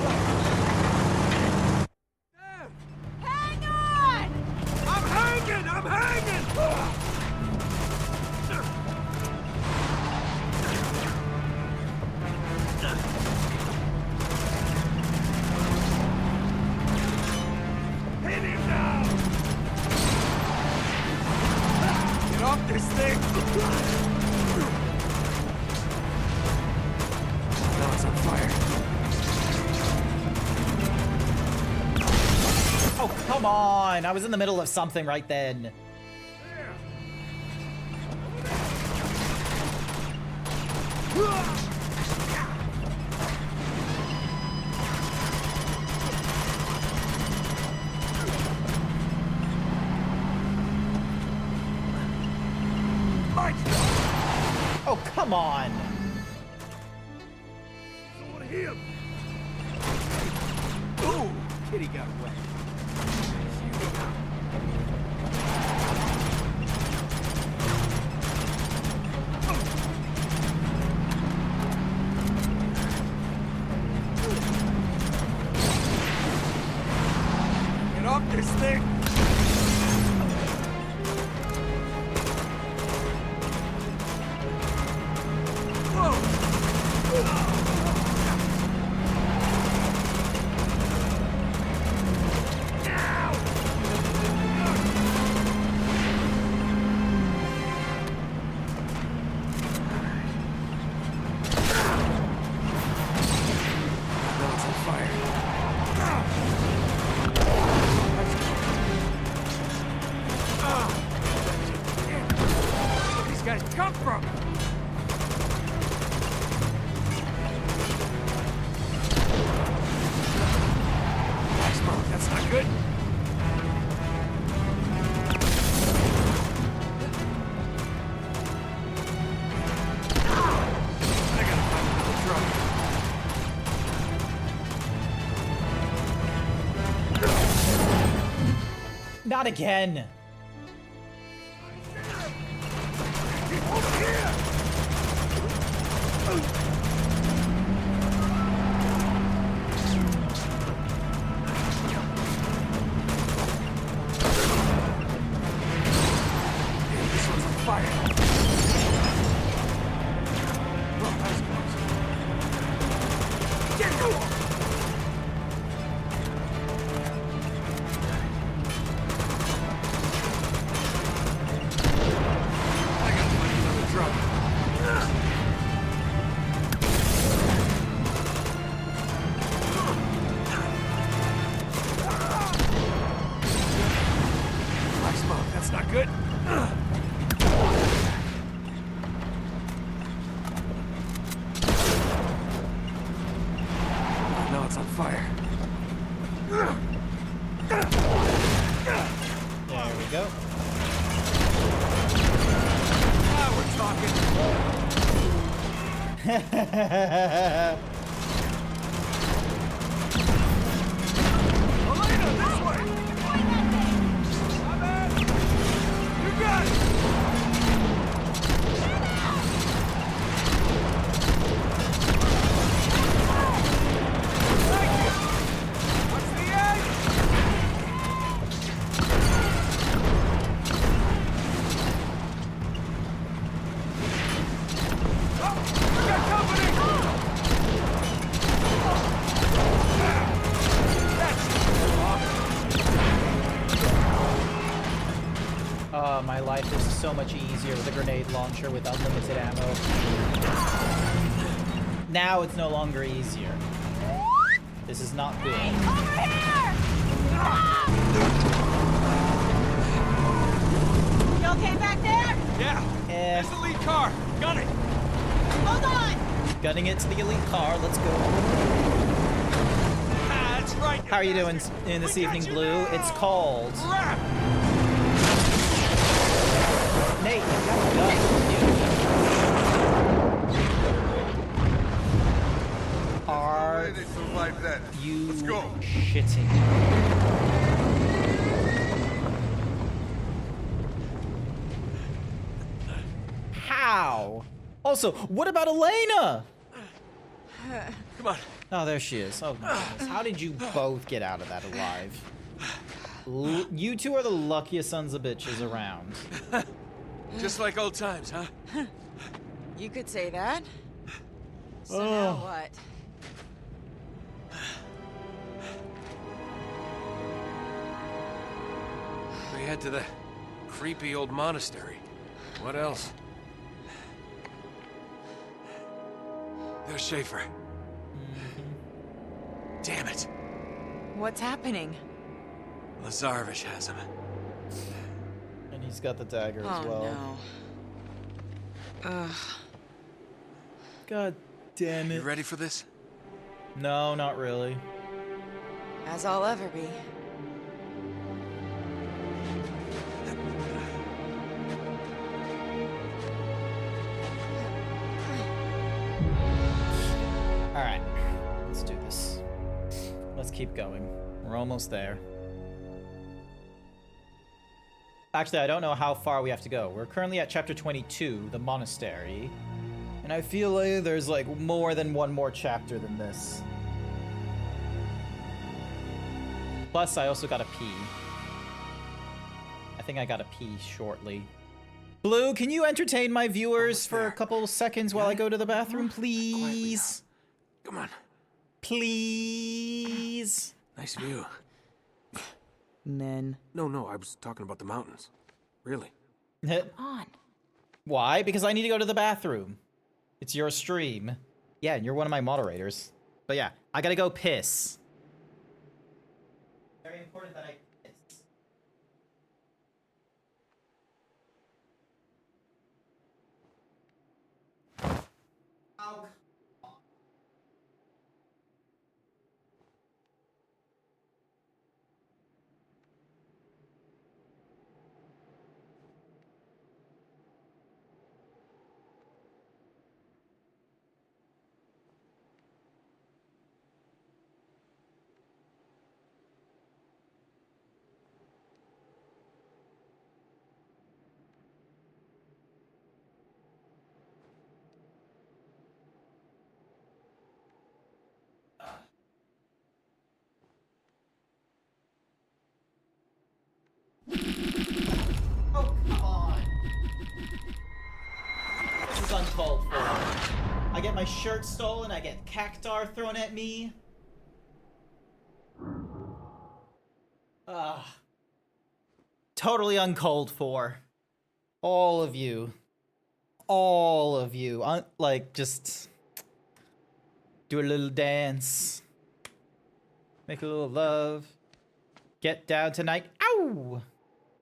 [SPEAKER 3] Hang on!
[SPEAKER 2] I'm hanging! I'm hanging! Hit him now! Get off this thing!
[SPEAKER 6] Now it's on fire.
[SPEAKER 1] Oh, come on. I was in the middle of something right then. Oh, come on.
[SPEAKER 2] Someone him! Ooh! Kitty got wet. Get off this thing!
[SPEAKER 6] Now it's on fire.
[SPEAKER 2] Where these guys come from? Smoke, that's not good. I gotta find another truck.
[SPEAKER 1] Not again.
[SPEAKER 2] Over here!
[SPEAKER 6] This one's on fire.
[SPEAKER 2] Oh, that was close. Get go! I gotta find another truck. Black smoke, that's not good.
[SPEAKER 6] Now it's on fire.
[SPEAKER 1] There we go.
[SPEAKER 2] Now we're talking. Elena, this way! My bad! You got it! Thank you! What's the edge? Oh, we got company!
[SPEAKER 1] My life is so much easier with a grenade launcher with unlimited ammo. Now it's no longer easier. This is not good.
[SPEAKER 3] Over here! You okay back there?
[SPEAKER 2] Yeah.
[SPEAKER 1] Eh,
[SPEAKER 2] There's the lead car. Gun it.
[SPEAKER 3] Hold on!
[SPEAKER 1] gunning it to the elite car. Let's go.
[SPEAKER 2] Ah, that's right.
[SPEAKER 1] How are you doing in this evening, Blue? It's called
[SPEAKER 2] Crap.
[SPEAKER 1] Nate. You have a gun. Are you shitting? How? Also, what about Elena?
[SPEAKER 2] Come on.
[SPEAKER 1] Oh, there she is. Oh my goodness. How did you both get out of that alive? You two are the luckiest sons of bitches around.
[SPEAKER 2] Just like old times, huh?
[SPEAKER 3] You could say that. So now what?
[SPEAKER 2] We head to the creepy old monastery. What else? There's Schaefer. Damn it.
[SPEAKER 3] What's happening?
[SPEAKER 2] Lazarevich has him.
[SPEAKER 1] And he's got the dagger as
[SPEAKER 3] Oh
[SPEAKER 1] well.
[SPEAKER 3] no. Ugh.
[SPEAKER 1] God damn
[SPEAKER 2] You
[SPEAKER 1] it.
[SPEAKER 2] ready for this?
[SPEAKER 1] No, not really.
[SPEAKER 3] As I'll ever be.
[SPEAKER 1] Alright. Let's do this. Let's keep going. We're almost there. Actually, I don't know how far we have to go. We're currently at chapter 22, the monastery. And I feel like there's like more than one more chapter than this. Plus, I also gotta pee. I think I gotta pee shortly. Blue, can you entertain my viewers for a couple seconds while I go to the bathroom, please?
[SPEAKER 2] Come on.
[SPEAKER 1] Please?
[SPEAKER 2] Nice view.
[SPEAKER 3] Men.
[SPEAKER 2] No, I was talking about the mountains. Really.
[SPEAKER 3] On.
[SPEAKER 1] Why? Because I need to go to the bathroom. It's your stream. Yeah, and you're one of my moderators. But yeah, I gotta go piss. Very important that I piss. Oh. Oh, come on. This is uncalled for. I get my shirt stolen, I get cactar thrown at me. Totally uncalled for. All of you. All of you. Like, just do a little dance. Make a little love. Get down tonight. Ow!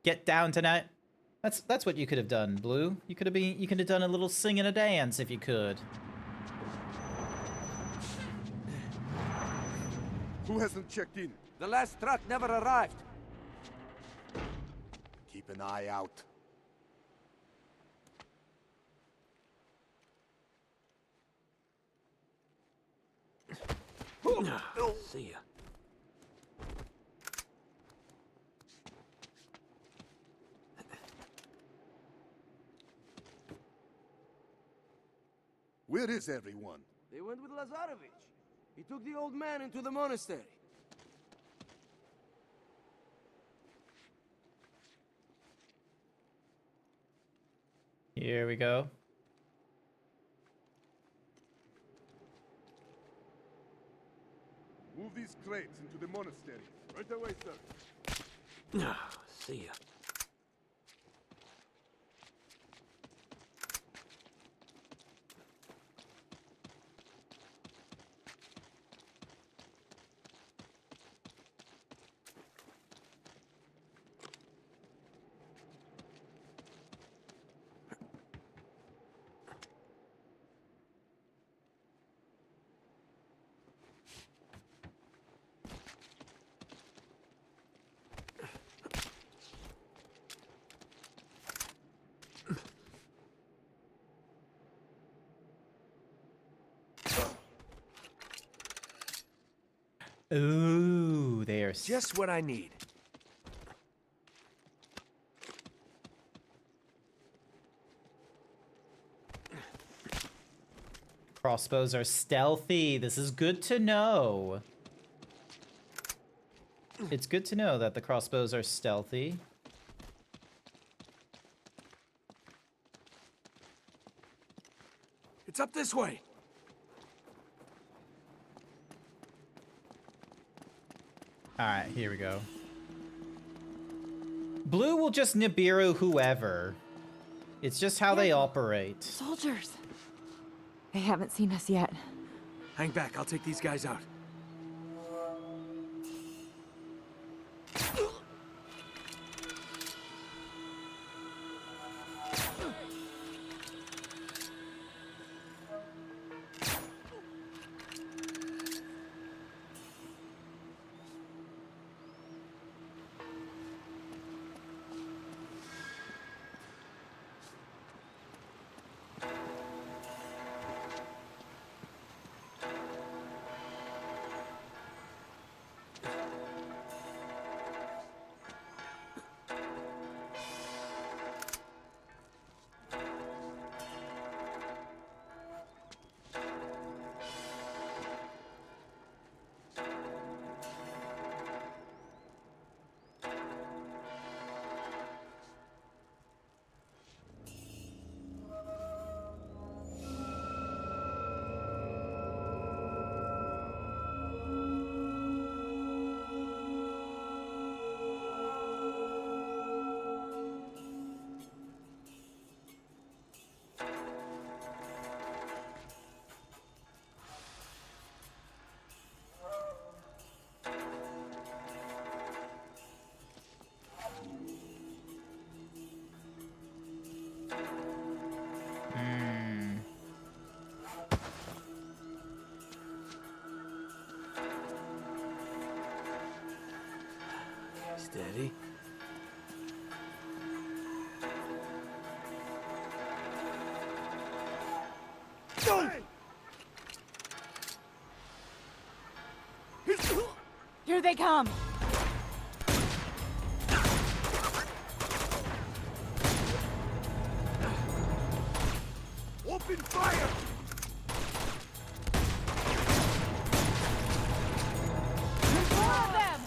[SPEAKER 1] Get down tonight. That's what you could have done, Blue. You could have done a little sing and a dance if you could.
[SPEAKER 12] Who hasn't checked in?
[SPEAKER 10] The last truck never arrived.
[SPEAKER 12] Keep an eye out.
[SPEAKER 10] See ya.
[SPEAKER 12] Where is everyone?
[SPEAKER 10] They went with Lazarevich. He took the old man into the monastery.
[SPEAKER 1] Here we go.
[SPEAKER 12] Move these crates into the monastery. Right away, sir.
[SPEAKER 10] See ya.
[SPEAKER 1] Ooh, they are
[SPEAKER 2] Just what I need.
[SPEAKER 1] crossbows are stealthy. This is good to know. It's good to know that the crossbows are stealthy.
[SPEAKER 2] It's up this way.
[SPEAKER 1] All right, here we go. Blue will just Nibiru whoever. It's just how they operate.
[SPEAKER 3] Soldiers. They haven't seen us yet.
[SPEAKER 2] Hang back, I'll take these guys out. Steady.
[SPEAKER 3] Here they come.
[SPEAKER 10] Open fire!
[SPEAKER 3] There's more of them.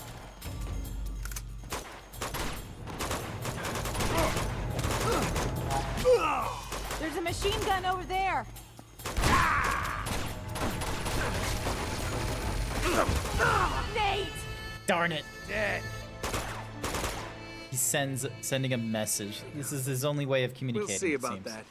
[SPEAKER 3] There's a machine gun over there. Nate!
[SPEAKER 1] Darn it.
[SPEAKER 2] Dead.
[SPEAKER 1] He's sending a message. This is his only way of communicating.
[SPEAKER 2] We'll see
[SPEAKER 1] it
[SPEAKER 2] about
[SPEAKER 1] seems.
[SPEAKER 2] that.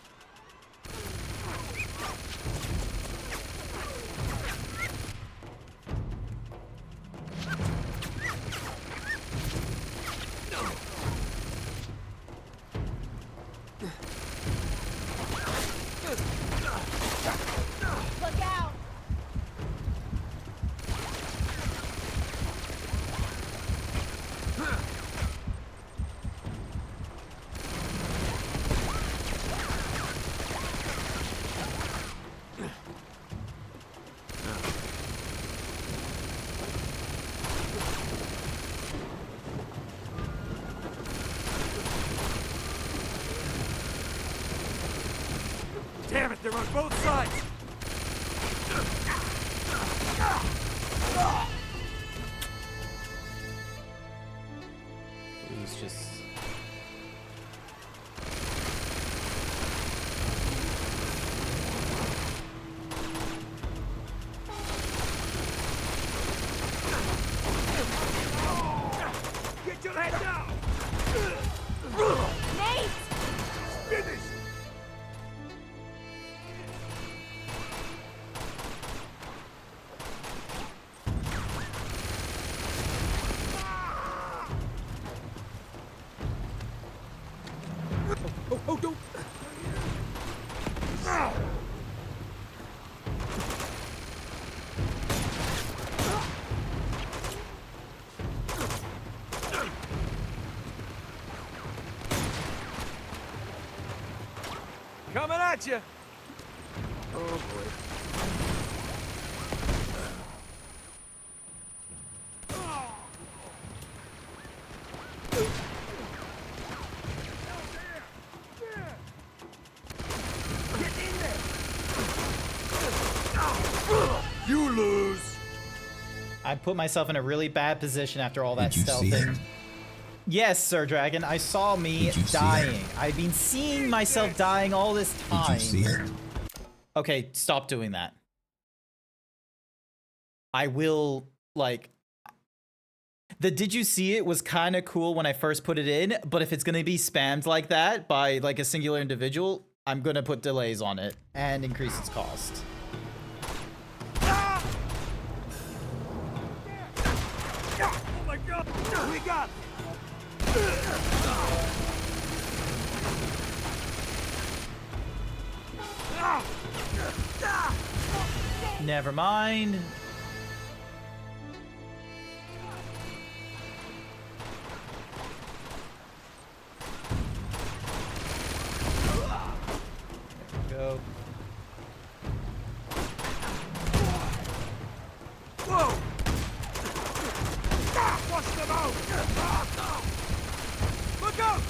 [SPEAKER 3] Look out!
[SPEAKER 2] Damn it, they're on both sides.
[SPEAKER 1] He's just...
[SPEAKER 10] Get your head down!
[SPEAKER 3] Nate!
[SPEAKER 10] Finish!
[SPEAKER 2] Oh, don't. Coming at you. Oh boy. You lose.
[SPEAKER 1] I put myself in a really bad position after all that
[SPEAKER 13] Did you see
[SPEAKER 1] stealthing.
[SPEAKER 13] it?
[SPEAKER 1] Yes, Sir Dragon, I saw me
[SPEAKER 13] Did you see
[SPEAKER 1] dying.
[SPEAKER 13] it?
[SPEAKER 1] I've been seeing myself dying all this time.
[SPEAKER 13] Did you see it?
[SPEAKER 1] Okay, stop doing that. I will, like... The did you see it was kind of cool when I first put it in, but if it's going to be spammed like that by, like, a singular individual, I'm going to put delays on it and increase its cost.
[SPEAKER 2] Oh my god! We got
[SPEAKER 1] Never mind. There we go.
[SPEAKER 2] Whoa! Watch them out! Look out!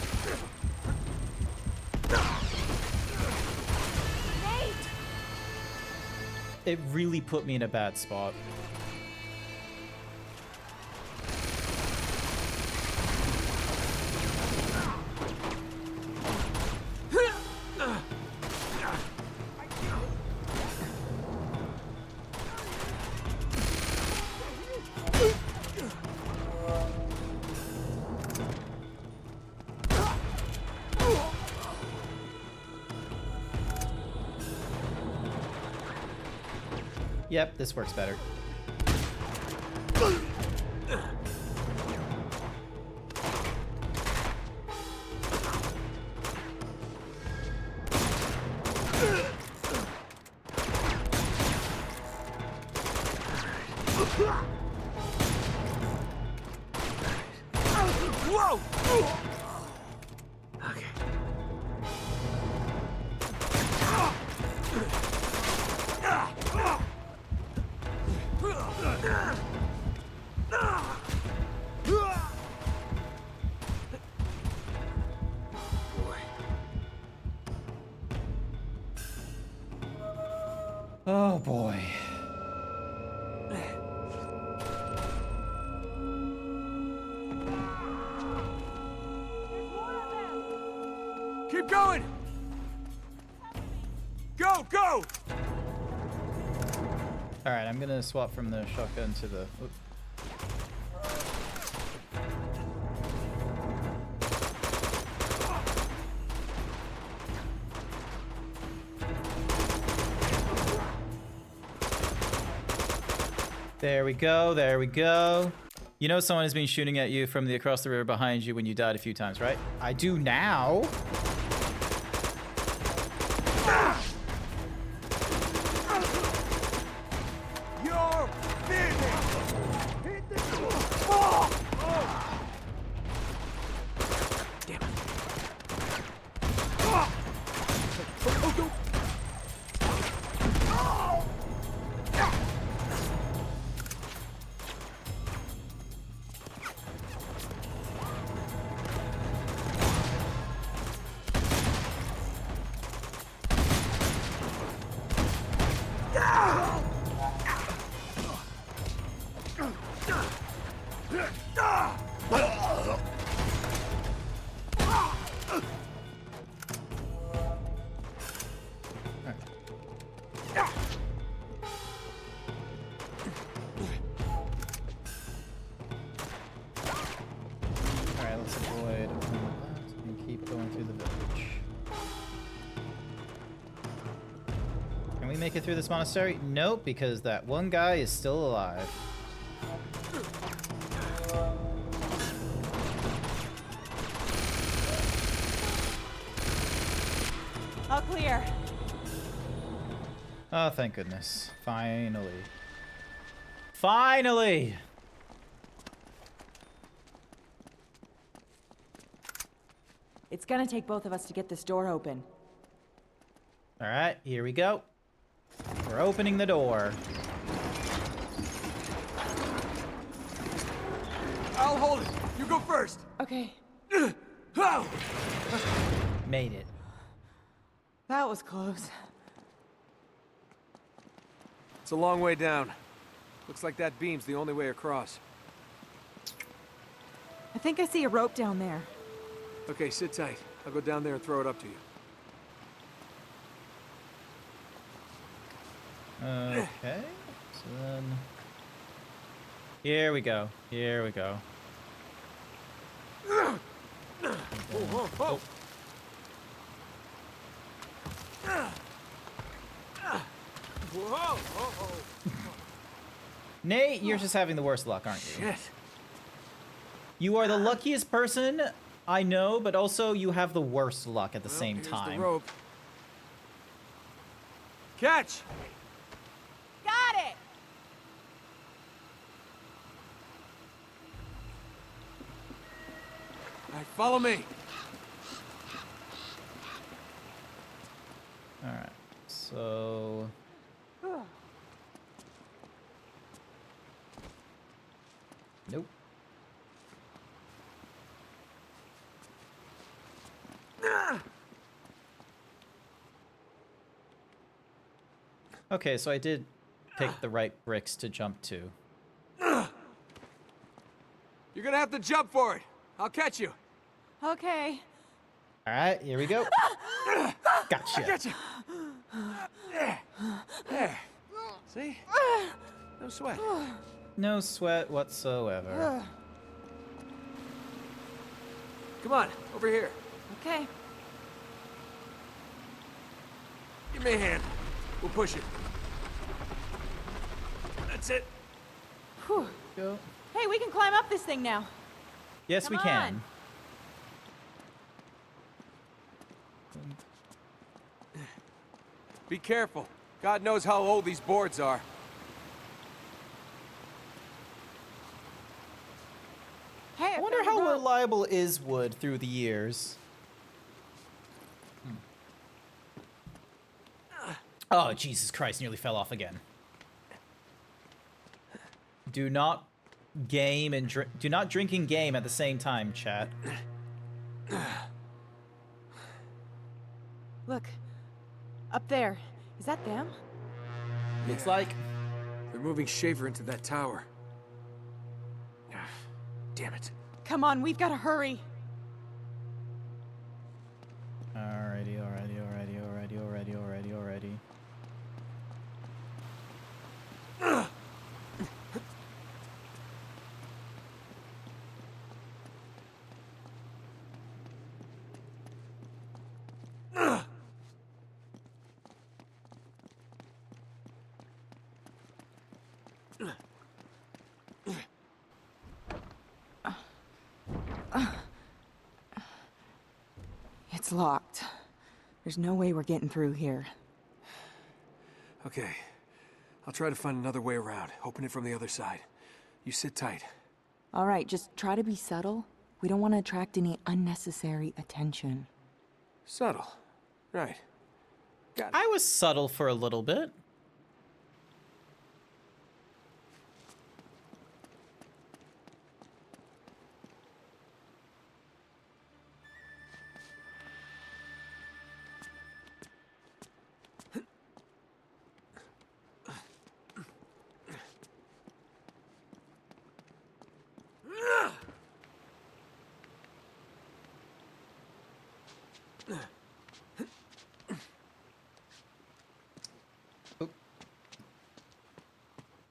[SPEAKER 1] It really put me in a bad spot. Yep, this works better.
[SPEAKER 2] Whoa!
[SPEAKER 1] Oh boy.
[SPEAKER 2] Keep going! Go, go!
[SPEAKER 1] Alright, I'm gonna swap from the shotgun to the... Oop. There we go, there we go. You know someone has been shooting at you from the across the river behind you when you died a few times, right? I do now.
[SPEAKER 2] You're finished! Hit the floor! Oh. Damn it. Oh, go.
[SPEAKER 1] Alright, let's avoid and keep going through the village. Can we make it through this monastery? Nope, because that one guy is still alive.
[SPEAKER 3] All clear.
[SPEAKER 1] Oh, thank goodness. Finally. Finally!
[SPEAKER 3] It's gonna take both of us to get this door open.
[SPEAKER 1] Alright, here we go. We're opening the door.
[SPEAKER 2] I'll hold it. You go first.
[SPEAKER 3] Okay.
[SPEAKER 1] Made it.
[SPEAKER 3] That was close.
[SPEAKER 2] It's a long way down. Looks like that beam's the only way across.
[SPEAKER 3] I think I see a rope down there.
[SPEAKER 2] Okay, sit tight. I'll go down there and throw it up to you.
[SPEAKER 1] Okay. So then... Here we go. Here we go.
[SPEAKER 2] Whoa, whoa, whoa. Whoa, whoa,
[SPEAKER 1] Nate, you're just having the worst luck, aren't you?
[SPEAKER 2] shit.
[SPEAKER 1] You are the luckiest person I know, but also you have the worst luck at the same
[SPEAKER 2] Here's
[SPEAKER 1] time.
[SPEAKER 2] the rope. Catch!
[SPEAKER 3] Got it!
[SPEAKER 2] All right, follow me.
[SPEAKER 1] Alright, so... Nope. Okay, so I did pick the right bricks to jump to.
[SPEAKER 2] You're gonna have to jump for it. I'll catch you.
[SPEAKER 3] Okay.
[SPEAKER 1] Alright, here we go. Gotcha.
[SPEAKER 2] Gotcha. There. See? No sweat.
[SPEAKER 1] No sweat whatsoever.
[SPEAKER 2] Come on, over here.
[SPEAKER 3] Okay.
[SPEAKER 2] Give me a hand. We'll push it. That's it.
[SPEAKER 3] Whew.
[SPEAKER 1] Go.
[SPEAKER 3] Hey, we can climb up this thing now.
[SPEAKER 1] Yes, we
[SPEAKER 3] Come
[SPEAKER 1] can.
[SPEAKER 3] on.
[SPEAKER 2] Be careful. God knows how old these boards are.
[SPEAKER 3] Hey,
[SPEAKER 1] I wonder how reliable is wood through the years. Oh, Jesus Christ, nearly fell off again. Do not game and do not drink and game at the same time, chat.
[SPEAKER 3] Look. Up there. Is that them?
[SPEAKER 1] Looks like.
[SPEAKER 2] They're moving Schaefer into that tower. Damn it.
[SPEAKER 3] Come on, we've got to hurry.
[SPEAKER 1] Alrighty.
[SPEAKER 3] It's locked. There's no way we're getting through here.
[SPEAKER 2] Okay. I'll try to find another way around. Open it from the other side. You sit tight.
[SPEAKER 3] All right, just try to be subtle. We don't want to attract any unnecessary attention.
[SPEAKER 2] Subtle. Right. Got it.
[SPEAKER 1] I was subtle for a little bit.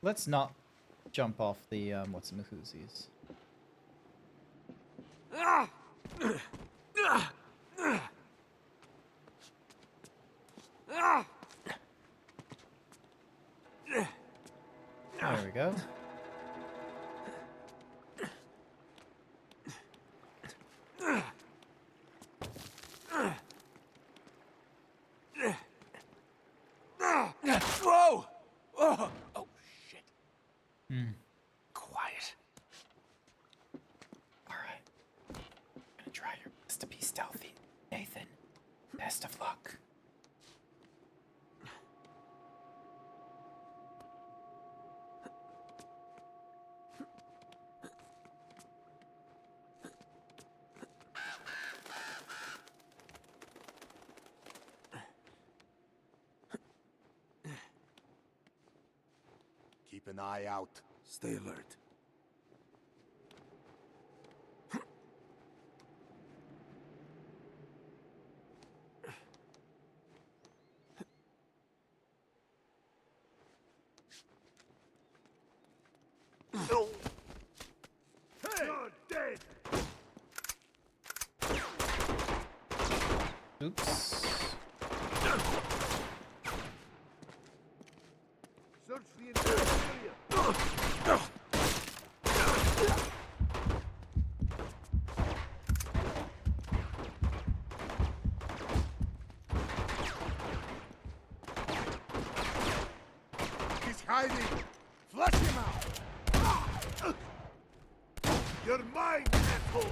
[SPEAKER 1] Let's not jump off the what's-in-the-whoosies. There we go.
[SPEAKER 2] Whoa! Oh, oh shit.
[SPEAKER 1] Quiet. Alright. Gonna try your best to be stealthy, Nathan. Best of luck.
[SPEAKER 12] keep an eye out.
[SPEAKER 10] Stay alert.
[SPEAKER 12] You're dead!
[SPEAKER 1] Oops.
[SPEAKER 12] Search the entire area. He's hiding. Flush him out. You're mine, asshole.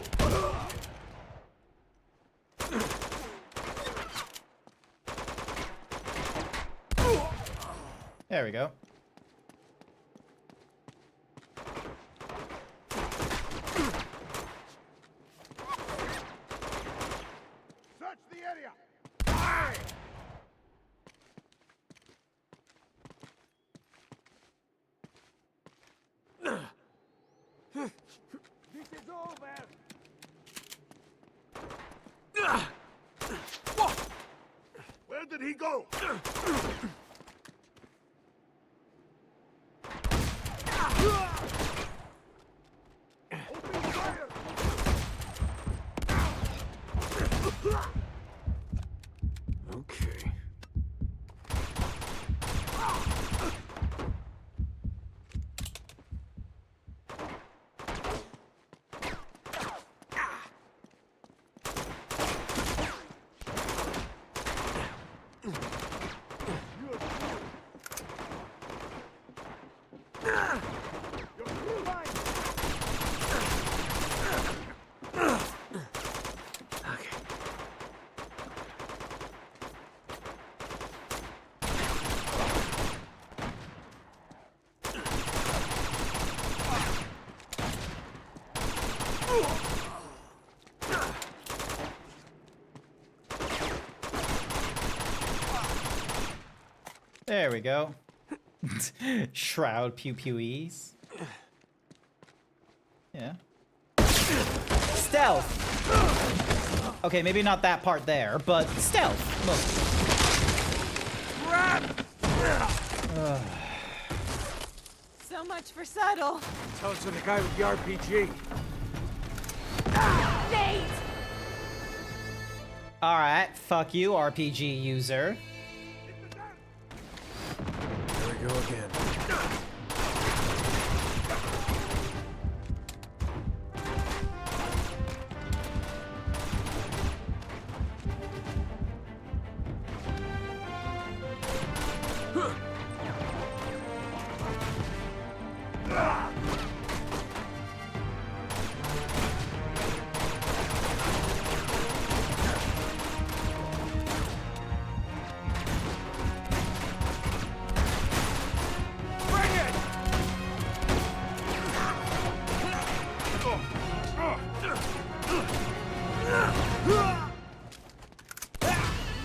[SPEAKER 1] There we go.
[SPEAKER 12] Search the area. Aye.
[SPEAKER 10] This is over.
[SPEAKER 12] Where did he go? Open fire!
[SPEAKER 6] Okay.
[SPEAKER 1] There we go. Shroud pew pewies. Yeah. Stealth! Okay, maybe not that part there, but stealth.
[SPEAKER 3] So much for subtle.
[SPEAKER 2] Tell us when the guy with the RPG.
[SPEAKER 3] Nate!
[SPEAKER 1] Alright, fuck you, RPG user.
[SPEAKER 2] There we go again.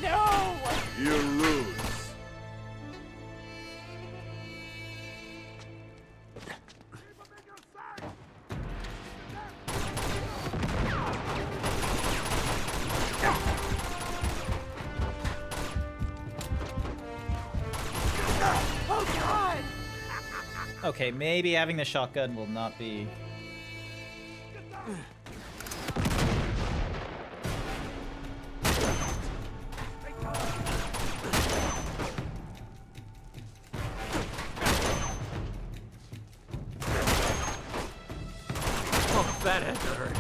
[SPEAKER 3] No!
[SPEAKER 12] You lose.
[SPEAKER 3] Oh God!
[SPEAKER 1] Okay, maybe having the shotgun will not be...
[SPEAKER 2] Oh, that had to hurt.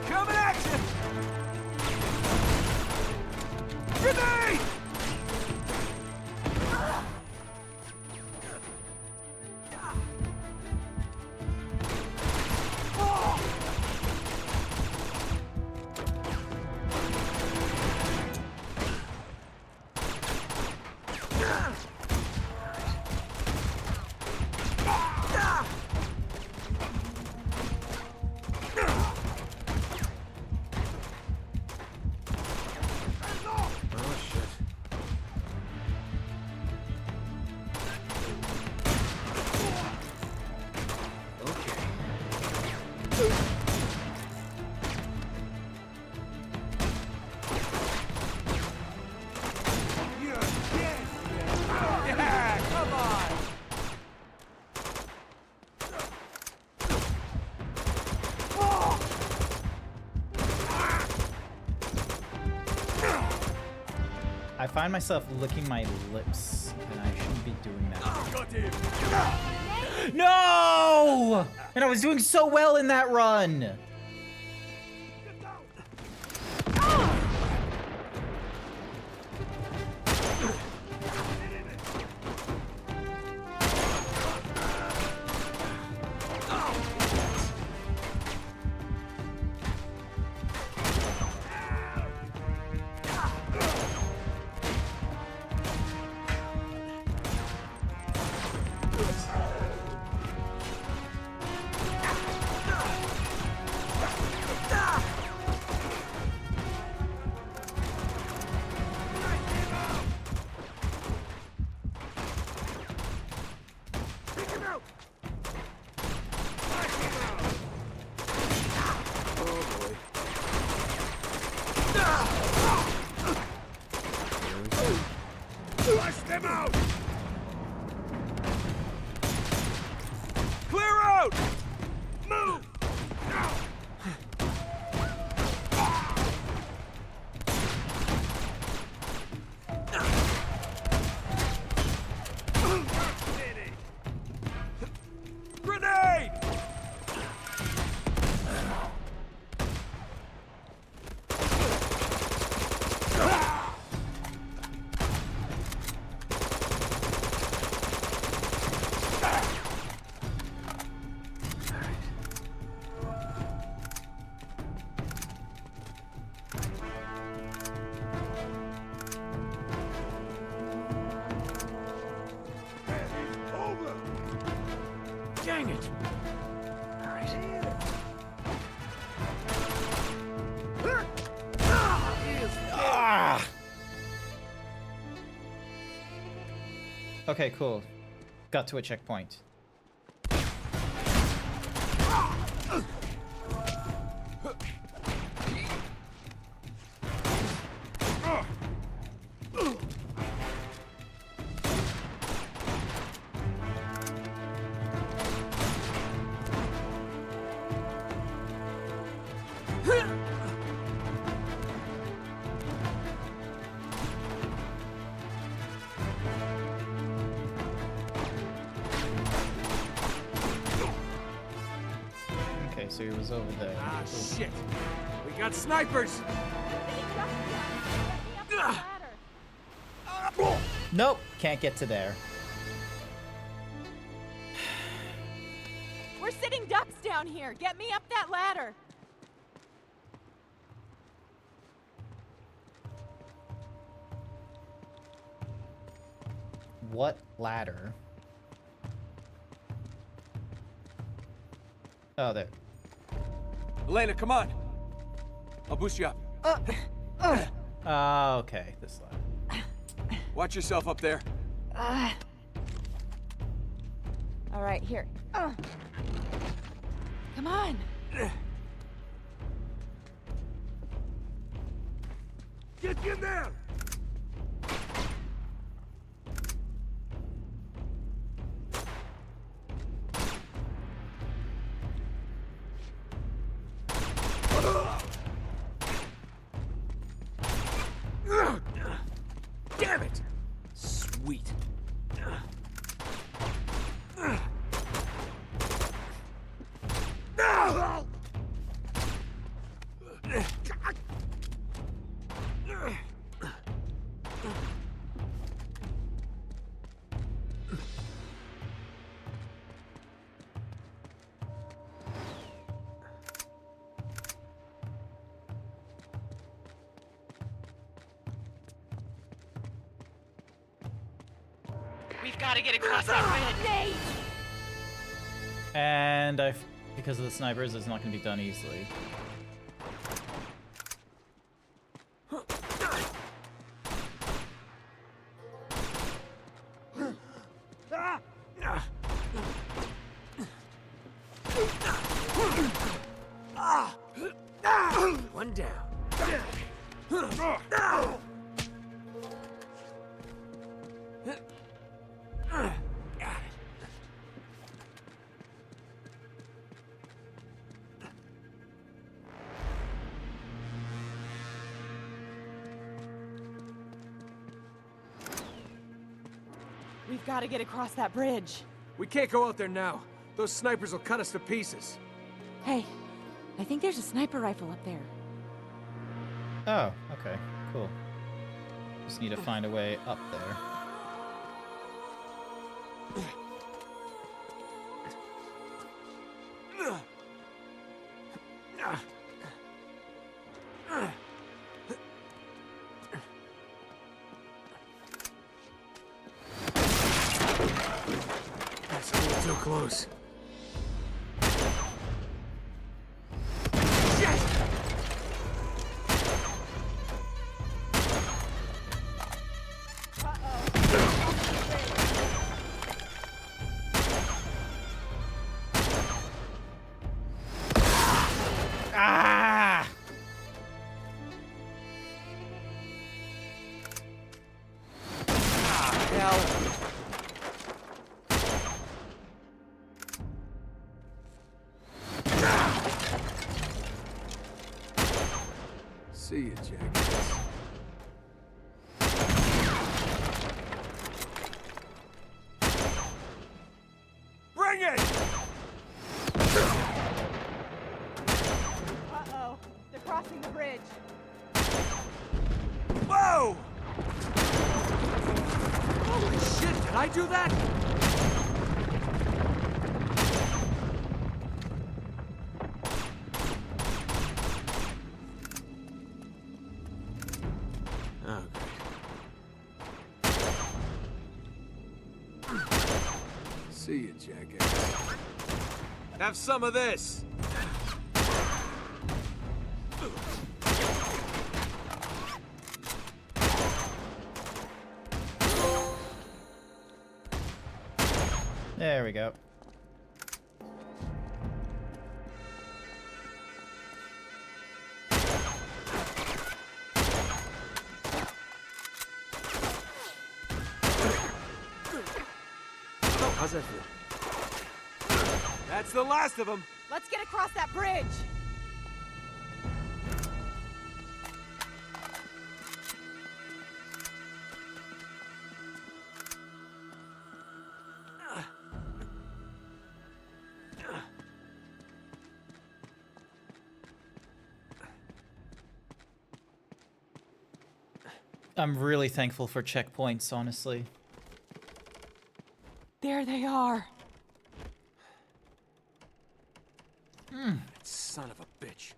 [SPEAKER 2] Coming at you! Grenade!
[SPEAKER 1] find myself licking my lips, and I shouldn't be doing that. No! And I was doing so well in that run.
[SPEAKER 2] Flush them out! Clear out! Move! Grenade! Dang it! All right.
[SPEAKER 1] Ah! Okay, cool. Got to a checkpoint. Okay, so he was over there.
[SPEAKER 2] Ah, shit! We got snipers!
[SPEAKER 1] Nope, can't get to there.
[SPEAKER 3] We're sitting ducks down here. Get me up that ladder.
[SPEAKER 1] What ladder? Oh, there.
[SPEAKER 2] Elena, come on! I'll boost you up.
[SPEAKER 1] Oh, okay, this ladder.
[SPEAKER 2] Watch yourself up there.
[SPEAKER 3] All right, here. Come on.
[SPEAKER 2] Get in there! Damn it! Sweet.
[SPEAKER 3] We've got to get across that bridge.
[SPEAKER 1] And because of the snipers, it's not going to be done easily.
[SPEAKER 2] One down. Got it.
[SPEAKER 3] We've got to get across that bridge.
[SPEAKER 2] We can't go out there now. Those snipers will cut us to pieces.
[SPEAKER 3] Hey, I think there's a sniper rifle up there.
[SPEAKER 1] Oh, okay, cool. Just need to find a way up there.
[SPEAKER 2] That's a little too close.
[SPEAKER 1] Ah!
[SPEAKER 2] See you, jackass. Bring it!
[SPEAKER 3] Uh-oh. They're crossing the bridge.
[SPEAKER 2] Whoa! Holy shit, did I do that? Oh, great. See you, jackass. Have some of this!
[SPEAKER 1] There we go.
[SPEAKER 2] How's that feel? That's the last of them!
[SPEAKER 3] Let's get across that bridge!
[SPEAKER 1] I'm really thankful for checkpoints, honestly.
[SPEAKER 3] There they are.
[SPEAKER 2] Son of a bitch.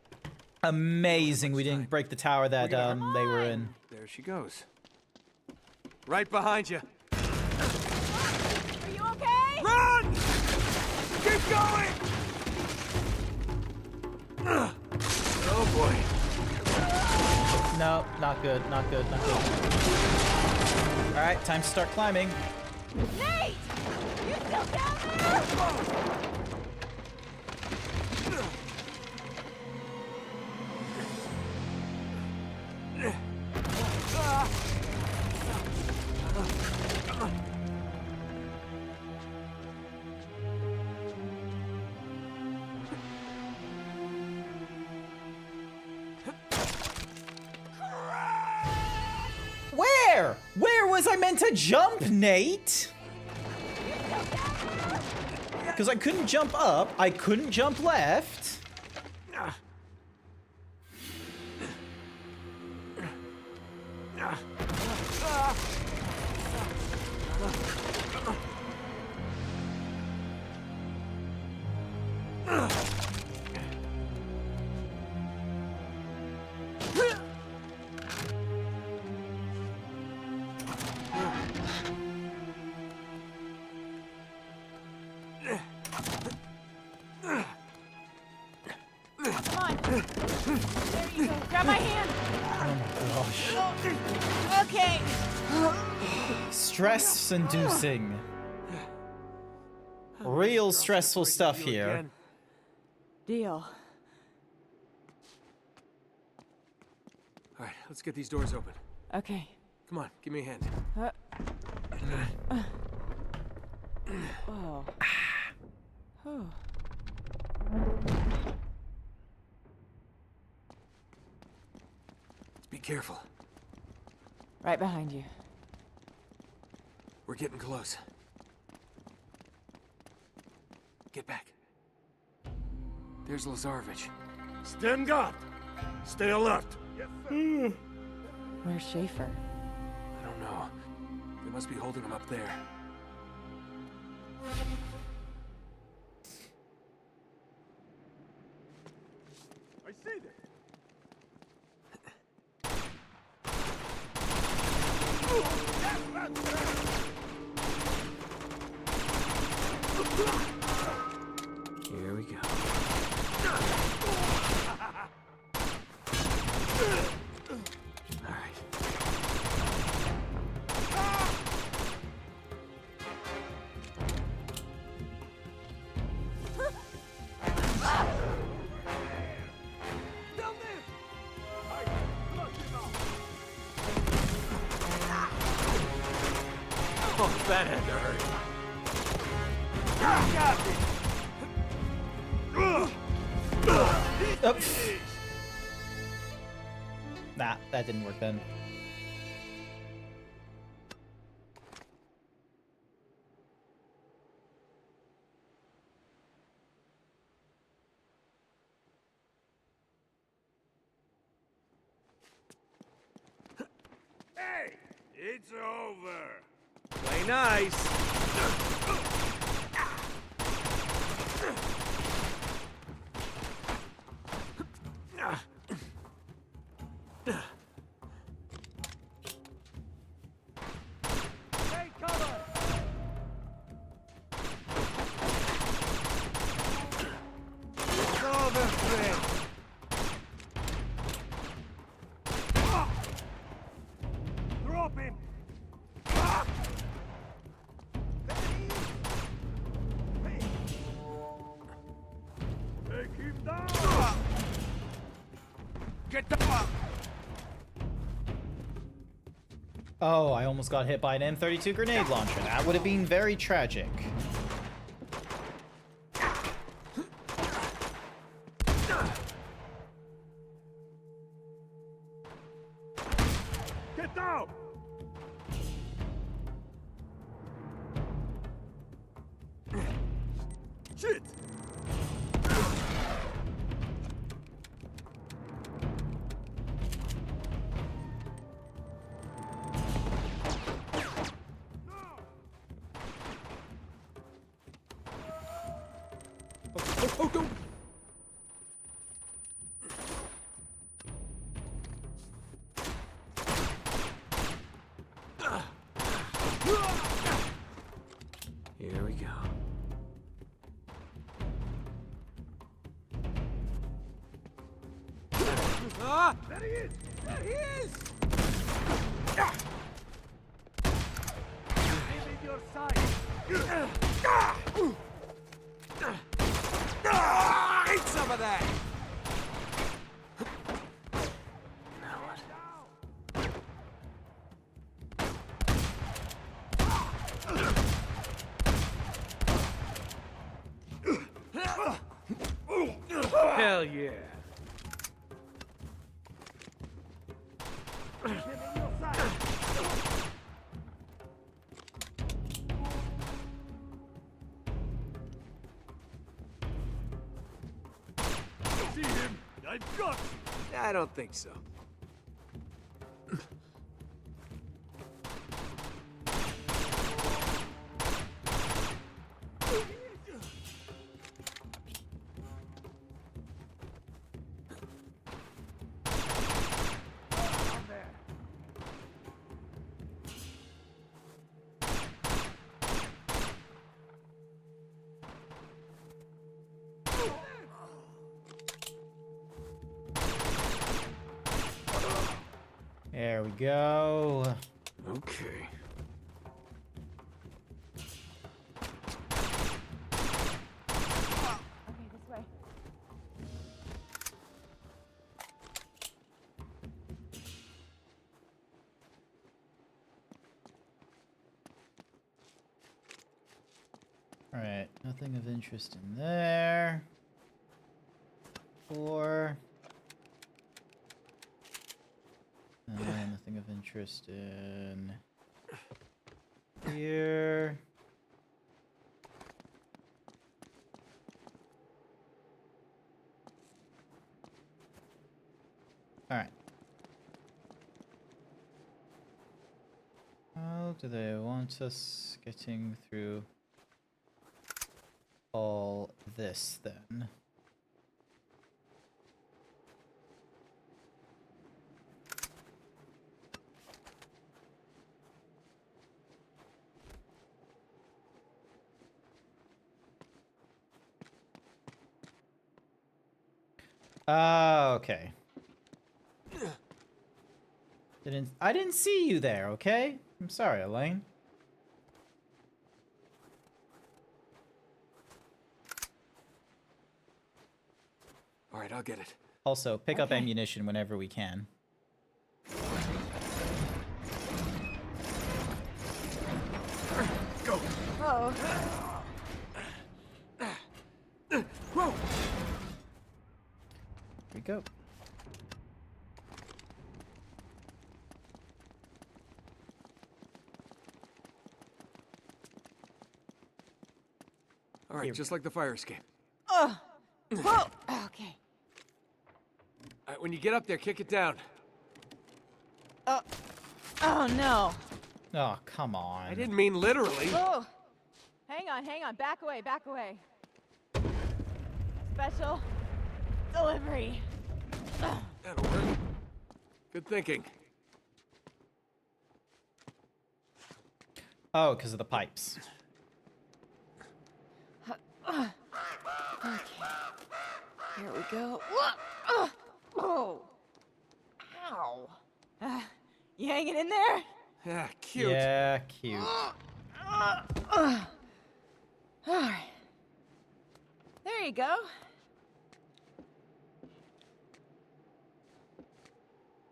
[SPEAKER 1] Amazing, we didn't break the tower that they were in.
[SPEAKER 2] There she goes. Right behind you.
[SPEAKER 3] Are you okay?
[SPEAKER 2] Run! Keep going! Oh boy.
[SPEAKER 1] No, not good, not good, not good. Alright, time to start climbing.
[SPEAKER 3] Nate! You still down there?
[SPEAKER 1] Where? Where was I meant to jump, Nate? Because I couldn't jump up, I couldn't jump left.
[SPEAKER 3] Come on. There you go. Grab my hand.
[SPEAKER 1] Oh my gosh.
[SPEAKER 3] Okay.
[SPEAKER 1] Stress-inducing. Real stressful stuff here.
[SPEAKER 3] Deal.
[SPEAKER 2] All right, let's get these doors open.
[SPEAKER 3] Okay.
[SPEAKER 2] Come on, give me a hand.
[SPEAKER 3] Oh. Oh.
[SPEAKER 2] Be careful.
[SPEAKER 3] Right behind you.
[SPEAKER 6] We're getting close. Get back. There's Lazarevich.
[SPEAKER 10] Stand guard. Stay alert.
[SPEAKER 12] Yes, sir.
[SPEAKER 3] Where's Schaefer?
[SPEAKER 6] I don't know. They must be holding him up there.
[SPEAKER 12] I see them.
[SPEAKER 6] Here we go. All right.
[SPEAKER 10] Oh, that had to hurt.
[SPEAKER 1] Nah, that didn't work then.
[SPEAKER 10] Hey, it's over.
[SPEAKER 2] Play nice.
[SPEAKER 10] Take cover. It's over, friend. Drop him. Take him down.
[SPEAKER 2] Get the
[SPEAKER 1] Oh, I almost got hit by an M32 grenade launcher. That would have been very tragic.
[SPEAKER 10] Get down. Shit.
[SPEAKER 6] Oh, don't. Here we go.
[SPEAKER 10] Ah! There he is! There he is! Aim at your side!
[SPEAKER 2] eat some of that.
[SPEAKER 6] Now what?
[SPEAKER 2] Hell yeah.
[SPEAKER 10] Aim at your side! See him? I've got you!
[SPEAKER 2] I don't think so.
[SPEAKER 1] There we go.
[SPEAKER 6] Okay.
[SPEAKER 5] Okay, this way.
[SPEAKER 1] Alright, nothing of interest in there. 4. Nothing of interest in here. All right. How do they want us getting through all this then? Okay. I didn't see you there, okay? I'm sorry, Elaine.
[SPEAKER 2] All right, I'll get it.
[SPEAKER 1] Also, pick up ammunition whenever we can.
[SPEAKER 2] Go.
[SPEAKER 3] Oh.
[SPEAKER 2] Whoa.
[SPEAKER 1] Here we go.
[SPEAKER 2] All right, just like the fire escape.
[SPEAKER 3] Whoa. Okay.
[SPEAKER 2] All right, when you get up there, kick it down.
[SPEAKER 3] Oh no.
[SPEAKER 1] Oh, come on.
[SPEAKER 2] I didn't mean literally.
[SPEAKER 3] Oh. Hang on. Back away. Special delivery.
[SPEAKER 2] That'll work. Good thinking.
[SPEAKER 1] Oh, because of the pipes.
[SPEAKER 3] Okay. Here we go. Oh. Ow. You hanging in there?
[SPEAKER 2] Yeah, cute.
[SPEAKER 1] Yeah, cute.
[SPEAKER 3] All right. There you go.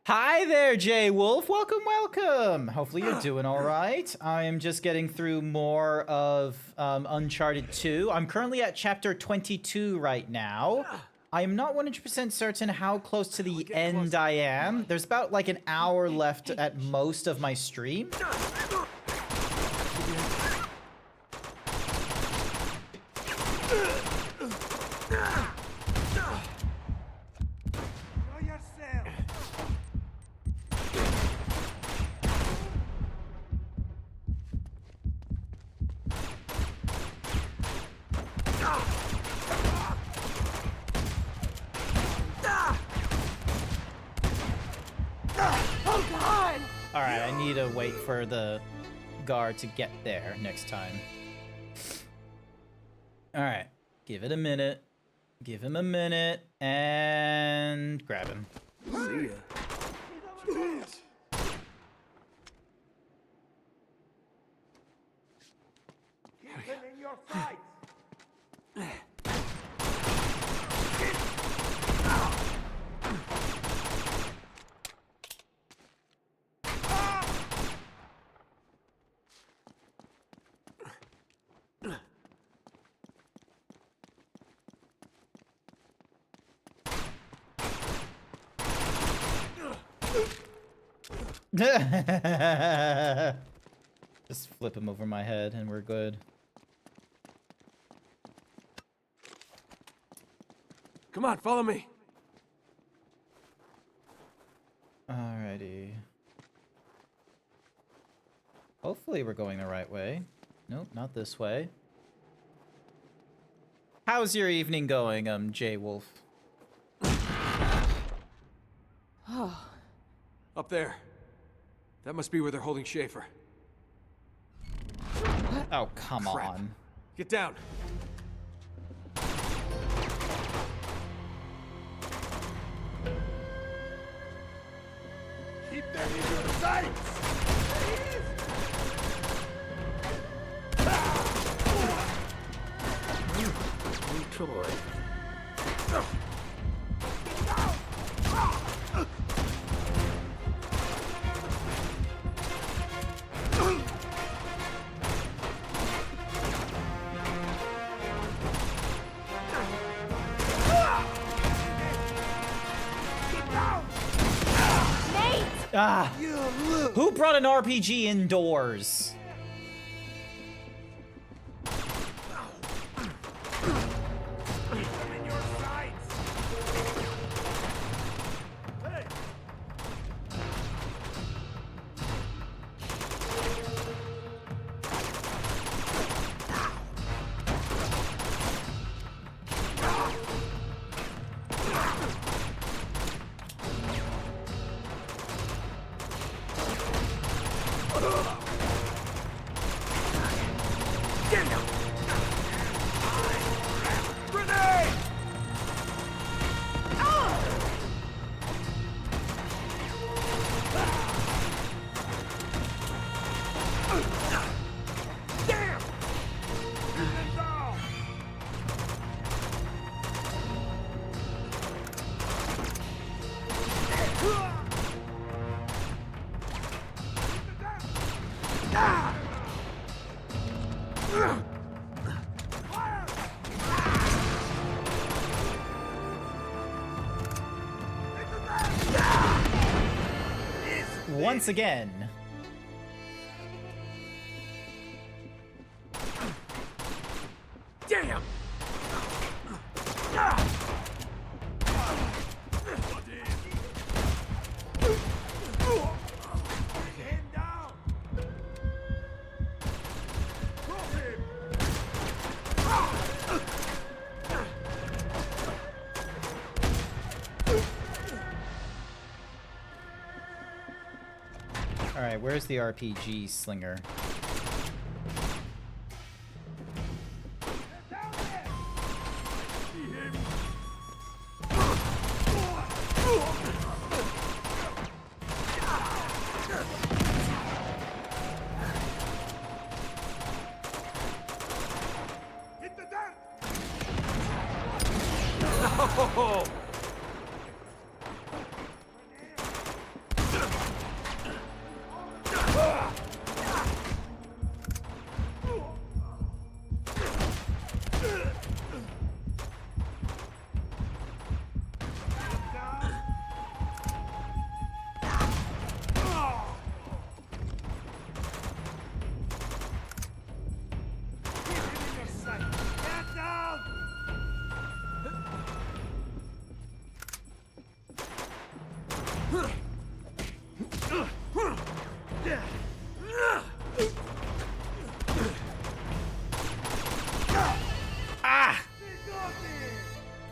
[SPEAKER 1] Hi there, Jay Wolf. Welcome. Hopefully you're doing all right. I am just getting through more of Uncharted 2. I'm currently at chapter 22 right now. I am not 100% certain how close to the end I am. There's about like an hour left at most of my stream. All right, I need to wait for the guard to get there next time. All right, give it a minute. Give him a minute and grab him.
[SPEAKER 2] See ya.
[SPEAKER 10] In your fight.
[SPEAKER 1] Just flip him over my head and we're good.
[SPEAKER 2] Come on, follow me.
[SPEAKER 1] Alrighty. Hopefully we're going the right way. Nope, not this way. How's your evening going, Jay Wolf?
[SPEAKER 3] Oh.
[SPEAKER 2] Up there. That must be where they're holding Schaefer.
[SPEAKER 1] Oh, come on.
[SPEAKER 2] Get down.
[SPEAKER 10] Keep them in your sights.
[SPEAKER 8] Troy.
[SPEAKER 1] Ah! Who brought an RPG indoors?
[SPEAKER 2] Grenade! Damn!
[SPEAKER 1] Once again.
[SPEAKER 2] Damn!
[SPEAKER 1] Alright, where's the RPG slinger?
[SPEAKER 2] Oh!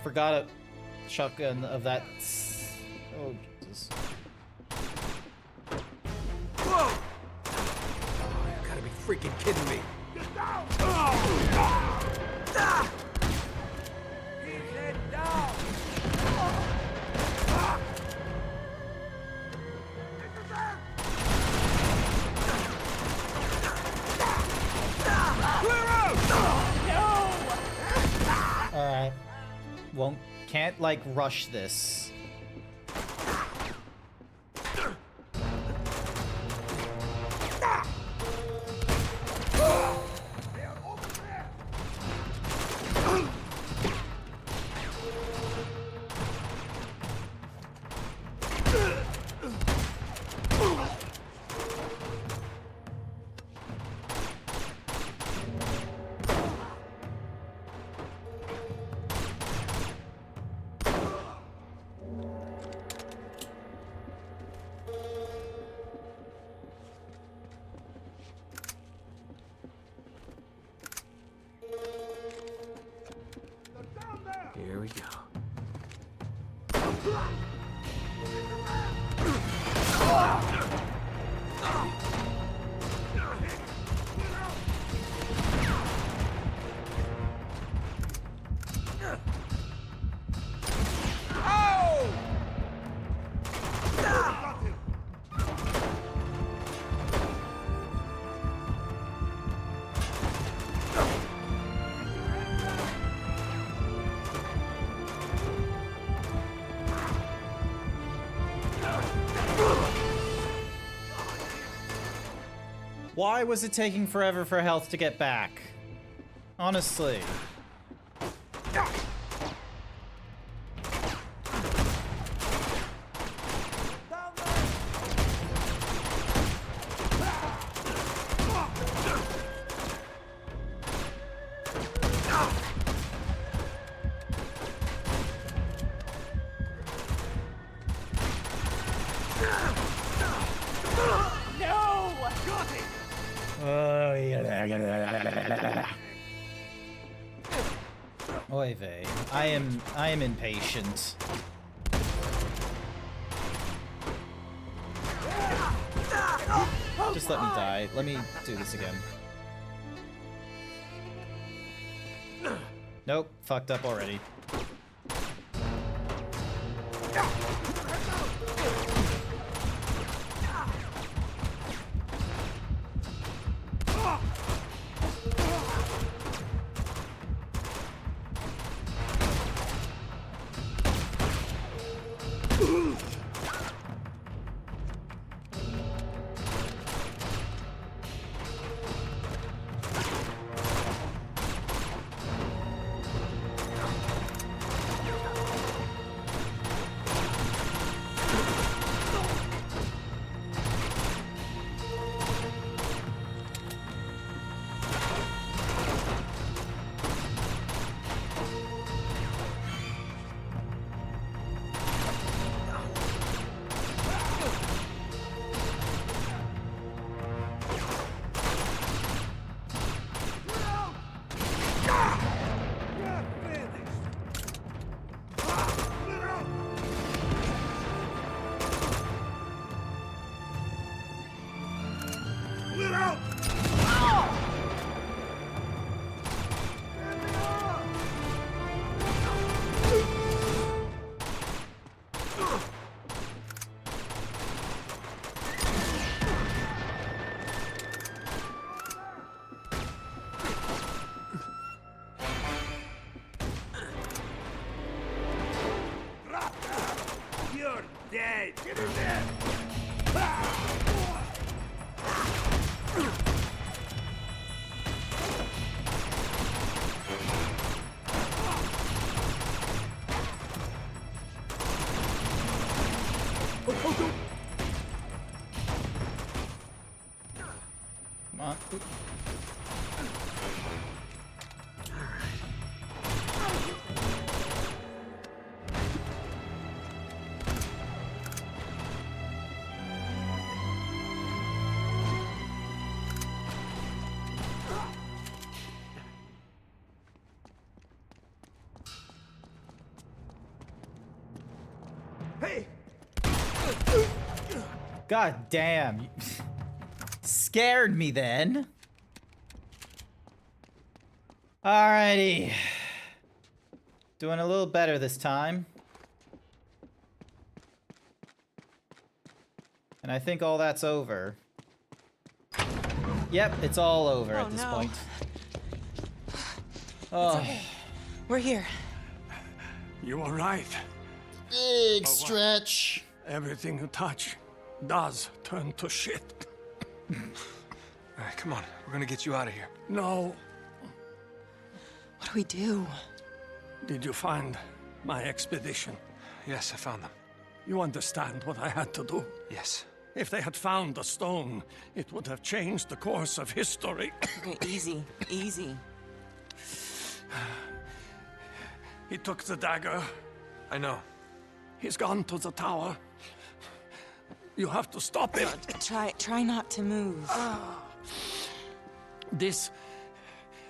[SPEAKER 1] Forgot a shotgun of that. Oh, Jesus.
[SPEAKER 2] Whoa! You gotta be freaking kidding me. Get down! Keep head down! Clear out! No!
[SPEAKER 1] Alright. Can't like rush this.
[SPEAKER 2] Here we go.
[SPEAKER 1] Why was it taking forever for health to get back? Honestly. Oy vey. I am impatient. just let me die. Let me do this again. Nope, fucked up already.
[SPEAKER 10] You're dead. Get in there.
[SPEAKER 1] Come on.
[SPEAKER 10] Hey!
[SPEAKER 1] God damn. You scared me then. Alrighty. Doing a little better this time. And I think all that's over. Yep, it's all over at this point. Oh.
[SPEAKER 3] Okay. We're here.
[SPEAKER 8] You were right.
[SPEAKER 1] Big stretch.
[SPEAKER 8] Everything you touch does turn to shit.
[SPEAKER 6] All right, come on. We're gonna get you out of here.
[SPEAKER 8] No.
[SPEAKER 3] What do we do?
[SPEAKER 8] Did you find my expedition?
[SPEAKER 6] Yes, I found them.
[SPEAKER 8] You understand what I had to do?
[SPEAKER 6] Yes.
[SPEAKER 8] If they had found the stone, it would have changed the course of history.
[SPEAKER 3] Okay, easy, easy.
[SPEAKER 8] He took the dagger.
[SPEAKER 6] I know.
[SPEAKER 8] He's gone to the tower. You have to stop him.
[SPEAKER 3] Try not to move.
[SPEAKER 8] This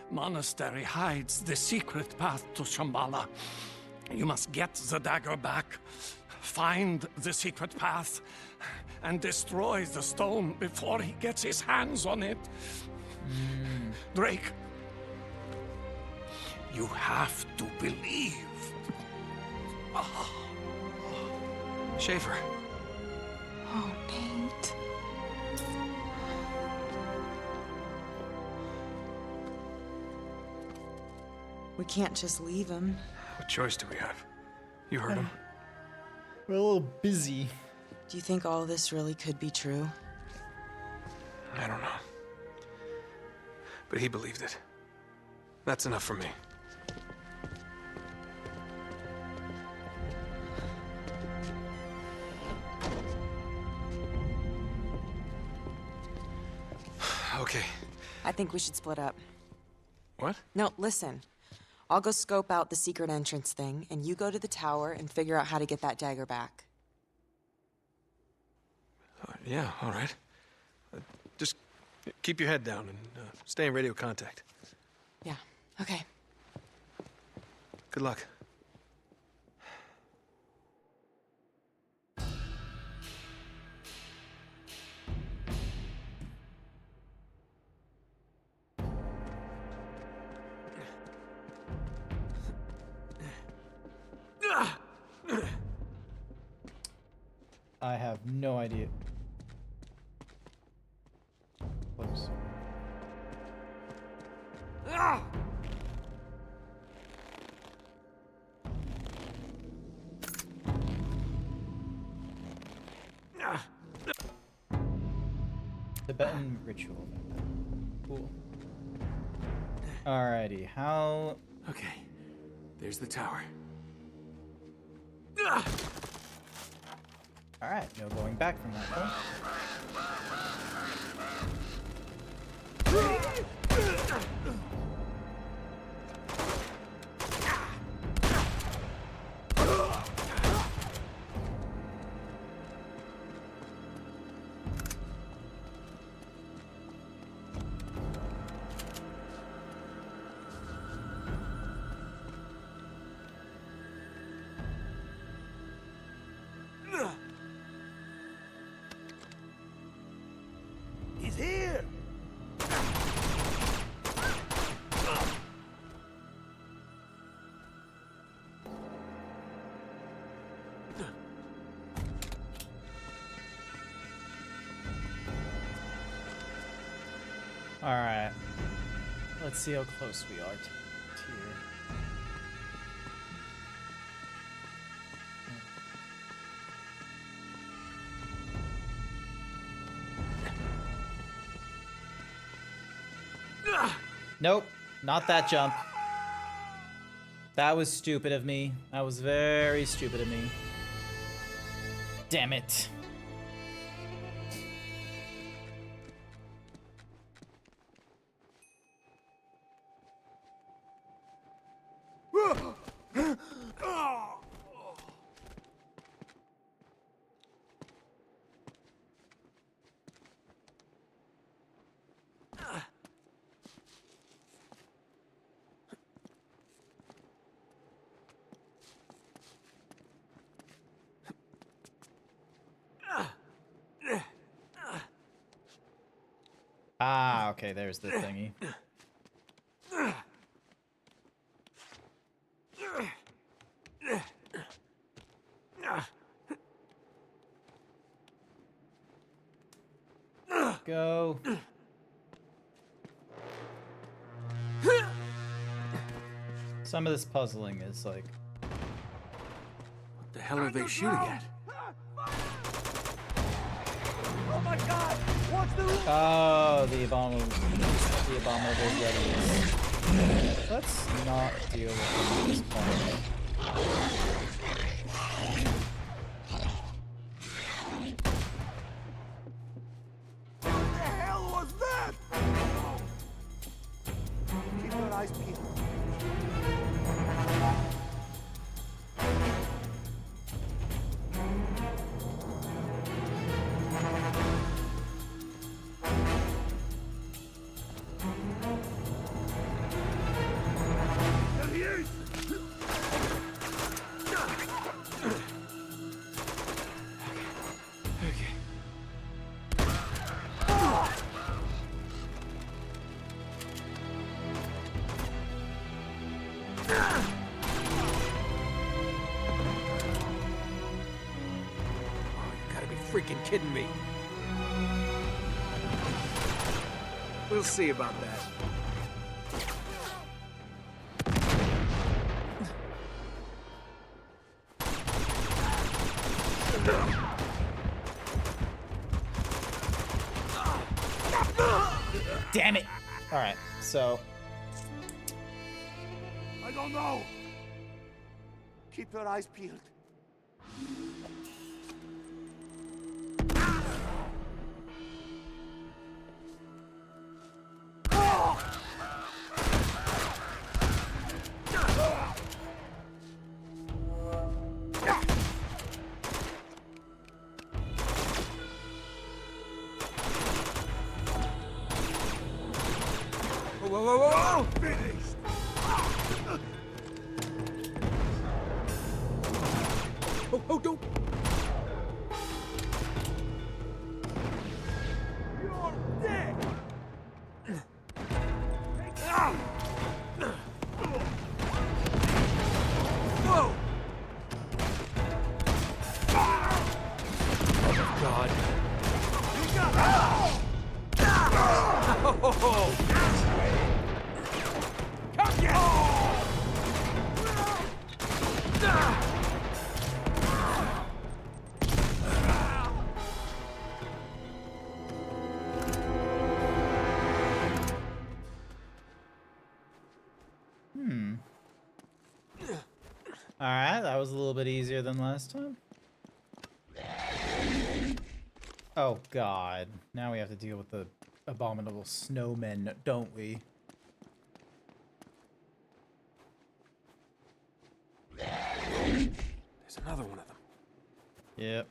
[SPEAKER 8] monastery hides the secret path to Shambhala. You must get the dagger back, find the secret path, and destroy the stone before he gets his hands on it. Drake, you have to believe.
[SPEAKER 6] Schaefer.
[SPEAKER 3] Oh, Nate. We can't just leave him.
[SPEAKER 6] What choice do we have? You heard him.
[SPEAKER 1] We're a little busy.
[SPEAKER 3] Do you think all this really could be true?
[SPEAKER 6] I don't know. But he believed it. That's enough for me. Okay.
[SPEAKER 3] I think we should split up.
[SPEAKER 6] What?
[SPEAKER 3] No, listen. I'll go scope out the secret entrance thing, and you go to the tower and figure out how to get that dagger back.
[SPEAKER 6] Yeah, all right. Just keep your head down and stay in radio contact.
[SPEAKER 3] Yeah, okay.
[SPEAKER 6] Good luck.
[SPEAKER 1] I have no idea. Close. Tibetan ritual. Cool. Alrighty, how...
[SPEAKER 6] Okay, there's the tower.
[SPEAKER 1] Alright, no going back from that point.
[SPEAKER 10] He's here!
[SPEAKER 1] Alright. Let's see how close we are to here. Nope, not that jump. That was stupid of me. That was very stupid of me. Damn it. Ah, okay, there's the thingy. Go. Some of this puzzling is like...
[SPEAKER 6] What the hell are they shooting at?
[SPEAKER 10] Oh my god! Watch the roof!
[SPEAKER 1] Oh, the abominable Yetis. Let's not deal with them at this point.
[SPEAKER 10] What the hell was that? Keep your eyes peeled. There he is!
[SPEAKER 6] You gotta be freaking kidding me. We'll see about that.
[SPEAKER 1] Damn it! Alright, so...
[SPEAKER 10] I don't know. Keep your eyes peeled.
[SPEAKER 6] Whoa, whoa, whoa, whoa!
[SPEAKER 10] Finished.
[SPEAKER 6] Oh, don't!
[SPEAKER 10] You're dead.
[SPEAKER 6] Whoa!
[SPEAKER 2] God.
[SPEAKER 1] Alright, that was a little bit easier than last time. Oh god. Now we have to deal with the abominable snowmen, don't we?
[SPEAKER 2] There's another one of them.
[SPEAKER 1] Yep.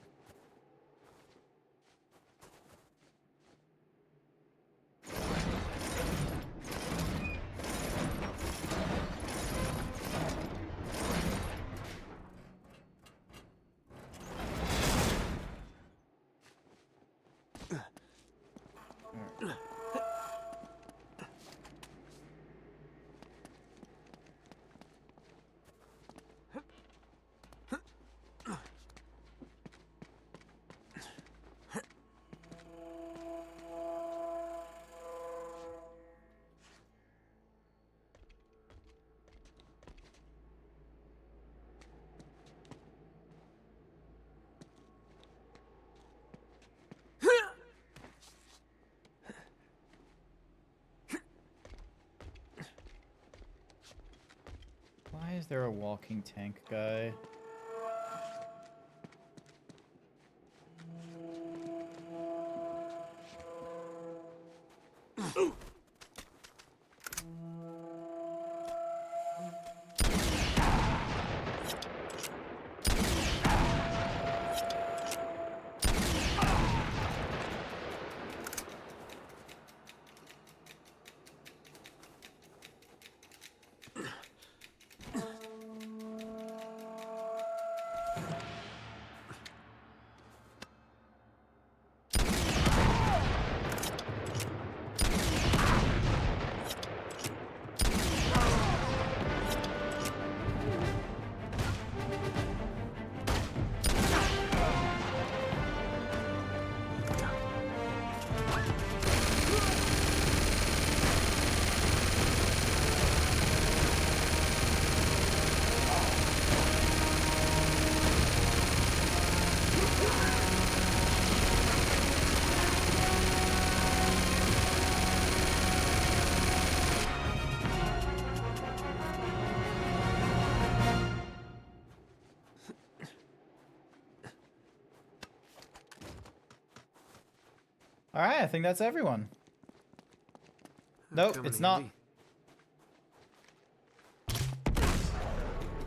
[SPEAKER 1] Why is there a walking tank guy? Alright, I think that's everyone. Nope, it's not.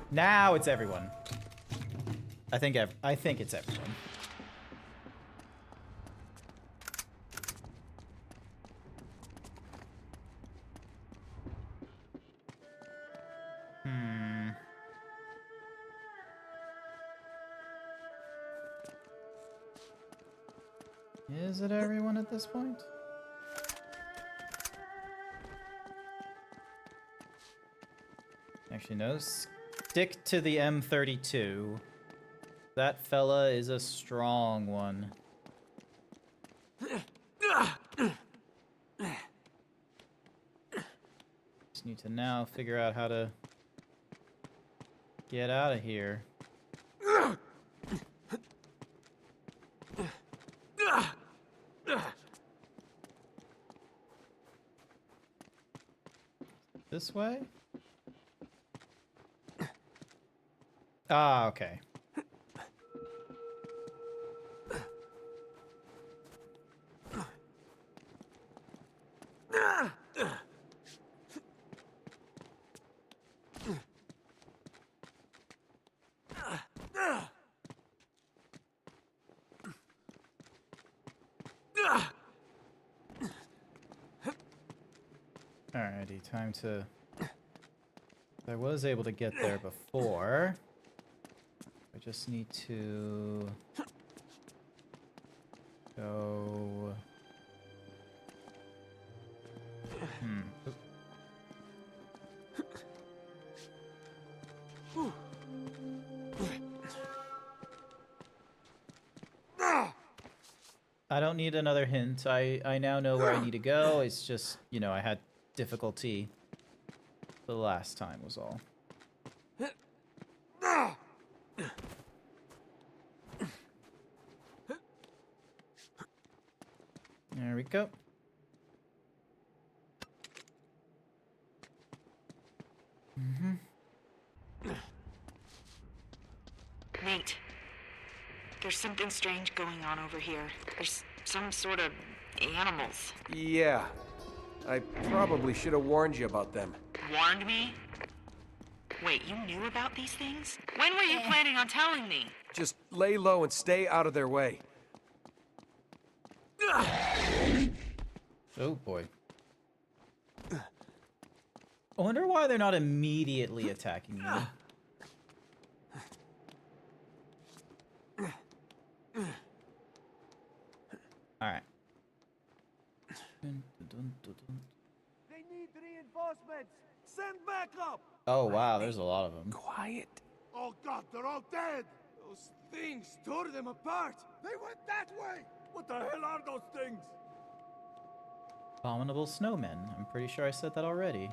[SPEAKER 1] Now it's everyone. I think it's everyone. Is it everyone at this point? Actually, no. Stick to the M32. That fella is a strong one. Just need to now figure out how to get out of here. This way? Ah, okay. Alrighty, time to... I was able to get there before. I just need to... go... Oop. I don't need another hint. I now know where I need to go. It's just, you know, I had difficulty the last time was all. There we go.
[SPEAKER 3] Nate, there's something strange going on over here. There's some sort of animals.
[SPEAKER 2] Yeah. I probably should have warned you about them.
[SPEAKER 3] Warned me? Wait, you knew about these things? When were you planning on telling me?
[SPEAKER 2] Just lay low and stay out of their way.
[SPEAKER 1] Oh boy. I wonder why they're not immediately attacking me. Alright.
[SPEAKER 10] They need reinforcements. Send backup.
[SPEAKER 1] Oh wow, there's a lot of them.
[SPEAKER 2] Quiet.
[SPEAKER 12] Oh God, they're all dead!
[SPEAKER 10] Those things tore them apart.
[SPEAKER 12] They went that way! What the hell are those things?
[SPEAKER 1] Abominable snowmen. I'm pretty sure I said that already.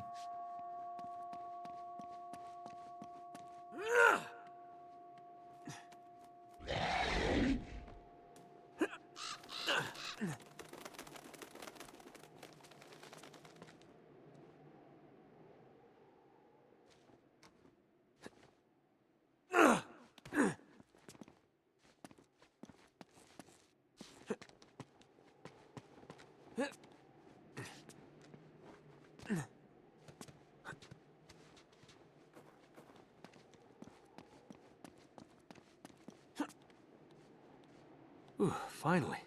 [SPEAKER 2] Ooh, finally.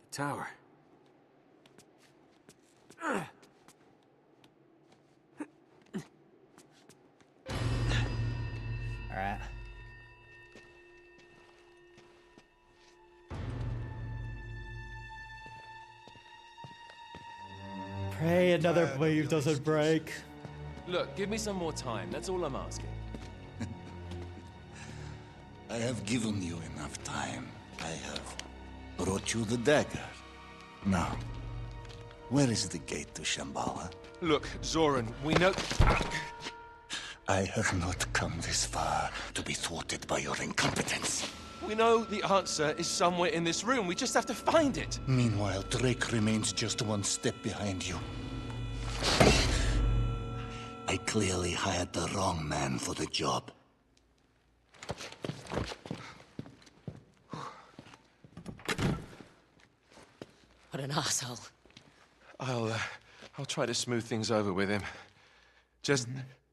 [SPEAKER 2] The tower.
[SPEAKER 1] Alright. Pray another wave doesn't break.
[SPEAKER 13] Look, give me some more time. That's all I'm asking.
[SPEAKER 14] I have given you enough time. I have brought you the dagger. Now, where is the gate to Shambhala?
[SPEAKER 6] Look, Zoran, we know...
[SPEAKER 14] I have not come this far to be thwarted by your incompetence.
[SPEAKER 6] We know the answer is somewhere in this room. We just have to find it.
[SPEAKER 14] Meanwhile, Drake remains just one step behind you. I clearly hired the wrong man for the job.
[SPEAKER 3] What an asshole.
[SPEAKER 6] I'll try to smooth things over with him. Just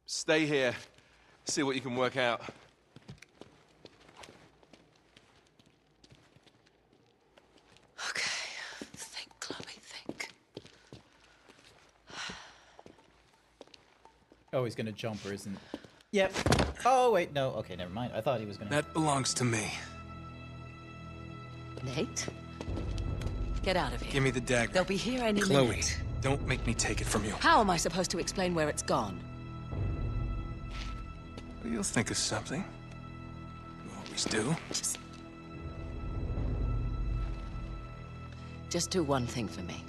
[SPEAKER 6] stay here, see what you can work out.
[SPEAKER 3] Okay. Think, Chloe, think.
[SPEAKER 1] Oh, he's gonna jump, or isn't? Yep. Oh wait, no. Okay, never mind. I thought he was gonna.
[SPEAKER 6] That belongs to me.
[SPEAKER 3] Nate? Get out of here.
[SPEAKER 6] Give me the dagger.
[SPEAKER 3] They'll be here any
[SPEAKER 6] Chloe,
[SPEAKER 3] minute.
[SPEAKER 6] don't make me take it from you.
[SPEAKER 3] How am I supposed to explain where it's gone?
[SPEAKER 6] You'll think of something. You always do.
[SPEAKER 3] Just do one thing for me.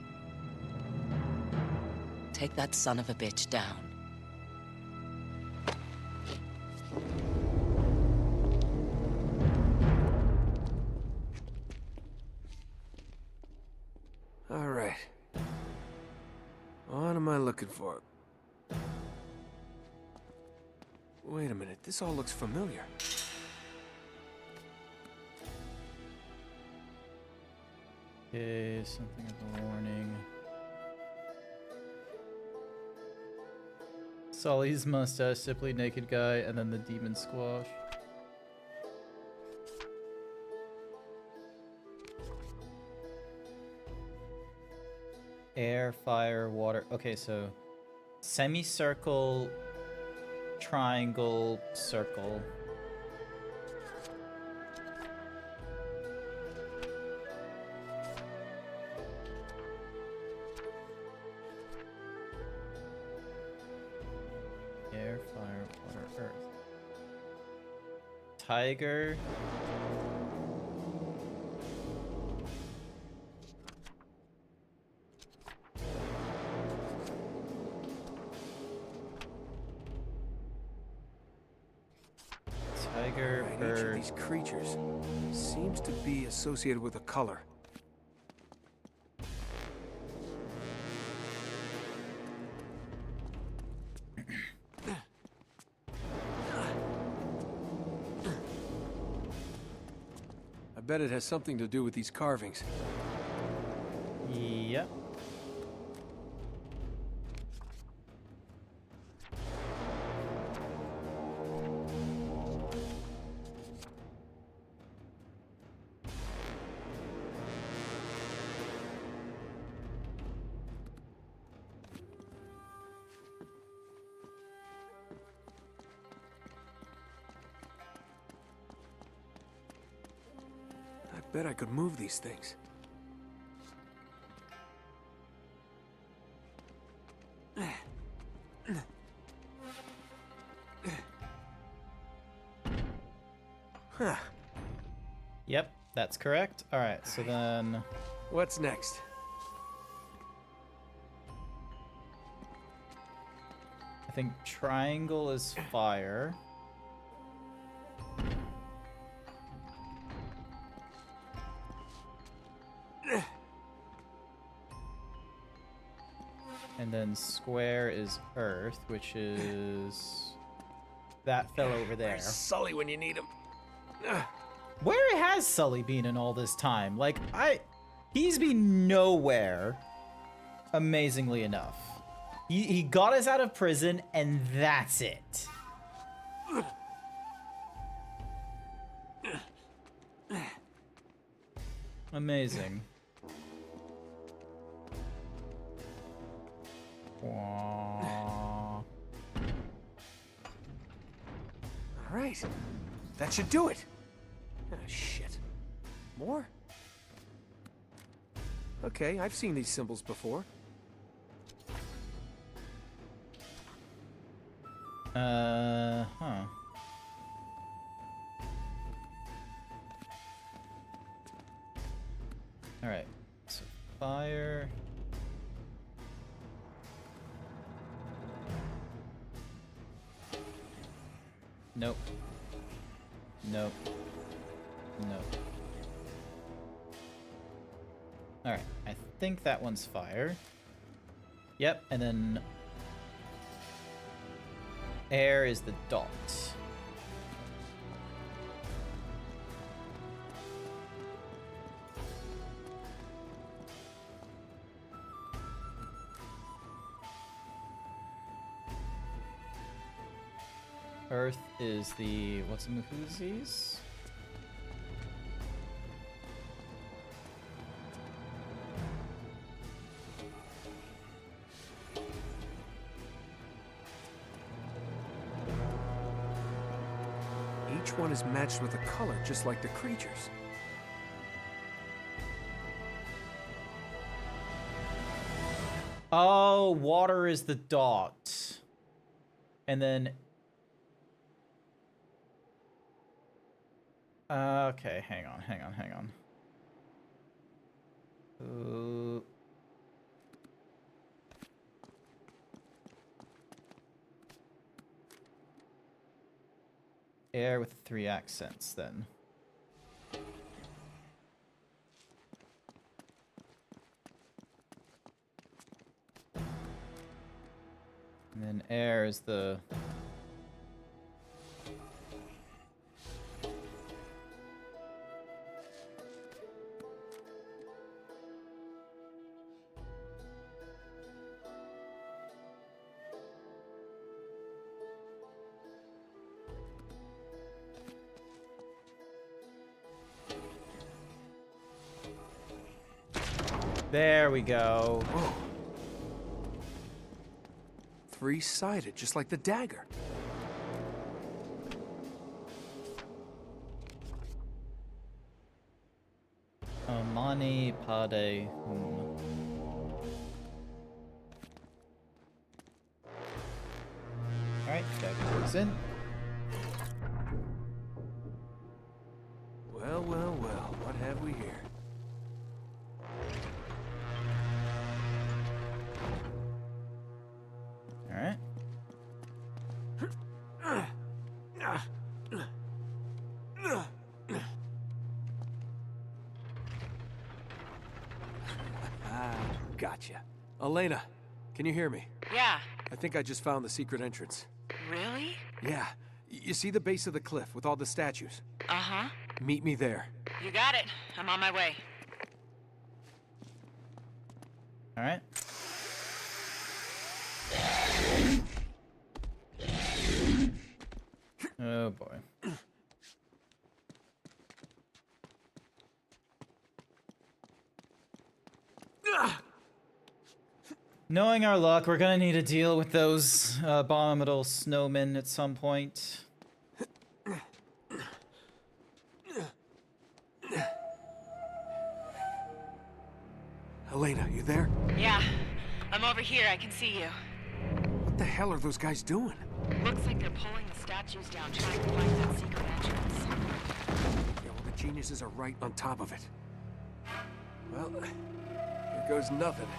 [SPEAKER 3] Take that son of a bitch down.
[SPEAKER 2] All right. What am I looking for? Wait a minute, this all looks familiar.
[SPEAKER 1] Okay, something of a warning. Sully's mustache, simply naked guy, and then the demon squash. Air, fire, water. Okay, so semicircle, triangle, circle. Air, fire, water, earth. Tiger.
[SPEAKER 6] these creatures seems to be associated with a color. I bet it has something to do with these carvings.
[SPEAKER 1] Yep.
[SPEAKER 6] I bet I could move these things. Huh.
[SPEAKER 1] Yep, that's correct. All right, so then
[SPEAKER 6] What's next?
[SPEAKER 1] I think triangle is fire. And then square is earth, which is that fell over there.
[SPEAKER 6] Where's Sully when you need him?
[SPEAKER 1] Where has Sully been in all this time? Like, he's been nowhere, amazingly enough. He got us out of prison, and that's it. Amazing.
[SPEAKER 6] All right, that should do it. Ah, shit. More? Okay, I've seen these symbols before.
[SPEAKER 1] Huh. All right. So fire. Nope. Nope. Nope. Alright, I think that one's fire. Yep, and then air is the dot. Earth is the what's Muhuzi's?
[SPEAKER 6] Each one is matched with a color, just like the creatures.
[SPEAKER 1] Oh, water is the dot. And then okay, hang on. Air with 3 accents, then. And then air is the... There we go.
[SPEAKER 6] Whoa. 3-sided, just like the dagger.
[SPEAKER 1] Mani Pade Hum. Alright, dagger goes in.
[SPEAKER 6] Well, what have we here?
[SPEAKER 1] Alright.
[SPEAKER 2] Gotcha. Elena, can you hear me?
[SPEAKER 3] Yeah.
[SPEAKER 2] I think I just found the secret entrance.
[SPEAKER 3] Really?
[SPEAKER 2] Yeah. You see the base of the cliff with all the statues?
[SPEAKER 3] Uh-huh.
[SPEAKER 2] Meet me there.
[SPEAKER 3] You got it. I'm on my way.
[SPEAKER 1] All right. Oh boy. Knowing our luck, we're gonna need to deal with those abominable snowmen at some point.
[SPEAKER 2] Elena, you there?
[SPEAKER 3] Yeah. I'm over here. I can see you.
[SPEAKER 2] What the hell are those guys doing?
[SPEAKER 3] Looks like they're pulling the statues down, trying to find that secret entrance.
[SPEAKER 2] Yeah, well, the geniuses are right on top of it. Well, here goes nothing.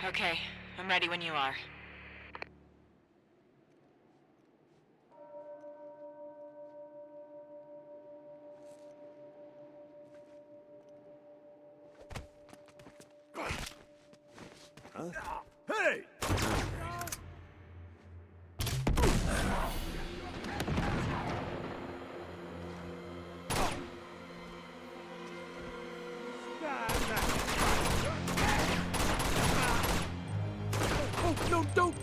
[SPEAKER 3] Okay. I'm ready when you are.
[SPEAKER 2] Hey! Oh, no, don't!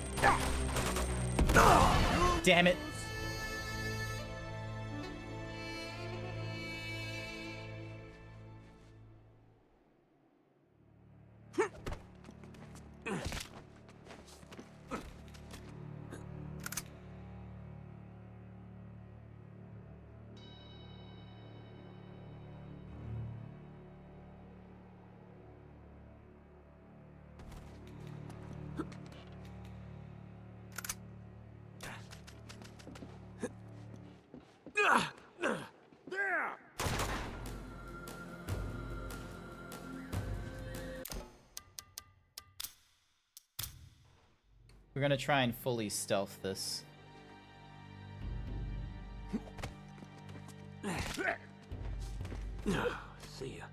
[SPEAKER 1] Damn it.
[SPEAKER 2] There!
[SPEAKER 1] We're gonna try and fully stealth this.
[SPEAKER 2] See ya.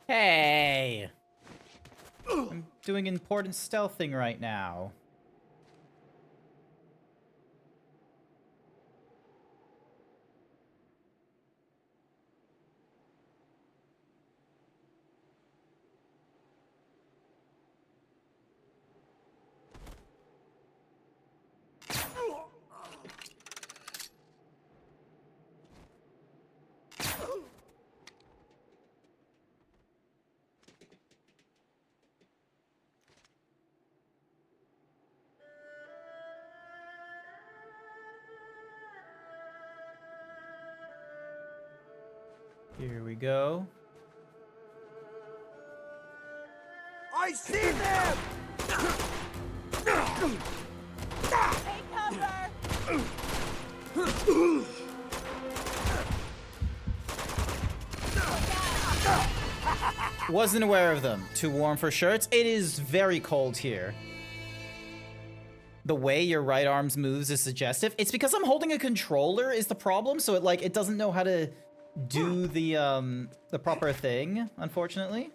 [SPEAKER 1] Hey! I'm doing important stealthing right now. Here we go.
[SPEAKER 10] I see them!
[SPEAKER 5] Take cover!
[SPEAKER 1] Wasn't aware of them. Too warm for shirts. It is very cold here. The way your right arm's moves is suggestive. It's because I'm holding a controller is the problem, so it doesn't know how to do the proper thing, unfortunately.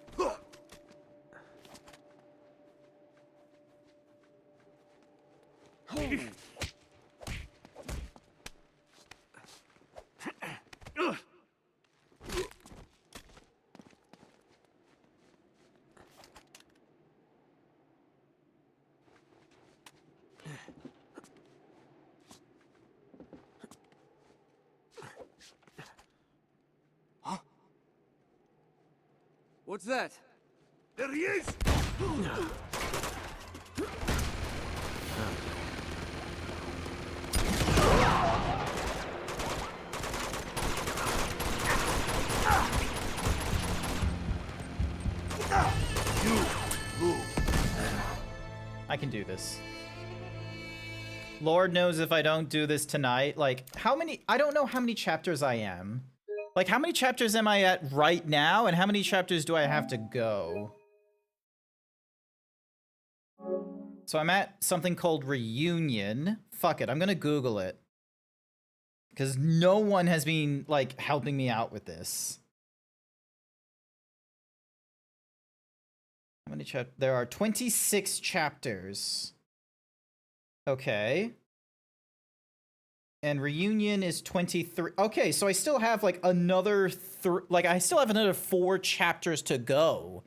[SPEAKER 10] What's that?
[SPEAKER 12] There he is!
[SPEAKER 1] I can do this. Lord knows if I don't do this tonight, like, how many... I don't know how many chapters I am. Like, how many chapters am I at right now, and how many chapters do I have to go? So I'm at something called Reunion. Fuck it, I'm gonna Google it. Because no one has been, like, helping me out with this. How many chapters? There are 26 chapters. Okay. And Reunion is 23. Okay, so I still have like another I still have another 4 chapters to go.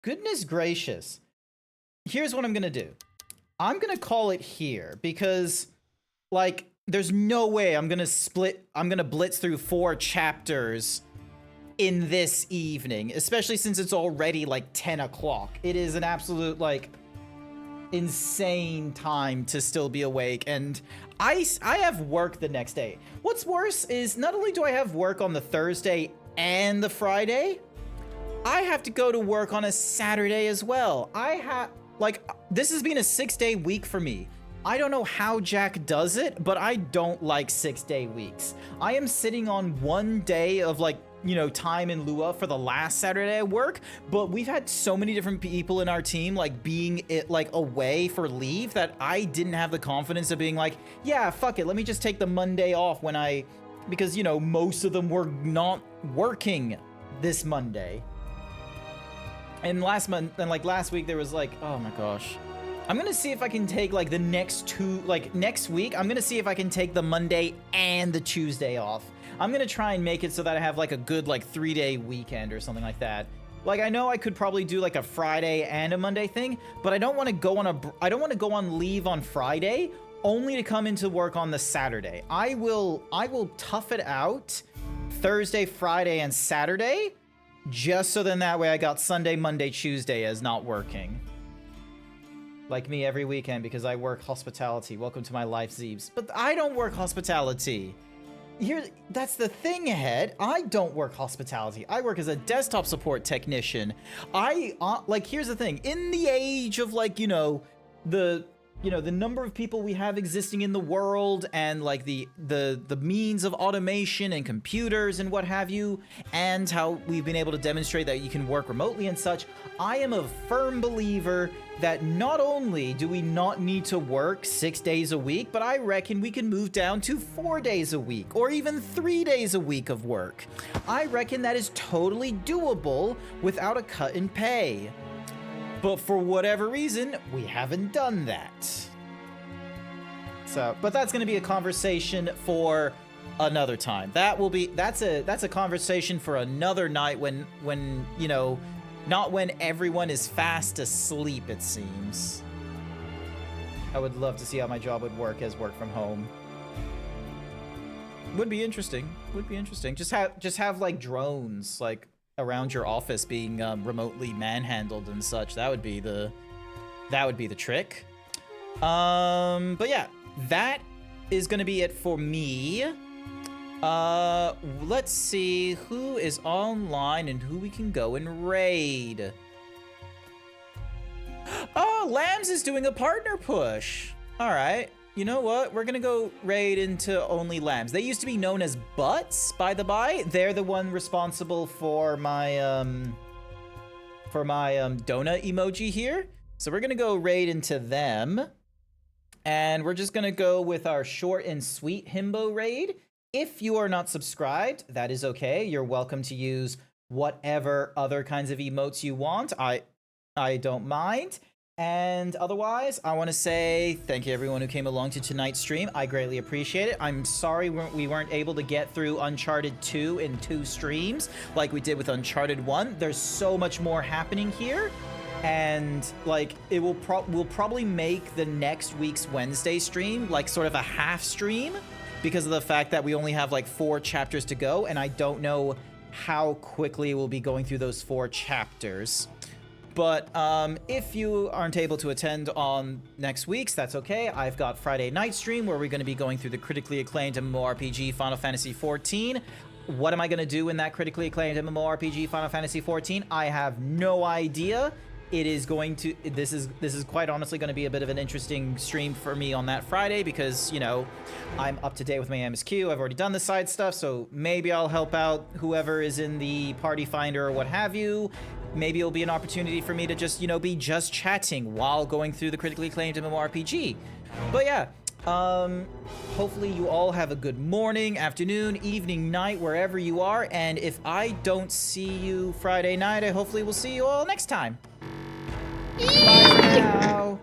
[SPEAKER 1] Goodness gracious. Here's what I'm going to do. I'm going to call it here because like there's no way I'm going to blitz through 4 chapters in this evening, especially since it's already like 10 o'clock. It is an absolute like insane time to still be awake, and I have work the next day. What's worse is not only do I have work on the Thursday and the Friday, I have to go to work on a Saturday as well. This has been a 6-day week for me. I don't know how Jack does it, but I don't like 6-day weeks. I am sitting on 1 day of like, you know, time in lieu for the last Saturday at work, but we've had so many different people in our team like being away for leave that I didn't have the confidence of being like, yeah, fuck it, let me just take the Monday off because you know, most of them were not working this Monday. And last week there was like, oh my gosh. I'm gonna see if I can take like the next next week, I'm gonna see if I can take the Monday and the Tuesday off. I'm gonna try and make it so that I have like a good like 3-day weekend or something like that. Like I know I could probably do like a Friday and a Monday thing, but I don't want to go on leave on Friday only to come into work on the Saturday. I will tough it out Thursday, Friday, and Saturday, just so then that way I got Sunday, Monday, Tuesday as not working. Like me every weekend because I work hospitality. Welcome to my life, Zeebs. But I don't work hospitality. That's the thing, Head. I don't work hospitality. I work as a desktop support technician. Here's the thing. In the age of like, the number of people we have existing in the world and like the means of automation and computers and what have you, and how we've been able to demonstrate that you can work remotely and such, I am a firm believer that not only do we not need to work 6 days a week, but I reckon we can move down to 4 days a week or even 3 days a week of work. I reckon that is totally doable without a cut in pay. But for whatever reason, we haven't done that. So, but that's going to be a conversation for another time. That's a conversation for another night when not when everyone is fast asleep, it seems. I would love to see how my job would work as work from home. Would be interesting. Just have like drones like around your office being remotely manhandled and such. That would be the trick. But yeah, that is gonna be it for me. Let's see who is online and who we can go and raid. Oh, Lambs is doing a partner push. All right. you know what? We're gonna go raid into Only Lambs. They used to be known as Butts, by the by. They're the one responsible for my donut emoji here. So we're gonna go raid into them. And we're just gonna go with our short and sweet himbo raid. If you are not subscribed, that is okay. You're welcome to use whatever other kinds of emotes you want. I don't mind. And otherwise, I want to say thank you everyone who came along to tonight's stream. I greatly appreciate it. I'm sorry we weren't able to get through Uncharted 2 in 2 streams like we did with Uncharted 1. There's so much more happening here. And like it will we'll probably make the next week's Wednesday stream like sort of a half stream because of the fact that we only have like 4 chapters to go, and I don't know how quickly we'll be going through those 4 chapters. But if you aren't able to attend on next week's, that's okay. I've got Friday night stream where we're going to be going through the critically acclaimed MMORPG Final Fantasy XIV. What am I going to do in that critically acclaimed MMORPG Final Fantasy XIV? I have no idea. It is going to, this is quite honestly going to be a bit of an interesting stream for me on that Friday because, you know, I'm up to date with my MSQ. I've already done the side stuff, so maybe I'll help out whoever is in the party finder or what have you. Maybe it'll be an opportunity for me to just, you know, be just chatting while going through the critically acclaimed MMORPG. But yeah, hopefully you all have a good morning, afternoon, evening, night, wherever you are. And if I don't see you Friday night, I hopefully will see you all next time. Bye for now.